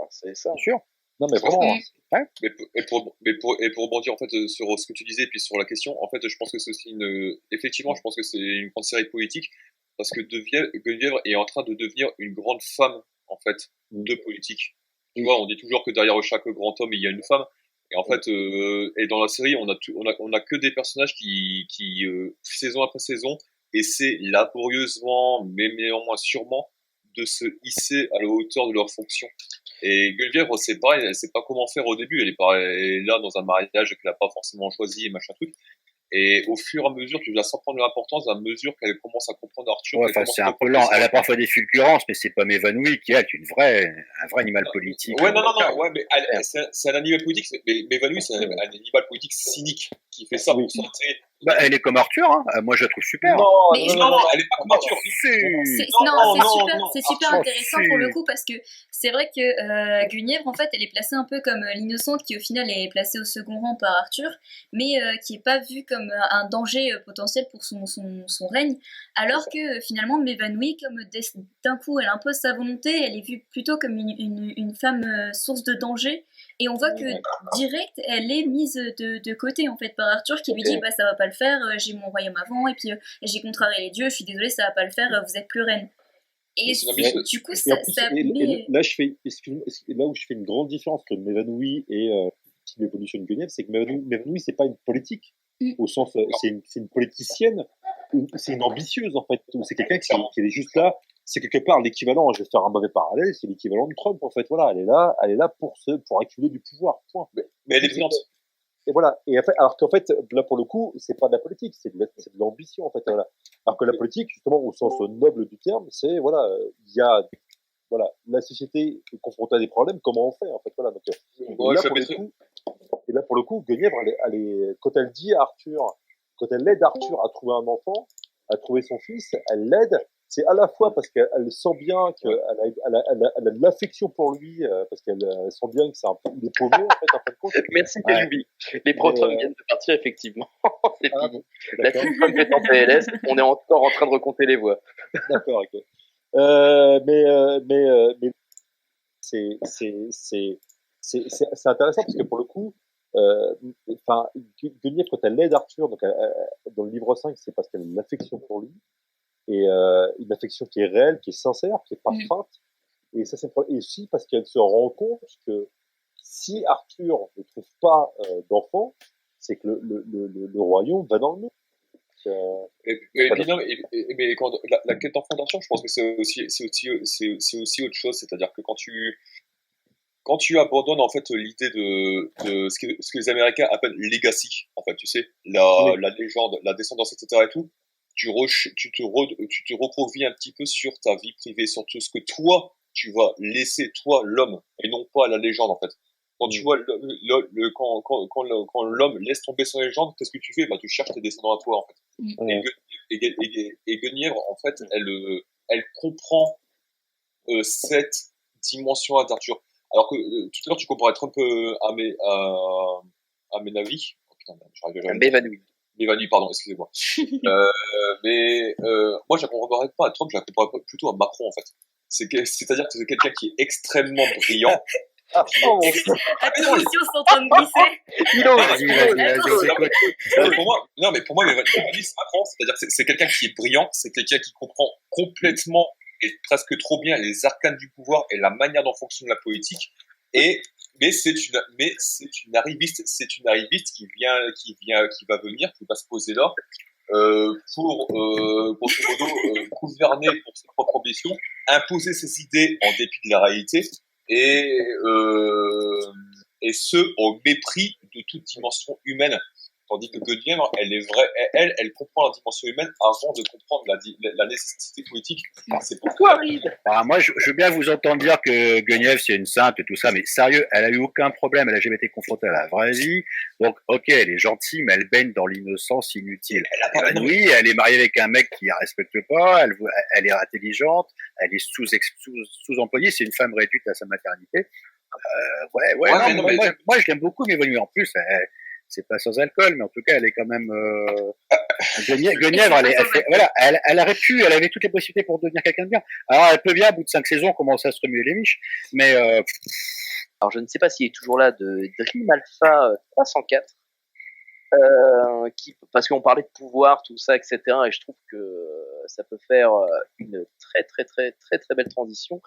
Speaker 4: c'est ça.
Speaker 3: Bien sûr.
Speaker 4: Non mais vraiment.
Speaker 5: Et pour rebondir en fait sur ce que tu disais et puis sur la question, en fait, je pense que c'est aussi effectivement, je pense que c'est une grande série politique parce que Guenièvre est en train de devenir une grande femme en fait de politique. Tu vois, on dit toujours que derrière chaque grand homme il y a une femme. Et en fait, et dans la série, on a que des personnages qui saison après saison essaient laborieusement, mais néanmoins sûrement, de se hisser à la hauteur de leur fonction. Et Guenièvre, c'est pareil, elle sait pas comment faire au début. Elle est là dans un mariage qu'elle a pas forcément choisi et machin truc. Et au fur et à mesure, tu vas sans prendre de l'importance à mesure qu'elle commence à comprendre Arthur.
Speaker 3: Ouais,
Speaker 5: qu'elle
Speaker 3: enfin,
Speaker 5: commence
Speaker 3: c'est
Speaker 5: à
Speaker 3: un peu
Speaker 5: comprendre
Speaker 3: lent.
Speaker 5: ses
Speaker 3: Elle a
Speaker 5: enfants.
Speaker 3: parfois des fulgurances, mais c'est pas m'évanouie qui, elle, est un vrai animal politique.
Speaker 5: Ouais, non, ouais, mais c'est un animal politique, mais Mevanoui, c'est un animal politique cynique qui fait ça pour s'entrer.
Speaker 3: Bah, elle est comme Arthur, hein. Moi, je la trouve super.
Speaker 5: Non,
Speaker 2: Mais je-
Speaker 5: non, elle est pas comme Arthur.
Speaker 2: C'est super
Speaker 3: Oh,
Speaker 2: intéressant
Speaker 3: si.
Speaker 2: pour le coup parce que c'est vrai que Guenièvre en fait elle est placée un peu comme l'innocente qui au final est placée au second rang par Arthur mais qui est pas vue comme un danger potentiel pour son règne alors que finalement M'évanouie comme d'un coup elle impose sa volonté elle est vue plutôt comme une femme source de danger et on voit que direct elle est mise de côté en fait par Arthur qui lui dit bah ça va pas le faire j'ai mon royaume avant et puis j'ai contrarié les dieux je suis désolée ça va pas le faire vous êtes plus reine et du coup
Speaker 7: Et en plus, là, là où je fais une grande différence entre M'évanouie et Team Evolution Guenièvre, c'est que M'évanouie, c'est pas une politique, au sens, c'est une politicienne, ou c'est une ambitieuse, en fait, ou c'est quelqu'un qui est juste là, c'est quelque part l'équivalent, je vais faire un mauvais parallèle, c'est l'équivalent de Trump, en fait, voilà, elle est là pour accumuler du pouvoir, point.
Speaker 5: Mais elle est brillante.
Speaker 7: Et voilà. Et en fait, alors qu'en fait, là, pour le coup, c'est pas de la politique, c'est de l'ambition, en fait, voilà. Alors que la politique, justement, au sens noble du terme, c'est, voilà, il y a, voilà, la société est confrontée à des problèmes, comment on fait, en fait, voilà. Donc, et là, pour le coup, Guenièvre, quand elle dit à Arthur, quand elle aide Arthur à trouver un enfant, à trouver son fils, elle l'aide, c'est à la fois parce qu'elle sent bien qu'elle a de l'affection pour lui, parce qu'elle sent bien que il est paumé, en fait, en fin de compte.
Speaker 1: Merci Kajubi. Les protons viennent de partir, effectivement. C'est fini. La team Trump est en PLS, on est encore en train de recompter les voix.
Speaker 7: D'accord, ok. Mais c'est intéressant parce que pour le coup, enfin, Guenièvre, quand elle aide Arthur, donc dans le livre 5, c'est parce qu'elle a une affection pour lui, et une affection qui est réelle, qui est sincère, qui est pas feinte, et ça c'est et aussi parce qu'elle se rend compte que si Arthur ne trouve pas d'enfant, c'est que le royaume va dans le mur.
Speaker 5: Mais quand la quête d'enfant d'Arthur, je pense que c'est aussi autre chose, c'est-à-dire que quand tu abandonnes en fait l'idée de ce que les Américains appellent legacy, en fait, tu sais, la légende, la descendance, etc. et tout, tu te recroquevilles un petit peu sur ta vie privée, sur tout ce que toi tu vas laisser, toi l'homme, et non pas la légende en fait. Quand tu vois quand l'homme laisse tomber son légende, qu'est-ce que tu fais? Bah tu cherches tes descendants à toi en fait. Et Guenièvre en fait, elle comprend cette dimension d'Arthur. Alors que tout à l'heure tu comparais Trump à Menavi. Oh putain, j'arrive jamais. M'évanouie, pardon, excusez-moi. Moi, je la comparerais pas à Trump, je la comparerais plutôt à Macron, en fait. C'est-à-dire que c'est quelqu'un qui est extrêmement brillant.
Speaker 2: Attention, c'est en train de glisser.
Speaker 5: Pour moi, Mévanoui, c'est Macron, c'est-à-dire que c'est quelqu'un qui est brillant, c'est quelqu'un qui comprend complètement et presque trop bien les arcanes du pouvoir et la manière dont fonctionne la politique. Mais c'est une arriviste qui va venir, qui va se poser là, pour, grosso modo, gouverner pour ses propres ambitions, imposer ses idées en dépit de la réalité, et ce, au mépris de toute dimension humaine. Tandis que Guenièvre, elle comprend la dimension humaine avant de comprendre la nécessité politique. C'est pourquoi.
Speaker 3: Moi, je veux bien vous entendre dire que Guenièvre, c'est une sainte et tout ça, mais sérieux, elle a eu aucun problème, elle a jamais été confrontée à la vraie vie. Donc, ok, elle est gentille, mais elle baigne dans l'innocence inutile. Oui, elle est mariée avec un mec qui la respecte pas, elle est intelligente, elle est sous-employée, c'est une femme réduite à sa maternité. Moi, je l'aime beaucoup, mais en plus, c'est pas sans alcool, mais en tout cas, elle est quand même. Guenièvre, elle avait toutes les possibilités pour devenir quelqu'un de bien. Alors, elle peut bien, au bout de 5 saisons, commencer à se remuer les miches, mais.
Speaker 1: Alors, je ne sais pas s'il est toujours là, de Dream Alpha 304, parce qu'on parlait de pouvoir, tout ça, etc. Et je trouve que ça peut faire une très très très très très belle transition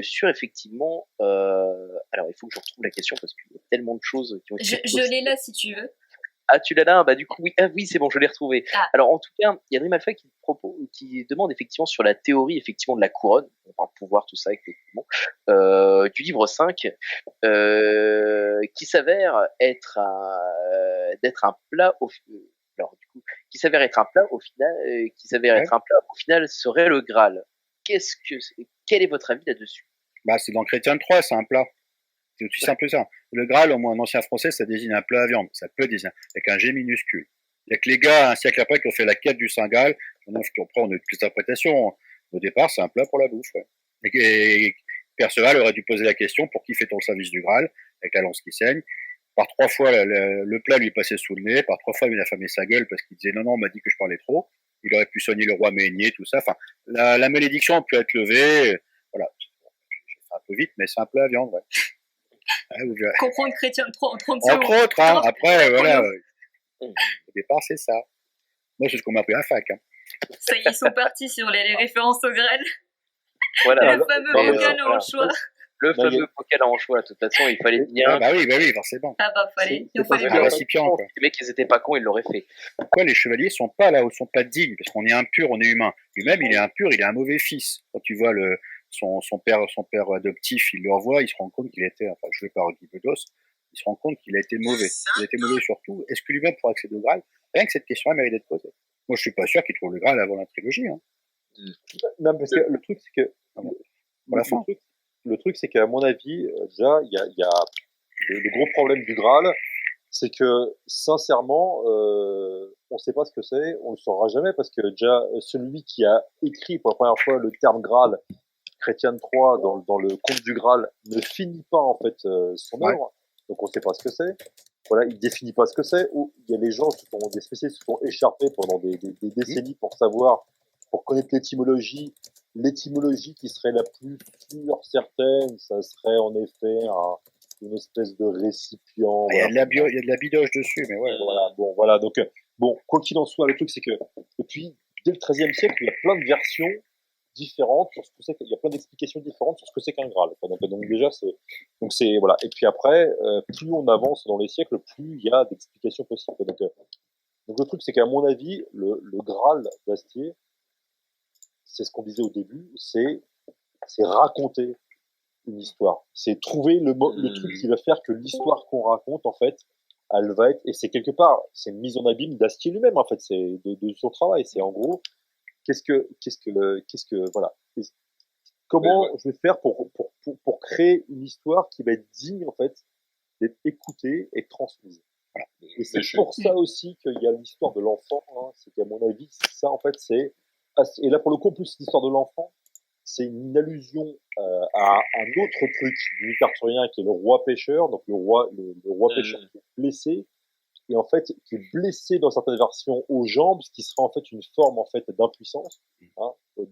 Speaker 1: sur effectivement. Alors, il faut que je retrouve la question parce qu'il y a tellement de choses qui ont été.
Speaker 2: Je l'ai là si tu veux.
Speaker 1: Ah, tu l'as là? Bah, du coup, oui. Ah, oui, c'est bon, je l'ai retrouvé.
Speaker 2: Ah.
Speaker 1: Alors, en tout cas, il y a Dream Alpha qui demande effectivement sur la théorie, effectivement, de la couronne, on parle pouvoir, tout ça, effectivement, du livre 5, qui s'avère être d'être un plat alors, du coup, qui s'avère être un plat au final, être un plat au final serait le Graal. Quel est votre avis là-dessus?
Speaker 3: Bah, c'est dans Chrétien 3, c'est un plat. C'est aussi simple que ça. Le Graal, au moins en ancien français, ça désigne un plat à viande. Ça peut désigner, avec un G minuscule. Il y a que les gars, un siècle après, qui ont fait la quête du Saint Graal. Après, on a plus d'interprétation. Au départ, c'est un plat pour la bouffe, ouais. Et Perceval aurait dû poser la question, pour qui fait-on le service du Graal? Avec la lance qui saigne. Par 3 fois, le plat lui passait sous le nez. Par 3 fois, il a fermé sa gueule parce qu'il disait non, on m'a dit que je parlais trop. Il aurait pu soigner le roi Ménier, tout ça. Enfin, la malédiction a pu être levée. Voilà. J'ai fait un peu vite, mais c'est un plat à viande, ouais.
Speaker 2: Comprendre Chrétien 3 en 30 secondes.
Speaker 3: Entre autres, hein. Après, voilà. Au départ, c'est ça. Moi, c'est ce qu'on m'a appris à la fac. Hein.
Speaker 2: Ça y est, ils sont partis sur les références au Graal.
Speaker 1: Voilà.
Speaker 2: Le fameux vocal en choix.
Speaker 1: Le fameux vocal en choix. De toute façon, il fallait bien.
Speaker 3: Ah, bah oui, forcément.
Speaker 2: Ah bah, fallait. Il fallait
Speaker 3: un récipient, quoi.
Speaker 1: Les mecs, ils étaient pas cons, ils l'auraient fait.
Speaker 3: Pourquoi les chevaliers sont pas là, sont pas dignes? Parce qu'on est impur, on est humain. Lui-même, il est impur, il est un mauvais fils. Quand tu vois son père adoptif, il le revoit, il se rend compte qu'il était, enfin, joué par Guy Bedos, il se rend compte qu'il a été mauvais. Il a été mauvais surtout. Est-ce que lui-même pourra accéder au Graal? Rien que cette question-là mérite d'être posée. Moi, je suis pas sûr qu'il trouve le Graal avant la trilogie, hein.
Speaker 7: Non, parce que le truc, c'est que, le truc, c'est qu'à mon avis, déjà, il y a le gros problème du Graal, c'est que, sincèrement, on sait pas ce que c'est, on le saura jamais, parce que déjà, celui qui a écrit pour la première fois le terme Graal, Chrétien 3, dans le conte du Graal, ne finit pas, en fait, son œuvre. Donc on sait pas ce que c'est. Voilà, il définit pas ce que c'est. Ou il y a des gens des spécialistes qui se sont écharpés pendant des décennies pour savoir, pour connaître l'étymologie. L'étymologie qui serait la plus sûre, certaine, ça serait en effet une espèce de récipient.
Speaker 3: Il y a de la bidoche dessus, mais ouais.
Speaker 7: Voilà. Donc, quoi qu'il en soit, le truc, c'est que, et puis, dès le XIIIe siècle, il y a plein de versions différentes sur ce que c'est, il y a plein d'explications différentes sur ce que c'est qu'un Graal. Donc déjà, c'est, voilà. Et puis après, plus on avance dans les siècles, plus il y a d'explications possibles. Donc le truc, c'est qu'à mon avis, le Graal d'Astier, c'est ce qu'on disait au début, c'est raconter une histoire. C'est trouver le truc qui va faire que l'histoire qu'on raconte, en fait, elle va être, et c'est quelque part, c'est une mise en abîme d'Astier lui-même, en fait, c'est de son travail. C'est en gros, voilà. Comment je vais faire pour créer une histoire qui va être digne, en fait, d'être écoutée et transmise. Voilà. Et c'est pour ça aussi qu'il y a l'histoire de l'enfant, hein. C'est qu'à mon avis, ça, en fait, et là, pour le coup, en plus, l'histoire de l'enfant, c'est une allusion à un autre truc du mythe arthurien qui est le roi pêcheur, donc le roi pêcheur qui est blessé, et en fait qui est blessé dans certaines versions aux jambes, ce qui serait en fait une forme en fait d'impuissance. Hein. Et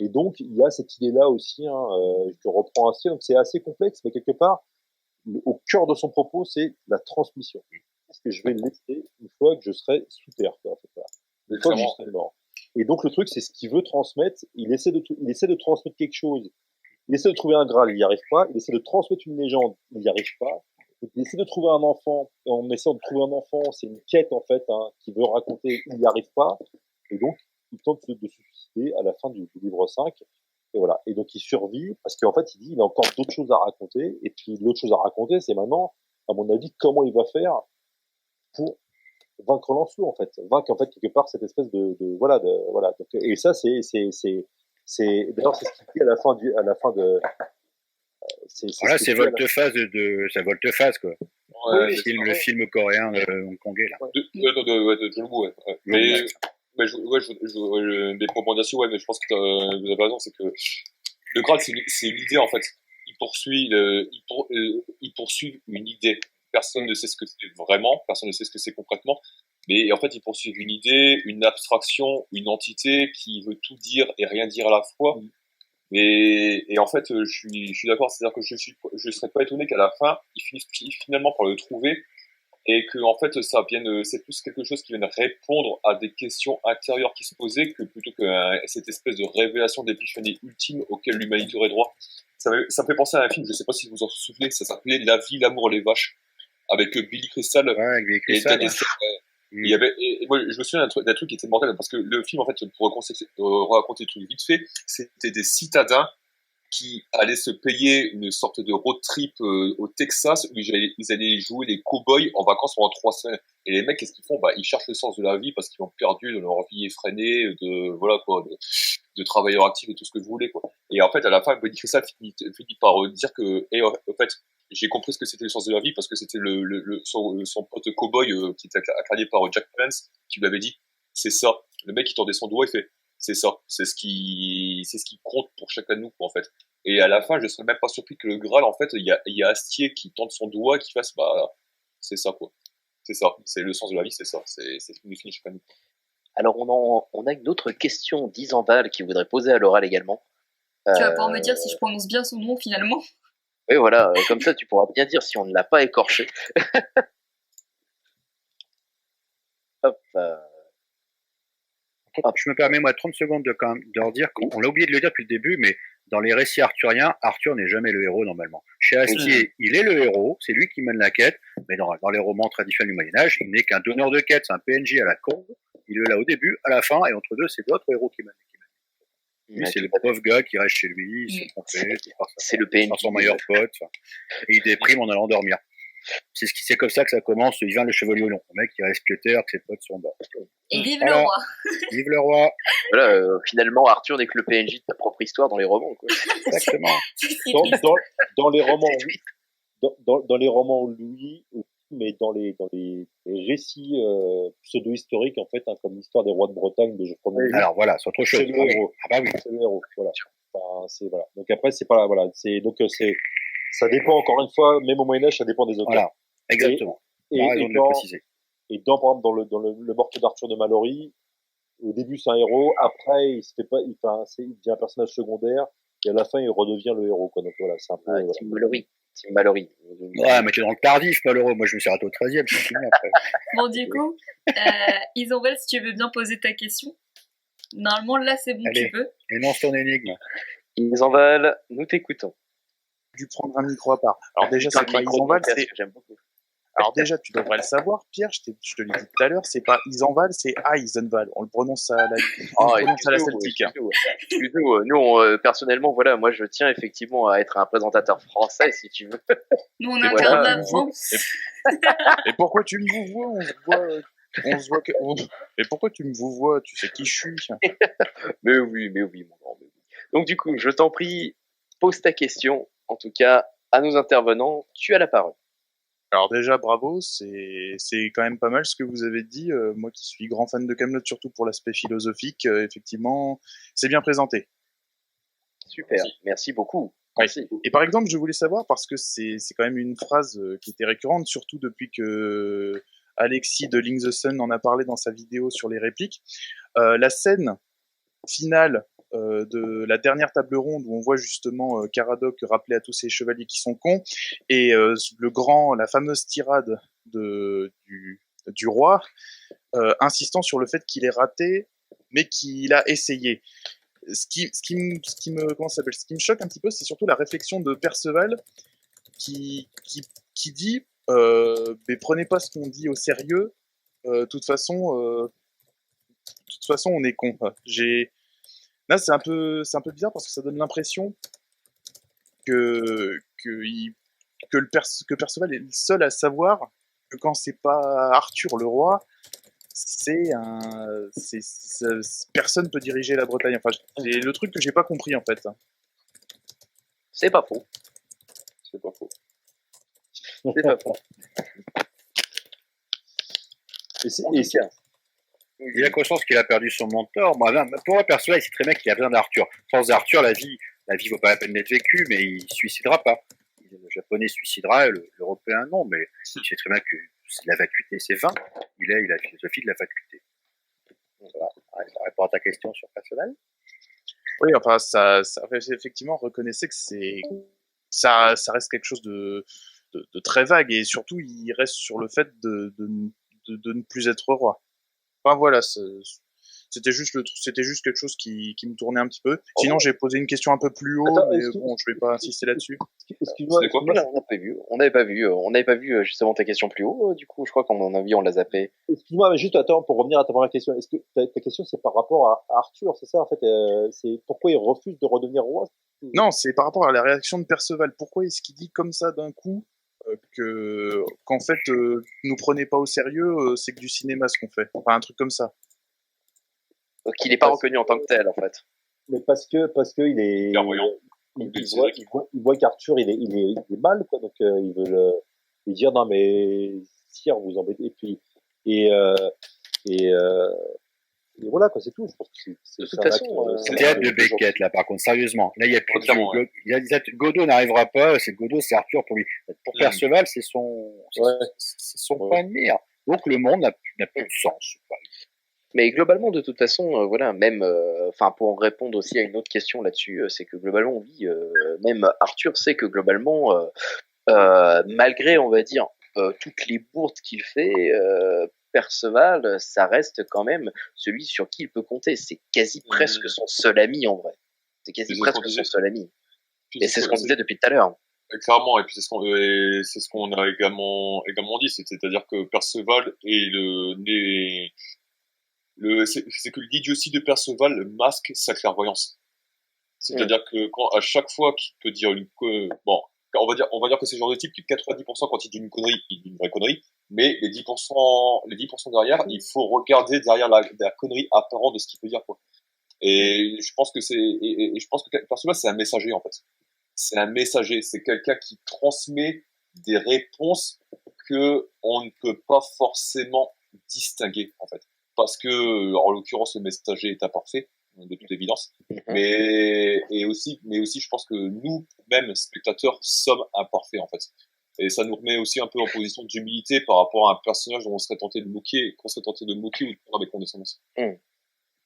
Speaker 7: donc il y a cette idée-là aussi. Hein, je reprends ainsi, donc c'est assez complexe, mais quelque part au cœur de son propos, c'est la transmission. Parce que je vais le laisser une fois que je serai sous terre, quoi, en fait, voilà. Une fois que je serai mort. Et donc le truc, c'est ce qu'il veut transmettre. Il essaie de transmettre quelque chose. Il essaie de trouver un Graal, il n'y arrive pas. Il essaie de transmettre une légende, il n'y arrive pas. Il essaie de trouver un enfant. Et en essayant de trouver un enfant, c'est une quête en fait, hein, qu'il veut raconter, il n'y arrive pas. Et donc il tente de se suicider à la fin du livre 5. Et voilà. Et donc il survit parce qu'en fait il dit il a encore d'autres choses à raconter. Et puis l'autre chose à raconter, c'est maintenant, à mon avis, comment il va faire pour vaincre Lancelot, en fait. Vaincre, en fait, quelque part, cette espèce voilà. Donc, et ça, d'ailleurs, c'est ce qu'il dit à la fin
Speaker 3: voilà, c'est volte-face c'est volte-face, quoi.
Speaker 5: Ouais,
Speaker 3: le film coréen, hongkongais, là.
Speaker 5: De John Woo, ouais. Mais des recommandations, ouais, mais je pense que vous avez raison, c'est que le Graal, c'est une idée, en fait. Il poursuit une idée. Personne ne sait ce que c'est vraiment, personne ne sait ce que c'est concrètement, mais en fait, ils poursuivent une idée, une abstraction, une entité qui veut tout dire et rien dire à la fois. Et en fait, je suis d'accord, c'est-à-dire que je serais pas étonné qu'à la fin, ils finissent finalement par le trouver et que en fait, c'est plus quelque chose qui vienne répondre à des questions intérieures qui se posaient que plutôt que cette espèce de révélation d'épiphanie ultime auquel l'humanité aurait droit. Ça me fait penser à un film, je sais pas si vous en souvenez, ça s'appelait La vie, l'amour, les vaches. avec Billy Crystal.
Speaker 3: Ouais, avec les
Speaker 5: Et
Speaker 3: Crystal,
Speaker 5: t'as des
Speaker 3: ouais.
Speaker 5: scènes, il y avait, et moi, je me souviens d'un truc qui était mortel, parce que le film, en fait, pour raconter le truc vite fait, c'était des citadins qui allaient se payer une sorte de road trip au Texas, où ils allaient jouer les cow-boys en vacances pendant 3 semaines. Et les mecs, qu'est-ce qu'ils font? Bah, ils cherchent le sens de la vie parce qu'ils ont perdu de leur vie effrénée, voilà, quoi, de travailleurs actifs et tout ce que vous voulez, quoi. Et en fait, à la fin, Buddy Crystal finit par dire que, en fait, j'ai compris ce que c'était le sens de la vie parce que c'était son pote cow-boy qui était incarné par Jack Palance qui lui avait dit, c'est ça. Le mec, il tendait son doigt et fait, c'est ça. C'est ce qui compte pour chacun de nous, quoi, en fait. Et à la fin, je serais même pas surpris que le Graal, en fait, il y a Astier qui tende son doigt, qui fasse, bah, c'est ça, quoi. C'est ça. C'est le sens de la vie, c'est ça. C'est ce qui nous finit chacun de nous.
Speaker 1: Alors, on a une autre question d'Isanval qui voudrait poser à l'oral également.
Speaker 2: Tu vas pouvoir me dire si je prononce bien son nom finalement.
Speaker 1: Oui, voilà, comme ça, tu pourras bien dire si on ne l'a pas écorché. Hop.
Speaker 3: Je me permets, moi, 30 secondes de redire qu'on l'a oublié de le dire depuis le début, mais dans les récits arthuriens, Arthur n'est jamais le héros normalement. Chez Astier, il est le héros, c'est lui qui mène la quête, mais dans les romans traditionnels du Moyen-Âge, il n'est qu'un donneur de quête, c'est un PNJ à la con. Il est là au début, à la fin, et entre deux, c'est d'autres héros qui mènent. Lui, c'est le pauvre gars qui reste chez lui, il s'est trompé,
Speaker 1: c'est le PNJ.
Speaker 3: Son meilleur pote, et il déprime en allant dormir. C'est comme ça que ça commence, il vient le chevalier au long. Le mec, il reste pieteur, que ses potes sont bas.
Speaker 2: Et vive le roi.
Speaker 3: Vive le roi.
Speaker 1: Voilà, finalement, Arthur n'est que le PNJ de ta propre histoire dans les romans, quoi.
Speaker 3: Exactement.
Speaker 7: Dans les romans, dans les romans, lui, mais dans les récits pseudo-historiques, en fait, comme l'histoire des rois de Bretagne de Geoffroy Monbiot.
Speaker 3: Alors voilà, c'est autre chose.
Speaker 7: C'est le héros.
Speaker 3: Ah bah oui.
Speaker 7: C'est le héros, voilà. Enfin, voilà. Donc après, c'est pas, voilà, ça dépend encore une fois, même au Moyen-Âge, ça dépend des auteurs.
Speaker 3: Voilà, exactement.
Speaker 7: Et
Speaker 3: par exemple, de le préciser.
Speaker 7: Et par exemple, dans le meurtre d'Arthur de Malory, au début, c'est un héros, après, il devient un personnage secondaire, et à la fin, il redevient le héros, quoi. Donc voilà, c'est un peu,
Speaker 1: Tim Mallory.
Speaker 3: Ouais, mais tu es dans le tardif, malheureux. Moi, je me suis raté au 13e, c'est fini après.
Speaker 2: Bon, du coup, Isabelle, si tu veux bien poser ta question. Normalement, là, c'est bon,
Speaker 3: allez,
Speaker 2: tu peux.
Speaker 3: Énonce ton énigme.
Speaker 1: Isanval, nous t'écoutons.
Speaker 8: Dû prendre un micro à part. Alors déjà, c'est pas Isanval, c'est...
Speaker 1: J'aime beaucoup.
Speaker 8: Alors déjà, tu devrais le savoir, Pierre, je te l'ai dit tout à l'heure, c'est pas Isanval, c'est Eisenval. On le prononce à la celtique.
Speaker 1: Excuse-nous, nous, personnellement, voilà, moi je tiens effectivement à être un présentateur français, si tu veux.
Speaker 2: Nous, on incarne la France.
Speaker 8: Et pourquoi tu me vous vois? On se voit que... Et pourquoi tu me vous vois? Tu sais qui je suis?
Speaker 1: Mais oui, mon grand. Donc du coup, je t'en prie, pose ta question, en tout cas, à nos intervenants, tu as la parole.
Speaker 8: Alors déjà, bravo, c'est quand même pas mal ce que vous avez dit. Moi qui suis grand fan de Kaamelott, surtout pour l'aspect philosophique, effectivement, c'est bien présenté.
Speaker 1: Super, merci beaucoup.
Speaker 8: Merci. Et par exemple, je voulais savoir, parce que c'est quand même une phrase qui était récurrente, surtout depuis que Alexis de Link the Sun en a parlé dans sa vidéo sur les répliques, la scène finale de la dernière table ronde où on voit justement Caradoc rappeler à tous ces chevaliers qui sont cons et la fameuse tirade du roi insistant sur le fait qu'il est raté mais qu'il a essayé. Ce qui me choque un petit peu, c'est surtout la réflexion de Perceval qui dit mais prenez pas ce qu'on dit au sérieux, de toute façon on est con. Là, c'est un peu bizarre parce que ça donne l'impression que Perceval est le seul à savoir que quand c'est pas Arthur le roi, personne peut diriger la Bretagne. Enfin, c'est le truc que j'ai pas compris en fait.
Speaker 1: C'est pas faux.
Speaker 7: C'est pas faux.
Speaker 3: Il a conscience qu'il a perdu son mentor. Pour moi, Perceval, c'est très bien qu'il a besoin d'Arthur. Sans Arthur, la vie vaut pas la peine d'être vécue, mais il se suicidera pas. Le japonais suicidera, l'européen non, mais il sait très bien que c'est la vacuité, c'est vain. Il a la philosophie de la vacuité. Voilà. Ça répond à ta question sur Perceval.
Speaker 8: Oui, enfin, ça effectivement, reconnaissez que ça reste quelque chose de très vague, et surtout, il reste sur le fait de ne plus être roi. Enfin voilà, C'était juste quelque chose qui me tournait un petit peu. Sinon, j'ai posé une question un peu plus haut,
Speaker 7: Attends,
Speaker 8: mais bon, je vais pas insister là-dessus.
Speaker 7: Excuse-moi,
Speaker 5: C'est quoi
Speaker 7: excuse-moi,
Speaker 1: On n'avait pas vu justement ta question plus haut. Du coup, je crois qu'on en a vu, on l'a zappé.
Speaker 7: excuse-moi, mais juste attends, pour revenir à ta première question, est-ce que ta question c'est par rapport à Arthur, c'est ça en fait, c'est pourquoi il refuse de redevenir roi?
Speaker 8: Non, c'est par rapport à la réaction de Perceval. Pourquoi est-ce qu'il dit comme ça d'un coup qu'en fait, nous prenez pas au sérieux, c'est que du cinéma ce qu'on fait. Enfin, un truc comme ça.
Speaker 1: Donc, il n'est pas reconnu en tant que tel, en fait.
Speaker 7: Mais parce que il est,
Speaker 5: Clairvoyant.
Speaker 7: il voit qu'Arthur il est mal quoi, donc il veut lui dire non mais sire vous embêtez, et puis et euh, et, euh, et voilà quoi, c'est tout. Je pense que
Speaker 1: De toute
Speaker 7: un
Speaker 1: façon,
Speaker 7: acte,
Speaker 3: C'est le théâtre de Beckett, là, par contre, sérieusement. Là, il n'y a plus
Speaker 5: Clairement,
Speaker 3: de Godot n'arrivera pas, c'est Godot, c'est Arthur pour lui. Pour Perceval, c'est son
Speaker 7: Ouais.
Speaker 3: point de mire. Donc, le monde n'a plus de sens.
Speaker 1: mais globalement, de toute façon, voilà, même, enfin, pour répondre aussi à une autre question là-dessus, c'est que globalement, oui, même Arthur sait que globalement, malgré, on va dire, toutes les bourdes qu'il fait, Perceval, ça reste quand même celui sur qui il peut compter. C'est quasi presque son seul ami en vrai. C'est quasi
Speaker 5: C'est ce
Speaker 1: presque
Speaker 5: qu'on disait.
Speaker 1: son seul ami.
Speaker 5: Puis
Speaker 1: Et c'est ce qu'on disait depuis tout à l'heure.
Speaker 5: Clairement, et puis c'est ce qu'on a également dit, c'est-à-dire que Perceval est c'est que l'idiotie de Perceval masque sa clairvoyance. C'est-à-dire que à chaque fois qu'il peut dire bon, on va dire que c'est le genre de type qui 90% quand il dit une connerie, il dit une vraie connerie, mais les 10% derrière, il faut regarder derrière la connerie apparente de ce qu'il peut dire, quoi. Et je pense que je pense que Perceval, c'est un messager, en fait. C'est un messager, c'est quelqu'un qui transmet des réponses que on ne peut pas forcément distinguer, en fait. Parce que, en l'occurrence, le messager est imparfait, de toute évidence. Mais aussi, je pense que nous, même spectateurs, sommes imparfaits, en fait. Et ça nous remet aussi un peu en position d'humilité par rapport à un personnage dont on serait tenté de moquer, ou de prendre avec condescendance.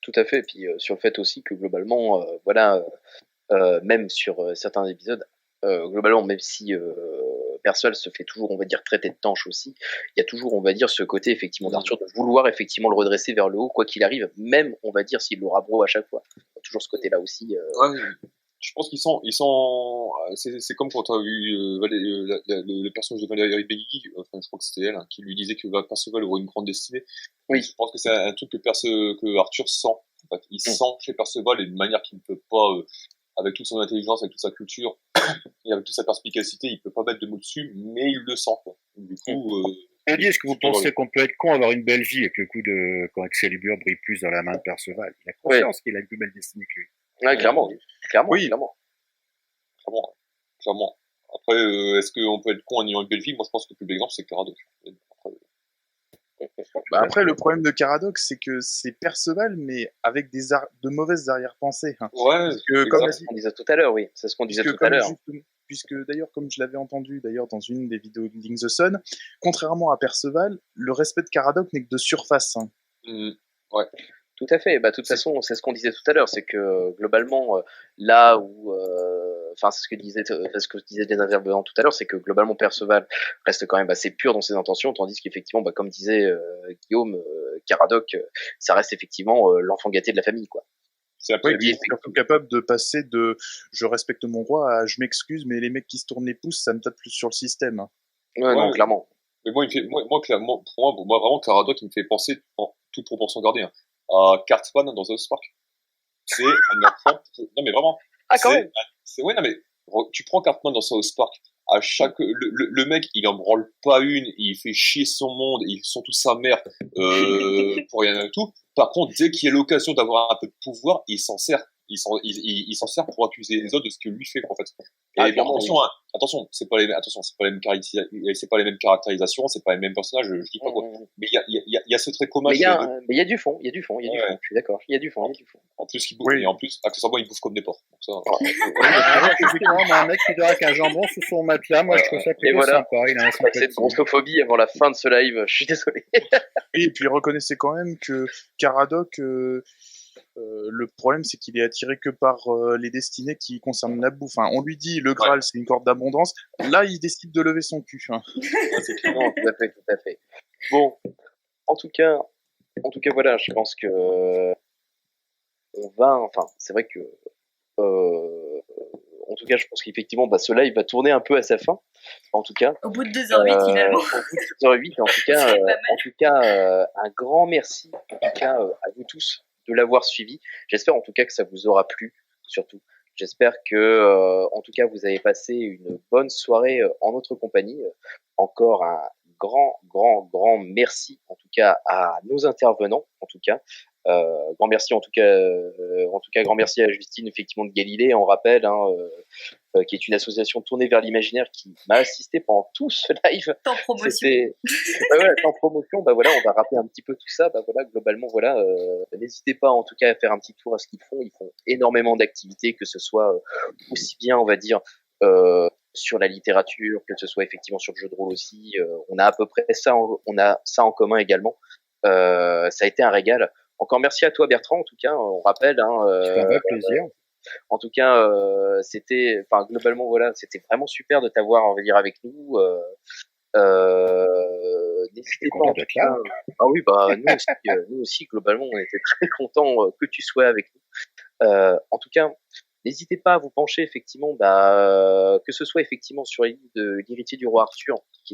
Speaker 1: Tout à fait. Et puis sur le fait aussi que globalement, voilà, même sur certains épisodes, globalement, même si Perceval se fait toujours, on va dire, traiter de tanche aussi, il y a toujours, on va dire, ce côté effectivement d'Arthur de vouloir effectivement le redresser vers le haut, quoi qu'il arrive, même, on va dire, s'il l'aura bro à chaque fois. Il y a toujours ce côté-là aussi.
Speaker 5: Ouais, je pense c'est comme quand t'as vu le personnage de Valérie Begui, enfin, je crois que c'était elle, hein, qui lui disait que Perceval aurait une grande destinée.
Speaker 1: Oui.
Speaker 5: Je pense que c'est un truc que Arthur sent. En fait, il sent chez Perceval et d'une manière qu'il ne peut pas, avec toute son intelligence, avec toute sa culture et avec toute sa perspicacité, il peut pas mettre de mots dessus, mais il le sent, quoi. Du coup,
Speaker 3: Est-ce que vous pensez qu'on peut être con, avoir une belle vie, avec le coup de quand Excalibur brille plus dans la main de Perceval? Il a confiance qu'il a une plus belle destinée que lui.
Speaker 1: Ouais, clairement.
Speaker 8: Oui.
Speaker 5: Clairement. Après, est-ce qu'on peut être con en ayant une belle vie? Moi, je pense que le plus bel exemple, c'est Caradoc.
Speaker 8: Après, le problème de Caradoc, c'est que c'est Perceval, mais avec de mauvaises arrière-pensées. Hein.
Speaker 5: Ouais,
Speaker 8: Parce que, comme
Speaker 1: C'est ce qu'on disait tout à l'heure, oui. C'est ce qu'on disait tout à l'heure.
Speaker 8: Puisque d'ailleurs, comme je l'avais entendu d'ailleurs dans une des vidéos de Link the Sun, contrairement à Perceval, le respect de Caradoc n'est que de surface. Hein.
Speaker 5: Ouais.
Speaker 1: Tout à fait. Bah, de toute façon, c'est ce qu'on disait tout à l'heure, c'est que globalement, là où, enfin, c'est ce que disait les intervenants tout à l'heure, c'est que globalement Perceval reste quand même assez pur dans ses intentions, tandis qu'effectivement, bah, comme disait Guillaume, Caradoc, ça reste effectivement l'enfant gâté de la famille, quoi.
Speaker 5: C'est
Speaker 8: Oui, il est surtout capable de passer de je respecte mon roi à je m'excuse, mais les mecs qui se tournent les pouces, ça me tape plus sur le système. Hein.
Speaker 1: Ouais, non, clairement.
Speaker 5: Mais clairement, pour moi, vraiment, Caradoc, il me fait penser, en toute proportion gardée, hein, à Cartman dans South Park. C'est un enfant. Non, mais vraiment.
Speaker 1: Ah, quand même.
Speaker 5: Ouais, non, mais tu prends Cartman dans South Park. À chaque, le mec, il en branle pas une, il fait chier son monde, ils sont tous sa mère, pour rien du tout. Par contre, dès qu'il y a l'occasion d'avoir un peu de pouvoir, il s'en sert. Il s'en sert pour accuser les autres de ce que lui fait, en fait. Et bon, attention, c'est pas les mêmes caractérisations, c'est pas les mêmes personnages, je dis pas quoi. Mais il y a ce trait commun.
Speaker 1: Mais il y a du fond, je suis d'accord. Il y a du fond.
Speaker 5: En plus, et en plus, accessoirement, il bouffe comme des porcs. Donc ça.
Speaker 3: Un mec qui dort avec un jambon sous son matelas, moi je trouve ça plutôt sympa. Il a un
Speaker 1: cette grossophobie avant la fin de ce live, je suis désolé.
Speaker 8: Oui, et puis reconnaissez quand même que Caradoc, le problème c'est qu'il est attiré que par les destinées qui concernent la bouffe. Enfin, on lui dit le Graal c'est une corde d'abondance, là il décide de lever son cul. Hein.
Speaker 1: C'est clairement, tout à fait. Bon, en tout cas voilà, je pense que c'est vrai que en tout cas, je pense qu'effectivement, ce live va tourner un peu à sa fin. En tout cas,
Speaker 2: Au bout de 2h08 finalement.
Speaker 1: au bout de 2h08, en tout cas, un grand merci en tout cas à vous tous de l'avoir suivi. J'espère en tout cas que ça vous aura plu, surtout. J'espère que en tout cas vous avez passé une bonne soirée en notre compagnie. Encore un grand merci en tout cas à nos intervenants, en tout cas. Grand merci en tout cas, grand merci à Justine effectivement de Galilée, on rappelle, qui est une association tournée vers l'imaginaire qui m'a assisté pendant tout ce live.
Speaker 2: Tant promotion.
Speaker 1: C'était en promotion. Voilà, on va rappeler un petit peu tout ça. Voilà, globalement, voilà, n'hésitez pas en tout cas à faire un petit tour à ce qu'ils font. Ils font énormément d'activités, que ce soit aussi bien, on va dire, sur la littérature, que ce soit effectivement sur le jeu de rôle aussi. On a à peu près ça, on a ça en commun également. Ça a été un régal. Encore merci à toi Bertrand, en tout cas, on rappelle.
Speaker 3: C'était un vrai plaisir.
Speaker 1: En tout cas, globalement, voilà, c'était vraiment super de t'avoir, on va dire, avec nous. N'hésitez pas en tout cas. Ah oui, nous aussi, globalement, on était très contents que tu sois avec nous. En tout cas, n'hésitez pas à vous pencher effectivement, que ce soit effectivement sur les livres de l'héritier du roi Arthur, qui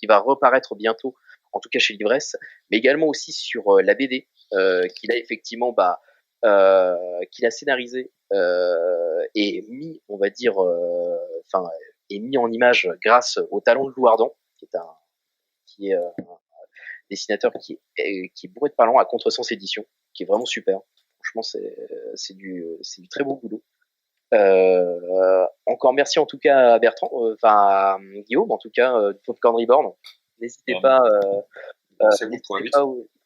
Speaker 1: va reparaître bientôt, en tout cas chez Livresse, mais également aussi sur la BD qu'il a effectivement, qu'il a scénarisé et mis, on va dire, et mis en image grâce au talent de Lou Ardent, qui est un dessinateur qui est bourré de talent, à Contresens Édition, qui est vraiment super. Franchement, c'est du très beau boulot. Encore merci en tout cas à Bertrand, à Guillaume en tout cas, de Popcorn Reborn. N'hésitez pas.
Speaker 5: C'est vous pour l'invite.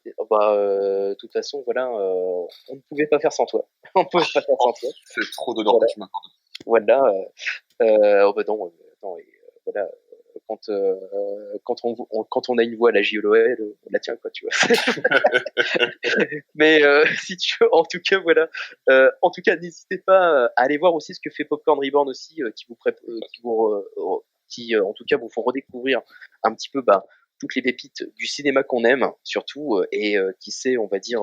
Speaker 1: De toute façon, voilà, on ne pouvait pas faire sans toi. On ne pouvait pas faire sans toi.
Speaker 5: C'est trop d'honneur que tu m'accordes.
Speaker 1: Voilà. Voilà. Quand on a une voix à la JLOL, on la tient, quoi, tu vois. Mais si tu veux, en tout cas, voilà. En tout cas, n'hésitez pas à aller voir aussi ce que fait Popcorn Reborn aussi, qui en tout cas vous font redécouvrir un petit peu toutes les pépites du cinéma qu'on aime, surtout, et qui sait, on va dire,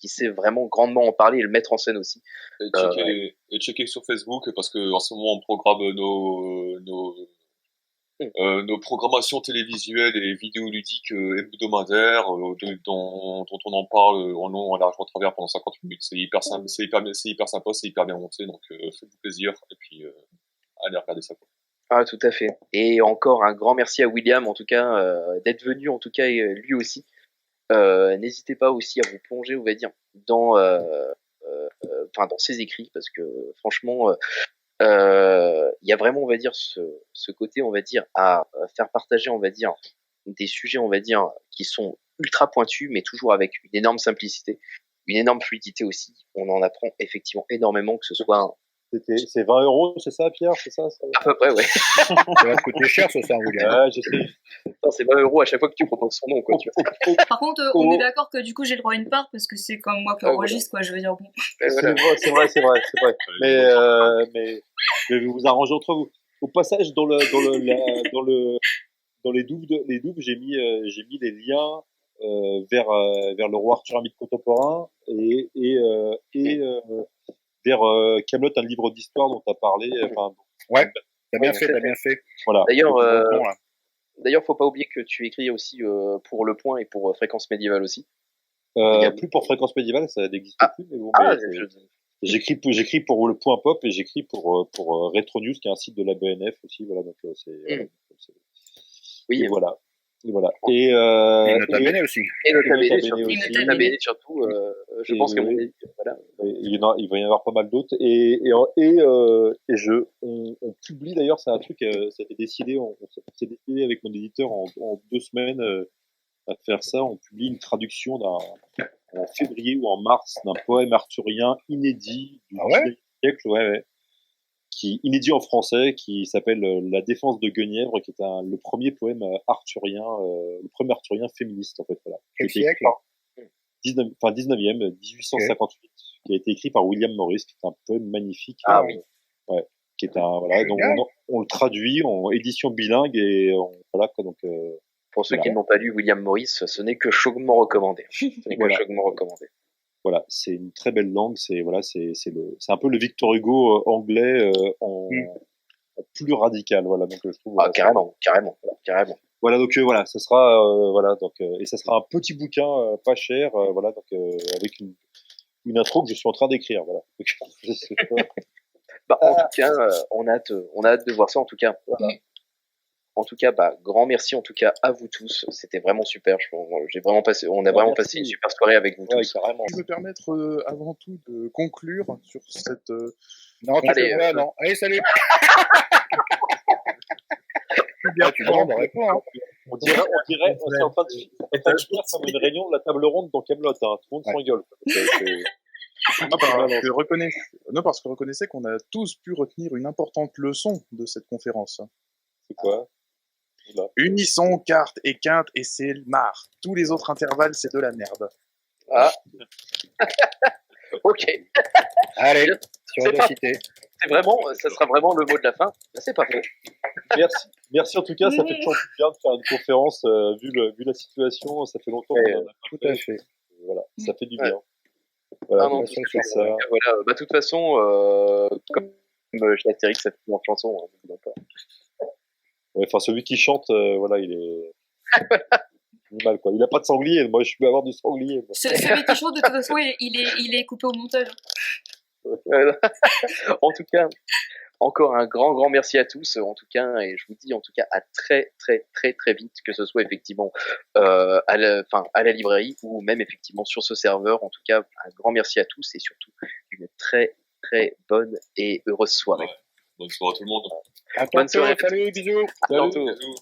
Speaker 1: qui sait vraiment grandement en parler et le mettre en scène aussi.
Speaker 5: Et checker sur Facebook, parce que en ce moment on programme nos programmations télévisuelles et vidéoludiques hebdomadaires, dont on en parle en long, en large, en travers pendant 50 minutes. C'est hyper sympa, c'est hyper bien monté, donc faites-vous plaisir, et puis allez regarder ça.
Speaker 1: Ah, tout à fait. Et encore un grand merci à William, en tout cas, d'être venu, en tout cas, lui aussi. N'hésitez pas aussi à vous plonger, on va dire, dans ses écrits, parce que franchement, il y a vraiment, on va dire, ce côté, on va dire, à faire partager, on va dire, des sujets, on va dire, qui sont ultra pointus, mais toujours avec une énorme simplicité, une énorme fluidité aussi. On en apprend effectivement énormément, que ce soit
Speaker 7: C'est 20 €, c'est ça, Pierre? C'est ça?
Speaker 1: à peu près, ouais.
Speaker 3: Ça va te coûter cher, ça, William.
Speaker 7: Ouais, je sais.
Speaker 1: Putain, c'est 20 € à chaque fois que tu proposes son nom, quoi, tu vois.
Speaker 2: Par contre, on est d'accord que du coup j'ai le droit à une part parce que c'est comme moi qui enregistre, quoi. Je veux dire, bon.
Speaker 7: C'est vrai. Mais vous vous arrangez entre vous. Au passage, dans les douves, j'ai mis les liens vers le roi Arthur, un mythe contemporain, et vers Kaamelott, un livre d'histoire dont tu as parlé.
Speaker 3: Ouais, t'as bien fait.
Speaker 7: Voilà.
Speaker 1: D'ailleurs, faut pas oublier que tu écris aussi pour Le Point et pour Fréquence Médiévale aussi.
Speaker 7: Plus pour Fréquence Médiévale, ça n'existe plus. Mais bon, j'écris pour Le Point Pop et j'écris pour Retro News, qui est un site de la BNF aussi. Voilà, donc
Speaker 1: oui.
Speaker 7: Et voilà. Et
Speaker 3: Nota Bene aussi.
Speaker 1: Et Nota Bene surtout. Je pense que voilà.
Speaker 7: Il va y en avoir pas mal d'autres. On publie d'ailleurs, c'est un truc, ça a été décidé, on s'est décidé avec mon éditeur en 2 semaines à faire ça. On publie une traduction en février ou en mars d'un poème arthurien inédit du XIXe siècle, qui inédit en français, qui s'appelle La défense de Guenièvre, qui est le premier poème arthurien, le premier arthurien féministe, en fait. Voilà.
Speaker 3: Quel siècle?
Speaker 7: 19e, 1858, qui a été écrit par William Morris, qui est un poème magnifique. Qui est donc on le traduit en édition bilingue et donc.
Speaker 1: Pour ceux qui n'ont pas lu William Morris, ce n'est que chaudement recommandé.
Speaker 7: voilà, c'est une très belle langue. C'est voilà, c'est un peu le Victor Hugo anglais en plus radical. Voilà, donc je trouve.
Speaker 1: Ah, carrément.
Speaker 7: Voilà, donc voilà, ça sera voilà, donc et ça sera un petit bouquin pas cher, voilà, donc avec une intro que je suis en train d'écrire. Voilà.
Speaker 1: Bah, en tout cas, on a hâte de voir ça. En tout cas, En tout cas, bah, grand merci en tout cas à vous tous. C'était vraiment super. On a vraiment passé une super soirée avec vous tous.
Speaker 7: Carrément.
Speaker 8: Je veux me permettre avant tout de conclure sur cette.
Speaker 3: Non, tu
Speaker 1: Allez,
Speaker 3: fais quoi, non. Allez, salut. Tu demandes, on répond. Hein.
Speaker 7: On dirait, c'est en train de finir comme une réunion de la table ronde dans Camelot. Hein. Tout le monde s'engueule.
Speaker 8: Parce que reconnaissez qu'on a tous pu retenir une importante leçon de cette conférence.
Speaker 7: C'est quoi?
Speaker 8: Unisson, quarte et quinte et c'est marre. Tous les autres intervalles, c'est de la merde.
Speaker 1: Ah. Ok.
Speaker 3: Allez, sur Audacité.
Speaker 1: Ça sera vraiment le mot de la fin. C'est pas faux.
Speaker 7: Merci en tout cas, ça fait toujours du bien de faire une conférence, vu la situation, ça fait longtemps qu'on en a pas
Speaker 3: Tout à fait.
Speaker 7: Voilà, ça fait du bien.
Speaker 1: Ouais.
Speaker 7: Voilà,
Speaker 1: Ah non,
Speaker 7: sur ça.
Speaker 1: voilà. Bah, de toute façon, comme chez Astérix, ça fait en chanson. Hein,
Speaker 7: Ouais, enfin, celui qui chante, voilà, il est mal, quoi. Il a pas de sanglier. Moi, je peux avoir du sanglier. Moi.
Speaker 2: Celui qui chante, de toute façon, il est coupé au montage.
Speaker 1: En tout cas, encore un grand merci à tous. En tout cas, et je vous dis en tout cas à très vite, que ce soit effectivement à la librairie ou même effectivement sur ce serveur. En tout cas, un grand merci à tous et surtout une très bonne et heureuse soirée.
Speaker 5: Ouais. Bonne soirée à tout le monde.
Speaker 3: À
Speaker 1: Bonne
Speaker 3: bientôt,
Speaker 1: soirée.
Speaker 3: salut, bisous.
Speaker 1: À bientôt.
Speaker 5: Bisous.